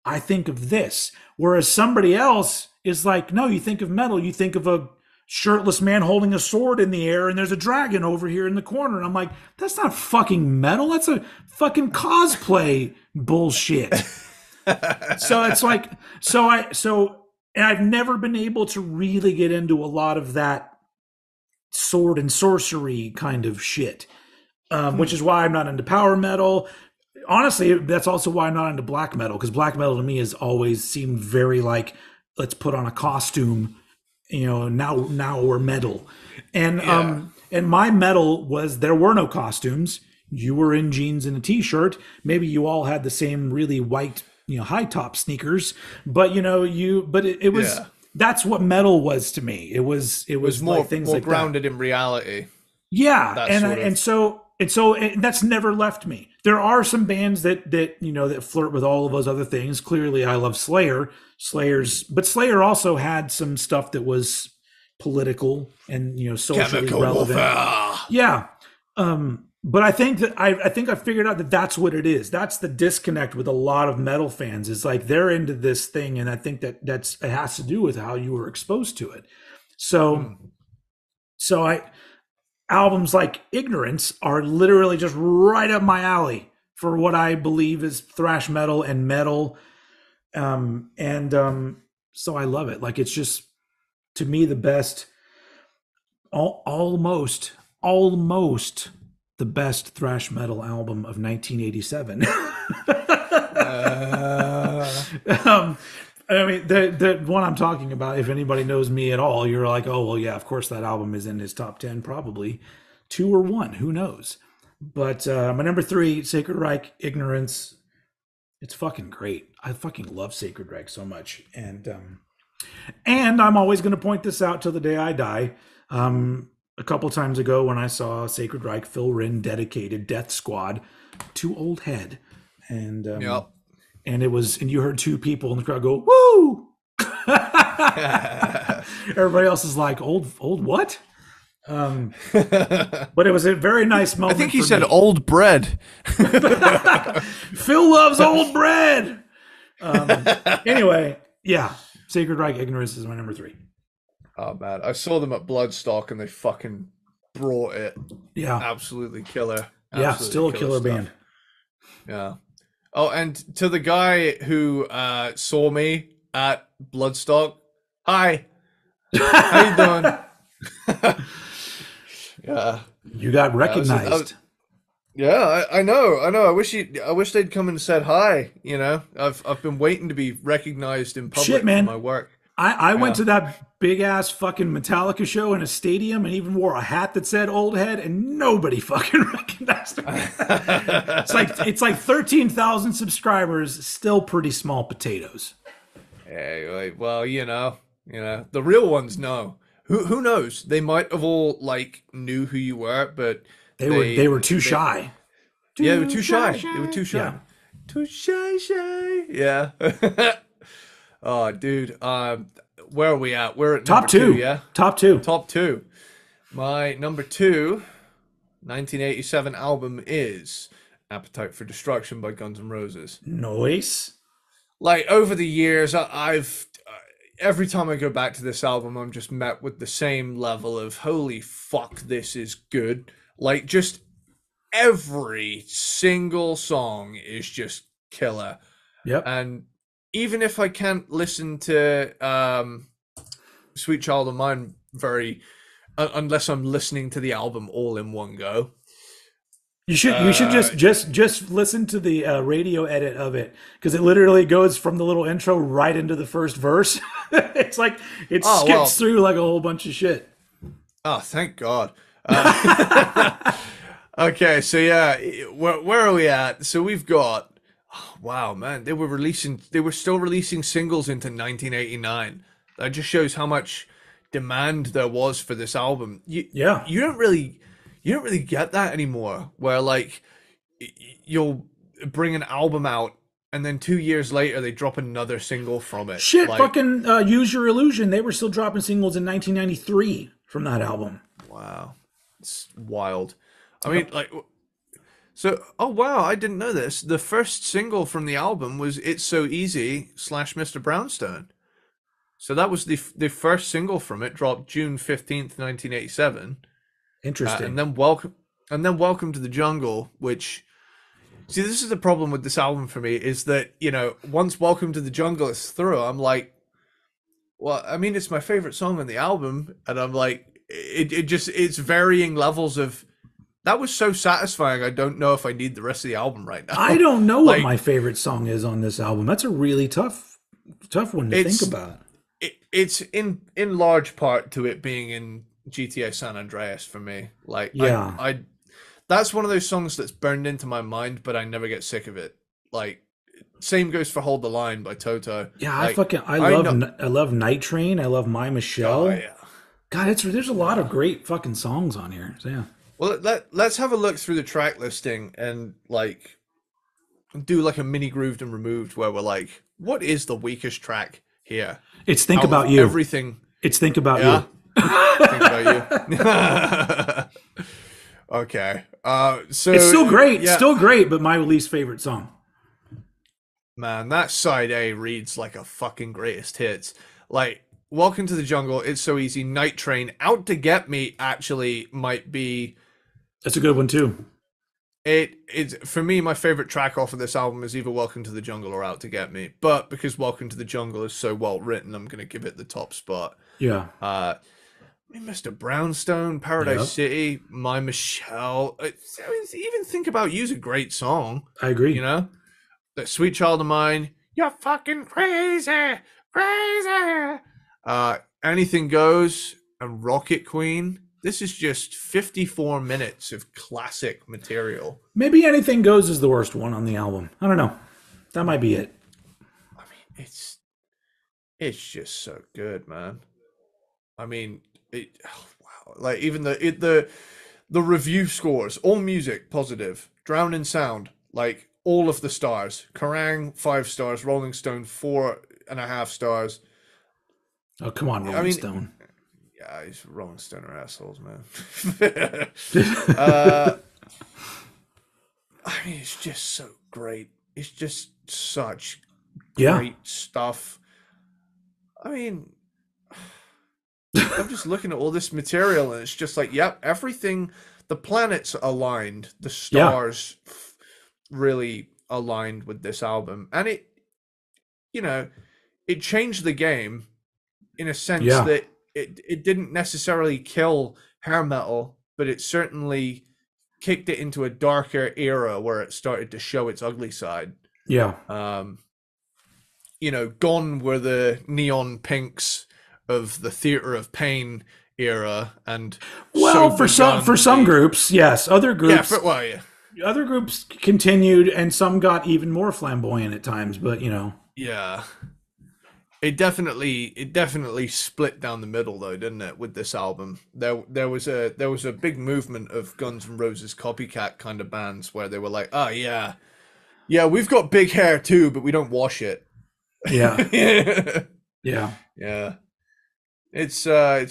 I think of this. Whereas somebody else is like, no, you think of metal, you think of a shirtless man holding a sword in the air and there's a dragon over here in the corner. And I'm like, that's not fucking metal. That's a fucking cosplay bullshit. So it's like, and I've never been able to really get into a lot of that sword and sorcery kind of shit, which is why I'm not into power metal. Honestly, that's also why I'm not into black metal, because black metal to me has always seemed very like, let's put on a costume, now we're metal. And my metal was, there were no costumes. You were in jeans and a t-shirt. Maybe you all had the same really white, high top sneakers, but it was, that's what metal was to me. It was more like things more like grounded in reality. Yeah. That So that's never left me. There are some bands that flirt with all of those other things. Clearly, I love but Slayer also had some stuff that was political and socially Chemical relevant. warfare. Yeah, but I think I figured out that that's what it is. That's the disconnect with a lot of metal fans. Is like they're into this thing, and I think it has to do with how you were exposed to it. So albums like Ignorance are literally just right up my alley for what I believe is thrash metal and metal. So I love it. Like, it's just, to me, the best, almost the best thrash metal album of 1987. I mean, the one I'm talking about, if anybody knows me at all, you're like, oh, well, yeah, of course that album is in his top 10, probably 2 or 1, who knows? But my number 3, Sacred Reich, Ignorance. It's fucking great. I fucking love Sacred Reich so much. And I'm always going to point this out till the day I die. A couple times ago when I saw Sacred Reich, Phil Rinn dedicated Death Squad to Old Head. And Yep. And you heard 2 people in the crowd go, woo! Everybody else is like, old what? But it was a very nice moment. I think he said old bread. Phil loves old bread. Anyway, yeah. Sacred Reich, Ignorance is my number 3. Oh, man. I saw them at Bloodstock and they fucking brought it. Yeah. Absolutely killer. Yeah, still a killer band. Yeah. Oh, and to the guy who saw me at Bloodstock, hi. How you doing? Yeah. You got recognized. I know. I wish they'd come and said hi. I've been waiting to be recognized in public for my work. I went to that big ass fucking Metallica show in a stadium and even wore a hat that said Old Head, and nobody fucking recognized me. It's like 13,000 subscribers, still pretty small potatoes. Hey, well, the real ones know. Who knows? They might have all knew who you were, but they were too shy. Yeah, they were too shy. They were too shy. Yeah. Too shy. Yeah. Oh, dude. Where are we at? We're at top 2. Yeah. Top 2. Top 2. My number 2, 1987 album is Appetite for Destruction by Guns N' Roses. Nice. Over the years, I've every time I go back to this album, I'm just met with the same level of holy fuck, this is good. Just every single song is just killer. Yep. And even if I can't listen to Sweet Child of Mine unless I'm listening to the album all in one go. You should just listen to the radio edit of it, because it literally goes from the little intro right into the first verse. It's like it skips through like a whole bunch of shit. Oh, thank God. Okay, so yeah, where are we at? So we've got, wow, man, they were still releasing singles into 1989. That just shows how much demand there was for this album. You don't really get that anymore, where you'll bring an album out and then 2 years later they drop another single from it. Shit, fucking Use Your Illusion. They were still dropping singles in 1993 from that album. Wow. It's wild. I mean, so, oh wow, I didn't know this. The first single from the album was It's So Easy / Mr. Brownstone. So that was the first single from it, dropped June 15th, 1987. Interesting. And then Welcome to the Jungle, which, see, this is the problem with this album for me, is that, once Welcome to the Jungle is through, I'm like, well, I mean, it's my favorite song on the album, and I'm like, it's varying levels of, that was so satisfying. I don't know if I need the rest of the album right now. I don't know what Like, my favorite song is on this album. That's a really tough one to think about. it's in large part to it being in GTA San Andreas for me. Like, Yeah. I that's one of those songs that's burned into my mind, but I never get sick of it. Like, same goes for Hold the Line by Toto. Yeah, Like, I love Night Train. I love My Michelle. oh yeah. God, there's a lot of great fucking songs on here. So yeah. Well, let's have a look through the track listing and like do like a mini grooved and removed where we're like, what is the weakest track here? It's Think Out of About You. Everything. It's Think About Yeah. You. Think about you. Okay. So It's still great. Yeah, Still great, but my least favorite song. man, that side A reads like a fucking greatest hits. Like, Welcome to the Jungle, It's So Easy, Night Train, Out to Get Me actually might be That's a good one too. it's for me, my favorite track off of this album is either Welcome to the Jungle or Out to Get Me. But because Welcome to the Jungle is so well written, I'm gonna give it the top spot. Yeah. I mean, Mr. Brownstone, Paradise Yep. City, My Michelle. I mean, even Think About You's a great song. I agree. You know, that Sweet Child of Mine. You're fucking crazy, crazy. Anything Goes and Rocket Queen. This is just 54 minutes of classic material. Maybe Anything Goes is the worst one on the album. I don't know. That might be it. I mean, it's just so good, man. I mean, wow. Like, even the review scores, all music positive, Drown in Sound, like all of the stars. Kerrang! 5 stars, Rolling Stone 4.5 stars. Oh, come on, Rolling Stone. Yeah, these Rolling Stone are assholes, man. I mean, it's just so great. It's just such great stuff. I mean, I'm just looking at all this material, and it's just like, yep, everything. The planets aligned, the stars really aligned with this album, and it changed the game in a sense that it didn't necessarily kill hair metal, but it certainly kicked it into a darker era where it started to show its ugly side. Yeah. Gone were the neon pinks of the Theater of Pain era, and well, for some groups, yes. Other groups, other groups continued, and some got even more flamboyant at times. But yeah, it definitely split down the middle, though, didn't it? With this album, there was a big movement of Guns N' Roses copycat kind of bands where they were like, oh yeah, we've got big hair too, but we don't wash it. Yeah. Yeah. It's a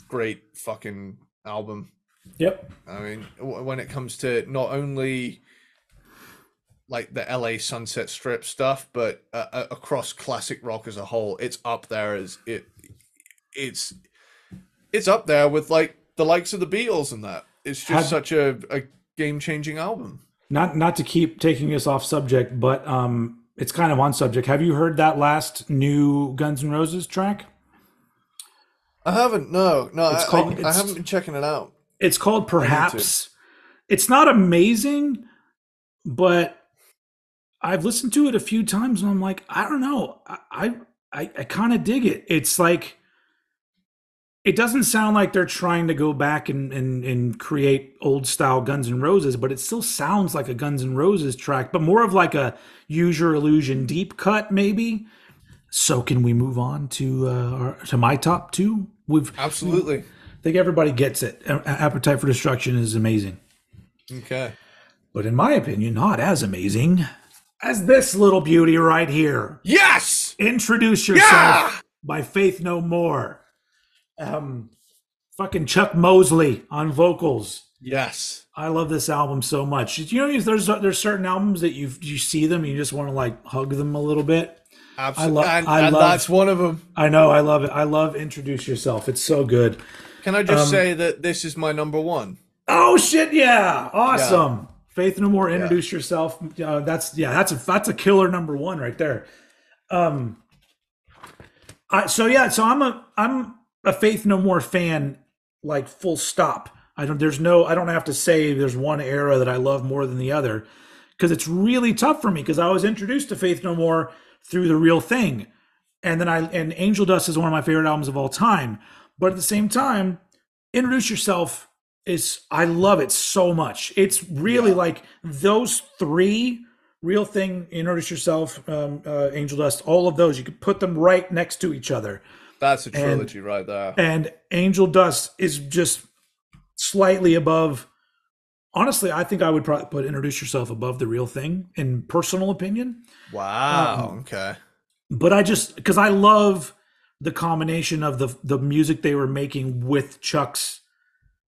great fucking album. Yep. I mean, when it comes to not only like the LA Sunset Strip stuff, but across classic rock as a whole, it's up there as it's up there with like the likes of the Beatles and that. It's just such a game-changing album. Not to keep taking us off subject, but it's kind of on subject. Have you heard that last new Guns N' Roses track? I haven't. No. I haven't been checking it out. It's called Perhaps. It's not amazing, but I've listened to it a few times and I'm like, I don't know. I kind of dig it. It's like, it doesn't sound like they're trying to go back and create old style Guns N' Roses, but it still sounds like a Guns N' Roses track, but more of like a Use Your Illusion deep cut, maybe. So can we move on to my top two? Absolutely. I think everybody gets it. Appetite for Destruction is amazing. Okay. But in my opinion, not as amazing as this little beauty right here. Yes! Introduce Yourself by Faith No More. Fucking Chuck Mosley on vocals. Yes. I love this album so much. There's certain albums that you see them and you just want to like hug them a little bit. Absolutely, I and that's love one of them. I know I love it. I love Introduce Yourself. It's so good. Can I just Um say that this is my number one? oh shit, yeah. Yeah, Awesome. Faith No More, yeah, Introduce Yourself. That's a killer number one right there. Um so I'm a Faith No More fan, like full stop. I don't have to say there's one era that I love more than the other, because it's really tough for me, because I was introduced to Faith No More through The Real Thing. And Angel Dust is one of my favorite albums of all time. But at the same time, Introduce Yourself is, I love it so much. It's really yeah. like those three, Real Thing, Introduce Yourself, Angel Dust, all of those, you could put them right next to each other. That's a And trilogy right there. and Angel Dust is just slightly above. Honestly, I think I would probably put Introduce Yourself above The Real Thing in personal opinion. Wow. Um, Okay. but I just, because I love the combination of the music they were making with Chuck's,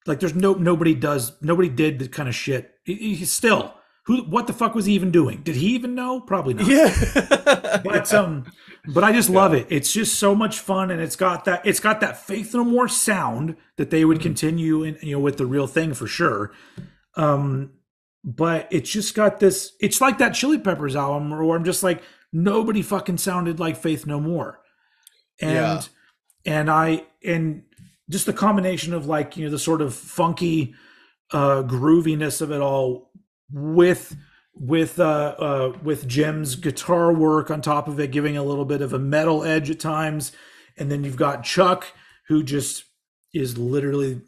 like there's nobody did the kind of shit. He's still, what the fuck was he even doing? Did he even know? Probably not. Yeah. But Yeah. but I just love Yeah. it. It's just so much fun, and it's got that Faith No More sound that they would Mhm. continue in, with The Real Thing for sure. Um, but it's just got this. It's like that Chili Peppers album, where I'm just like, nobody fucking sounded like Faith No More, Yeah. and and just the combination of, like, the sort of funky grooviness of it all, with with Jim's guitar work on top of it, giving a little bit of a metal edge at times, and then you've got Chuck, who just is literally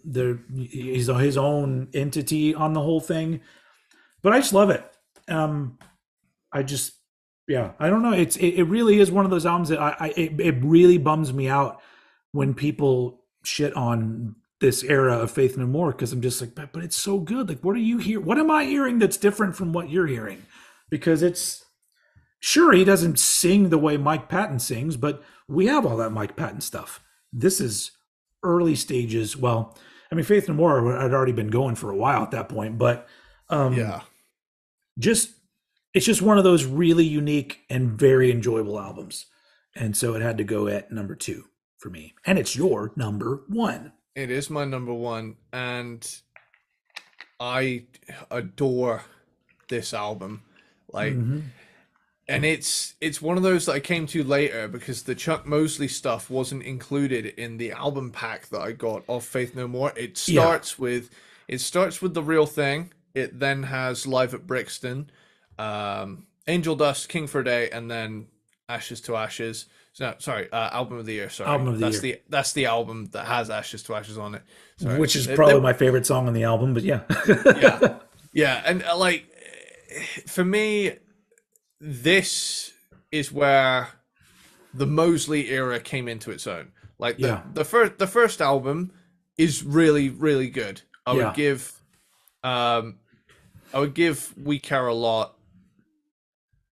he's his own entity on the whole thing. But I just love it. I just, yeah, I don't know. It really is one of those albums that it really bums me out when people shit on this era of Faith No More, because I'm just like, but it's so good. Like, what are you hear? What am I hearing that's different from what you're hearing? Because it's, sure, he doesn't sing the way Mike Patton sings, but we have all that Mike Patton stuff. This is early stages. Well, I mean, Faith No More had already been going for a while at that point, but um, Yeah. just it's just one of those really unique and very enjoyable albums, and so it had to go at number two for me. And it's your number one. It is my number one, and I adore this album. Like, Mm-hmm. and it's one of those that I came to later because the Chuck Mosley stuff wasn't included in the album pack that I got of Faith No More. Yeah, It starts with The Real Thing. It then has Live at Brixton, Angel Dust, King for a Day, and then Ashes to Ashes. So, sorry, Album of the Year. Sorry, album of the year, that's the album that has Ashes to Ashes on it. Sorry, which is probably my favorite song on the album. But yeah, yeah, yeah, and like for me, this is where the Mosley era came into its own. Like yeah, the first album is really good. yeah, Um I would give We Care a Lot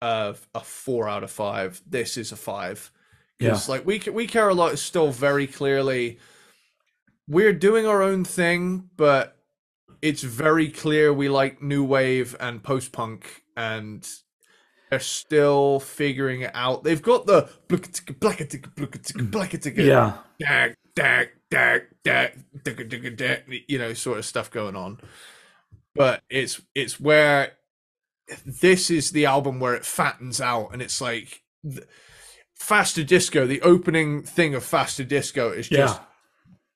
a 4 out of 5. This is a 5 yeah, because like We Care a Lot is still very clearly we're doing our own thing, but it's very clear we like new wave and post punk, and they're still figuring it out. They've got the yeah, sort of stuff going on. But it's where this is the album where it fattens out, and it's like Faster Disco. The opening thing of Faster Disco is just yeah,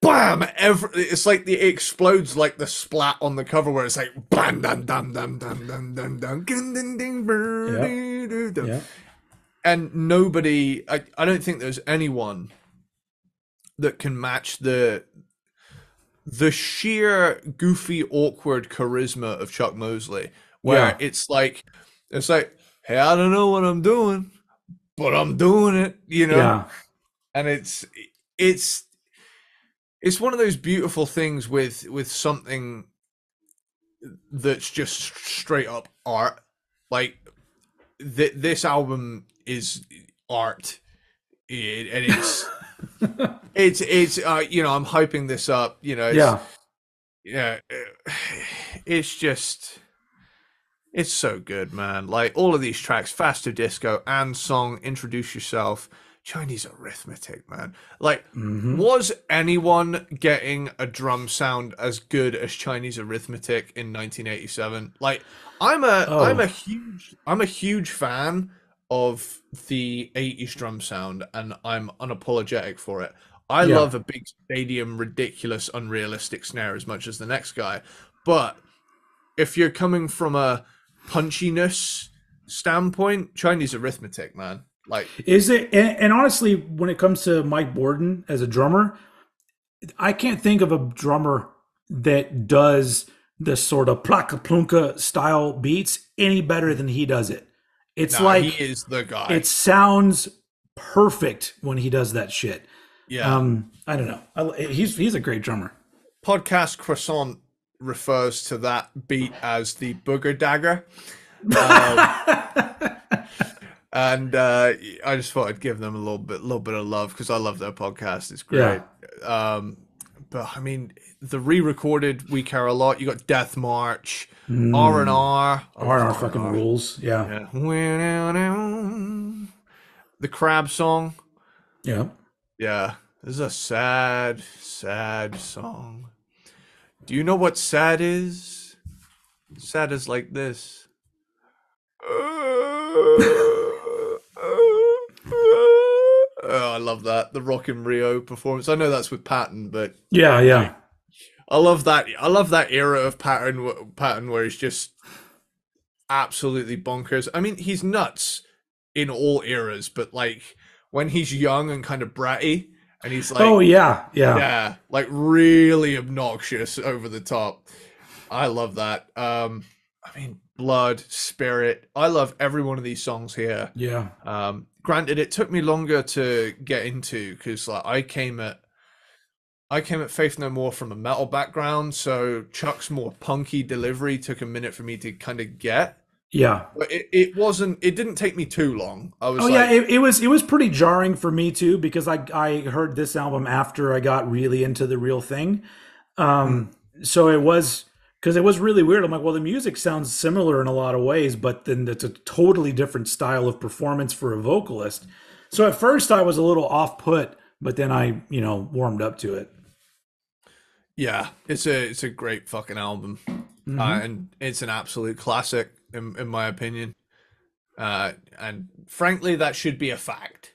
bam! It's like it explodes like the splat on the cover where it's like bam, dum dum dum dum dum dum dum, ding ding, yeah, yeah, and nobody. I don't think there's anyone that can match the sheer goofy, awkward charisma of Chuck Mosley, where yeah, it's like, hey, I don't know what I'm doing, but I'm doing it, yeah, and it's it's one of those beautiful things with something that's just straight up art. Like this album is art, and it's I'm hyping this up. It's yeah. yeah, it's just It's so good, man. Like all of these tracks, Faster Disco and Song, Introduce Yourself, Chinese Arithmetic, man. Like, Hmm. was anyone getting a drum sound as good as Chinese Arithmetic in 1987? Like, Oh, I'm a huge fan of the 80s drum sound, and I'm unapologetic for it. I yeah. love a big stadium, ridiculous, unrealistic snare as much as the next guy, but if you're coming from a punchiness standpoint, Chinese Arithmetic, man. Like, Is it? And honestly, when it comes to Mike Borden as a drummer, I can't think of a drummer that does the sort of plaka plunka style beats any better than he does it. It's nah, he like is the guy. it sounds perfect when he does that shit. Yeah. I don't know. He's a great drummer. Podcast Croissant refers to that beat as the booger dagger. Um, and I just thought I'd give them a little bit of love because I love their podcast. It's Yeah. great. Um, but I mean, the re-recorded "We Care a Lot." You got Death March, R and Mm. R. I love R&R R and fucking R. rules. Yeah. Yeah. The Crab song. Yeah. Yeah. This is a sad, sad song. Do you know what sad is? Sad is like this. Oh, I love that. The Rock in Rio performance. I know that's with Patton, but Yeah. like Yeah. I love that. I love that era of Patton where he's just absolutely bonkers. I mean, he's nuts in all eras, but like when he's young and kind of bratty and he's Oh like, yeah. Yeah. yeah, like really obnoxious over the top. I love that. I mean, Blood, Spirit. I love every one of these songs here. Yeah. Granted, it took me longer to get into because like I came at Faith No More from a metal background, so Chuck's more punky delivery took a minute for me to kind of get. Yeah. But it wasn't. It didn't take me too long. I Oh was yeah, like, it was pretty jarring for me too because I heard this album after I got really into the real thing. hmm, So it was because it was really weird. I'm like, well, the music sounds similar in a lot of ways, but then it's a totally different style of performance for a vocalist. So at first I was a little off put, but then I warmed up to it. yeah, it's a great fucking album, Hmm. and it's an absolute classic in my opinion. And frankly, that should be a fact.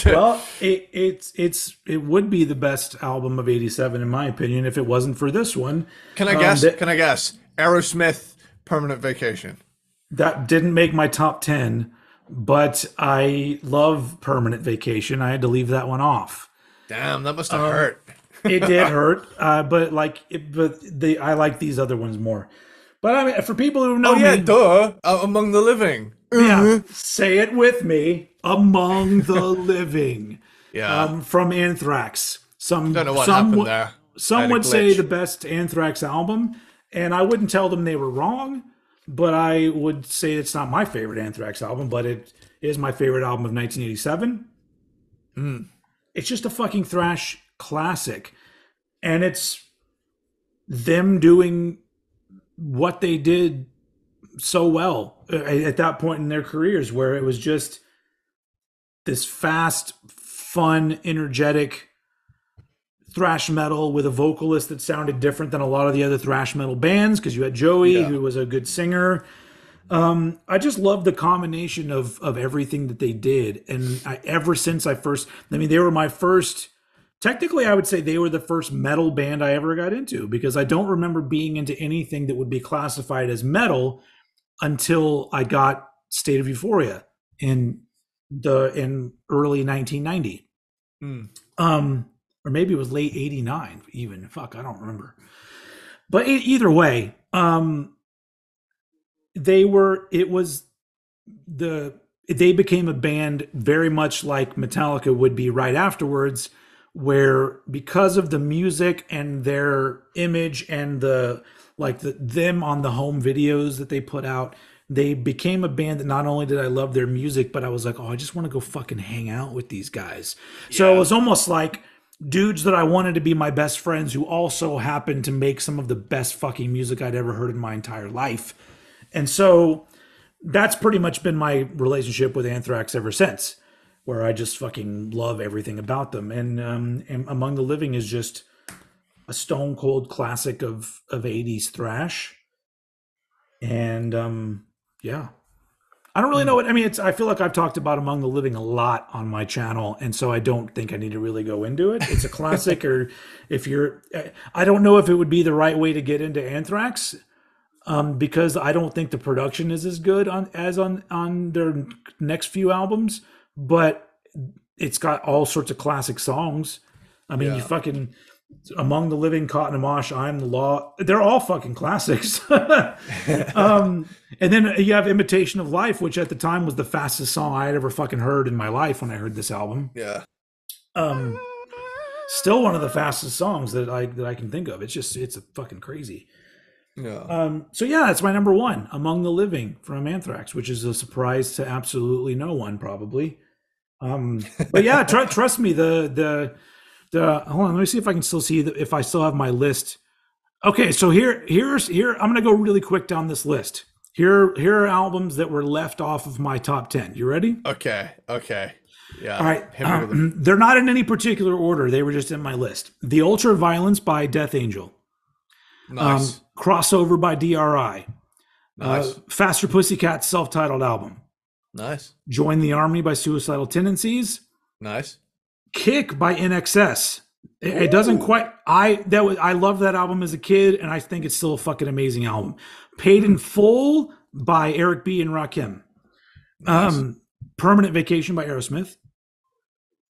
Well, it would be the best album of '87 in my opinion if it wasn't for this one. Can I guess? That Can I guess? Aerosmith, Permanent Vacation. that didn't make my top 10, but I love Permanent Vacation. I had to leave that one off. Damn, that must have hurt. It did hurt, but I like these other ones more. But I mean, for people who Oh know yeah, me, duh. Among the Living. yeah, say it with me: Among the Living, Yeah. from Anthrax. Don't know what Some happened would there. I some had a would say the glitch. best Anthrax album, and I wouldn't tell them they were wrong. But I would say it's not my favorite Anthrax album, but it is my favorite album of 1987. Mm. It's just a fucking thrash classic, and it's them doing what they did so well at that point in their careers, where it was just this fast, fun, energetic thrash metal with a vocalist that sounded different than a lot of the other thrash metal bands because you had Joey, Yeah. who was a good singer. I just love the combination of everything that they did, and ever since I mean, they were my first. Technically, I would say they were the first metal band I ever got into because I don't remember being into anything that would be classified as metal until I got State of Euphoria in early 1990. Mm. Or maybe it was late 89 even. Fuck, I don't remember. But either way, it was they became a band very much like Metallica would be right afterwards, where because of the music and their image and them on the home videos that they put out, they became a band that not only did I love their music, but I was like, oh, I just want to go fucking hang out with these guys. So it Yeah. was almost like dudes that I wanted to be my best friends who also happened to make some of the best fucking music I'd ever heard in my entire life. And so that's pretty much been my relationship with Anthrax ever since, where I just fucking love everything about them. And Among the Living is just a stone cold classic of 80s thrash. And yeah. I don't really know what I mean. I feel like I've talked about Among the Living a lot on my channel, and so I don't think I need to really go into it. It's a classic, or if you're, I don't know if it would be the right way to get into Anthrax, because I don't think the production is as good on their next few albums, but it's got all sorts of classic songs. I mean, you fucking Among the Living, Caught in a Mosh, I'm the Law. They're all fucking classics. And then you have Imitation of Life, which at the time was the fastest song I had ever fucking heard in my life when I heard this album. Yeah. Still one of the fastest songs that I can think of. It's a fucking crazy. Yeah. So yeah, that's my number one, Among the Living from Anthrax, which is a surprise to absolutely no one probably. But yeah, trust me, the hold on, let me see if I can still see if I still have my list. Okay, so here I'm gonna go really quick down this list. Here are albums that were left off of my top 10. You ready? Okay. Yeah. All right. They're not in any particular order. They were just in my list. The Ultra Violence by Death Angel. Nice. Crossover by DRI. Nice. Faster Pussycat's self-titled album. Nice. Join the Army by Suicidal Tendencies. Nice. Kick by NXS. It doesn't quite. I loved that album as a kid, and I think it's still a fucking amazing album. Paid in Full by Eric B. and Rakim. Nice. Permanent Vacation by Aerosmith.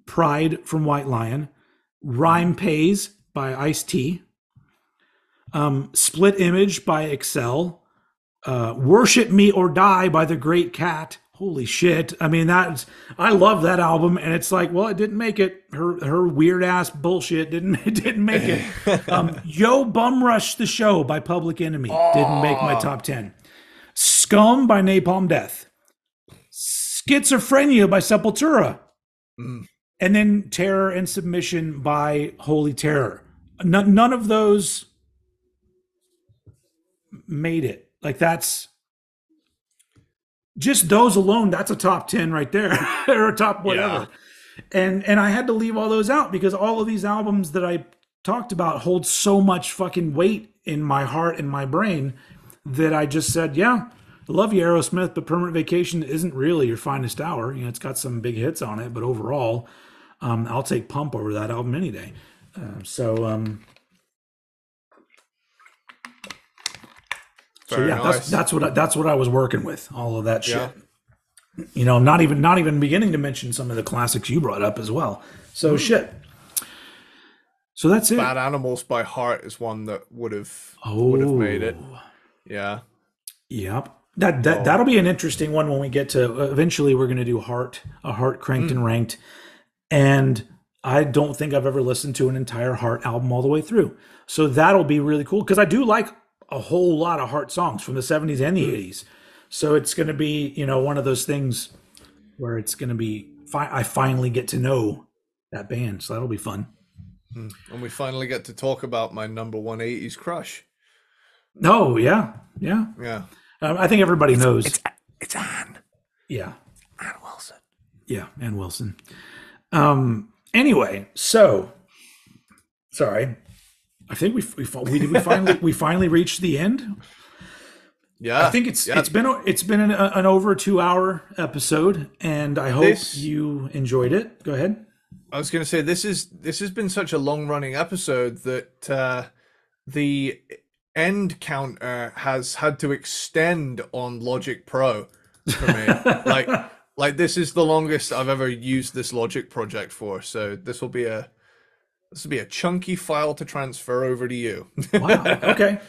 Pride from White Lion. Rhyme Pays by Ice-T. Split Image by Excel. Worship Me or Die by The Great Cat. Holy shit. I mean, I love that album, and it's like, well, it didn't make it. Her weird ass bullshit didn't make it. Yo Bum Rush the Show by Public Enemy didn't make my top 10. Scum by Napalm Death. Schizophrenia by Sepultura. And then Terror and Submission by Holy Terror. None of those made it. Like, that's just those alone, that's a top 10 right there, or a top whatever. Yeah. And I had to leave all those out because all of these albums that I talked about hold so much fucking weight in my heart and my brain that I just said, yeah, I love you, Aerosmith, but Permanent Vacation isn't really your finest hour. You know, it's got some big hits on it, but overall, I'll take Pump over that album any day. So yeah, nice. that's what I was working with, all of that shit. Yeah. You know, not even beginning to mention some of the classics you brought up as well. So shit. So that's it. Bad Animals by Heart is one that would have made it. Yeah. Yep. That'll be an interesting one when we get to eventually we're going to do a Heart cranked and ranked. And I don't think I've ever listened to an entire Heart album all the way through. So that'll be really cool because I do like a whole lot of Heart songs from the 70s and the 80s. So it's going to be, you know, one of those things where it's going to be, I finally get to know that band. So that'll be fun. And we finally get to talk about my number one 80s crush. Oh, yeah. I think everybody knows. It's Anne. Yeah. Anne Wilson. Yeah, Anne Wilson. Anyway, so, sorry. I think we finally reached the end. Yeah, I think it's been an over 2 hour episode, and I hope you enjoyed it. Go ahead. I was going to say this has been such a long running episode that the end counter has had to extend on Logic Pro for me. like this is the longest I've ever used this Logic project for. So this will be a chunky file to transfer over to you. Wow. Okay.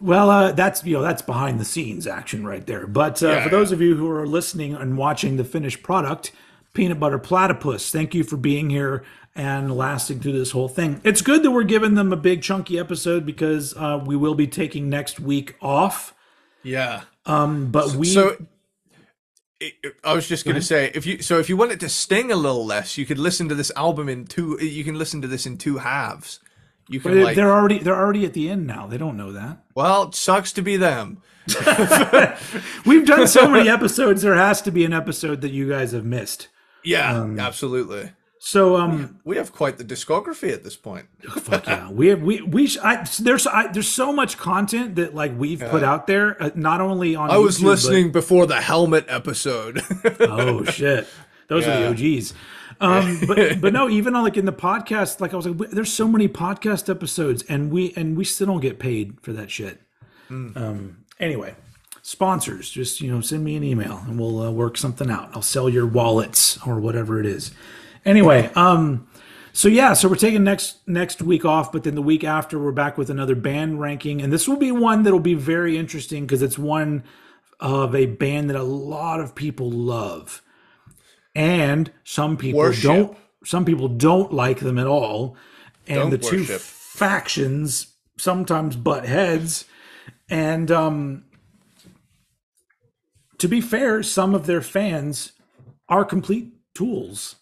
Well, that's behind the scenes action right there. But for those of you who are listening and watching the finished product, Peanut Butter Platypus, thank you for being here and lasting through this whole thing. It's good that we're giving them a big chunky episode because we will be taking next week off. Yeah. But I was just going to say, if you want it to sting a little less, you could listen to this album in two. You can listen to this in two halves. You can But they're already at the end now. They don't know that. Well, it sucks to be them. We've done so many episodes. There has to be an episode that you guys have missed. Yeah, absolutely. So we have quite the discography at this point. fuck yeah, there's so much content that like we've put out there, not only on. I was listening before the helmet episode. Oh shit, those are the OGs. But no, even on like in the podcast, like I was like, there's so many podcast episodes, and we still don't get paid for that shit. Anyway, sponsors, just send me an email and we'll work something out. I'll sell your wallets or whatever it is. Anyway, so we're taking next week off, but then the week after we're back with another band ranking, and this will be one that'll be very interesting because it's one of a band that a lot of people love, and some people don't. Some people don't like them at all, and the two factions sometimes butt heads. And to be fair, some of their fans are complete tools.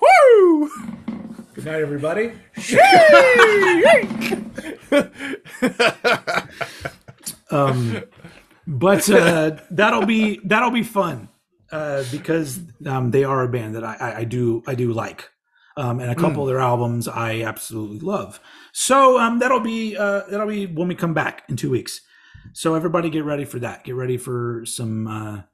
Woo! Good night, everybody. But that'll be fun because they are a band that I do like. And a couple of their albums I absolutely love. So that'll be when we come back in 2 weeks. So everybody get ready for that. Get ready for some. I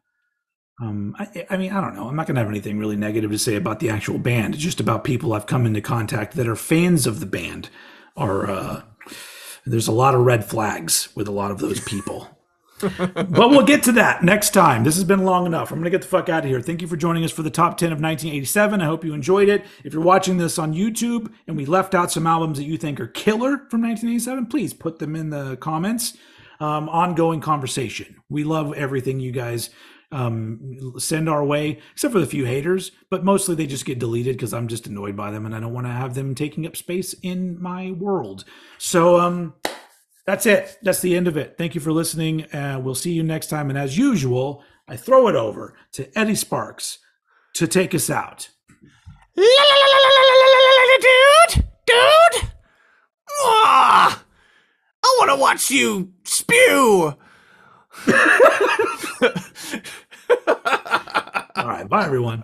mean, I don't know. I'm not going to have anything really negative to say about the actual band. It's just about people I've come into contact that are fans of the band. There's a lot of red flags with a lot of those people. But we'll get to that next time. This has been long enough. I'm going to get the fuck out of here. Thank you for joining us for the top 10 of 1987. I hope you enjoyed it. If you're watching this on YouTube and we left out some albums that you think are killer from 1987, please put them in the comments. Ongoing conversation. We love everything you guys send our way, except for the few haters, but mostly they just get deleted because I'm just annoyed by them and I don't want to have them taking up space in my world. So, that's it. That's the end of it. Thank you for listening. We'll see you next time. And as usual, I throw it over to Eddie Sparxx to take us out. Dude! I want to watch you spew! All right. Bye, everyone.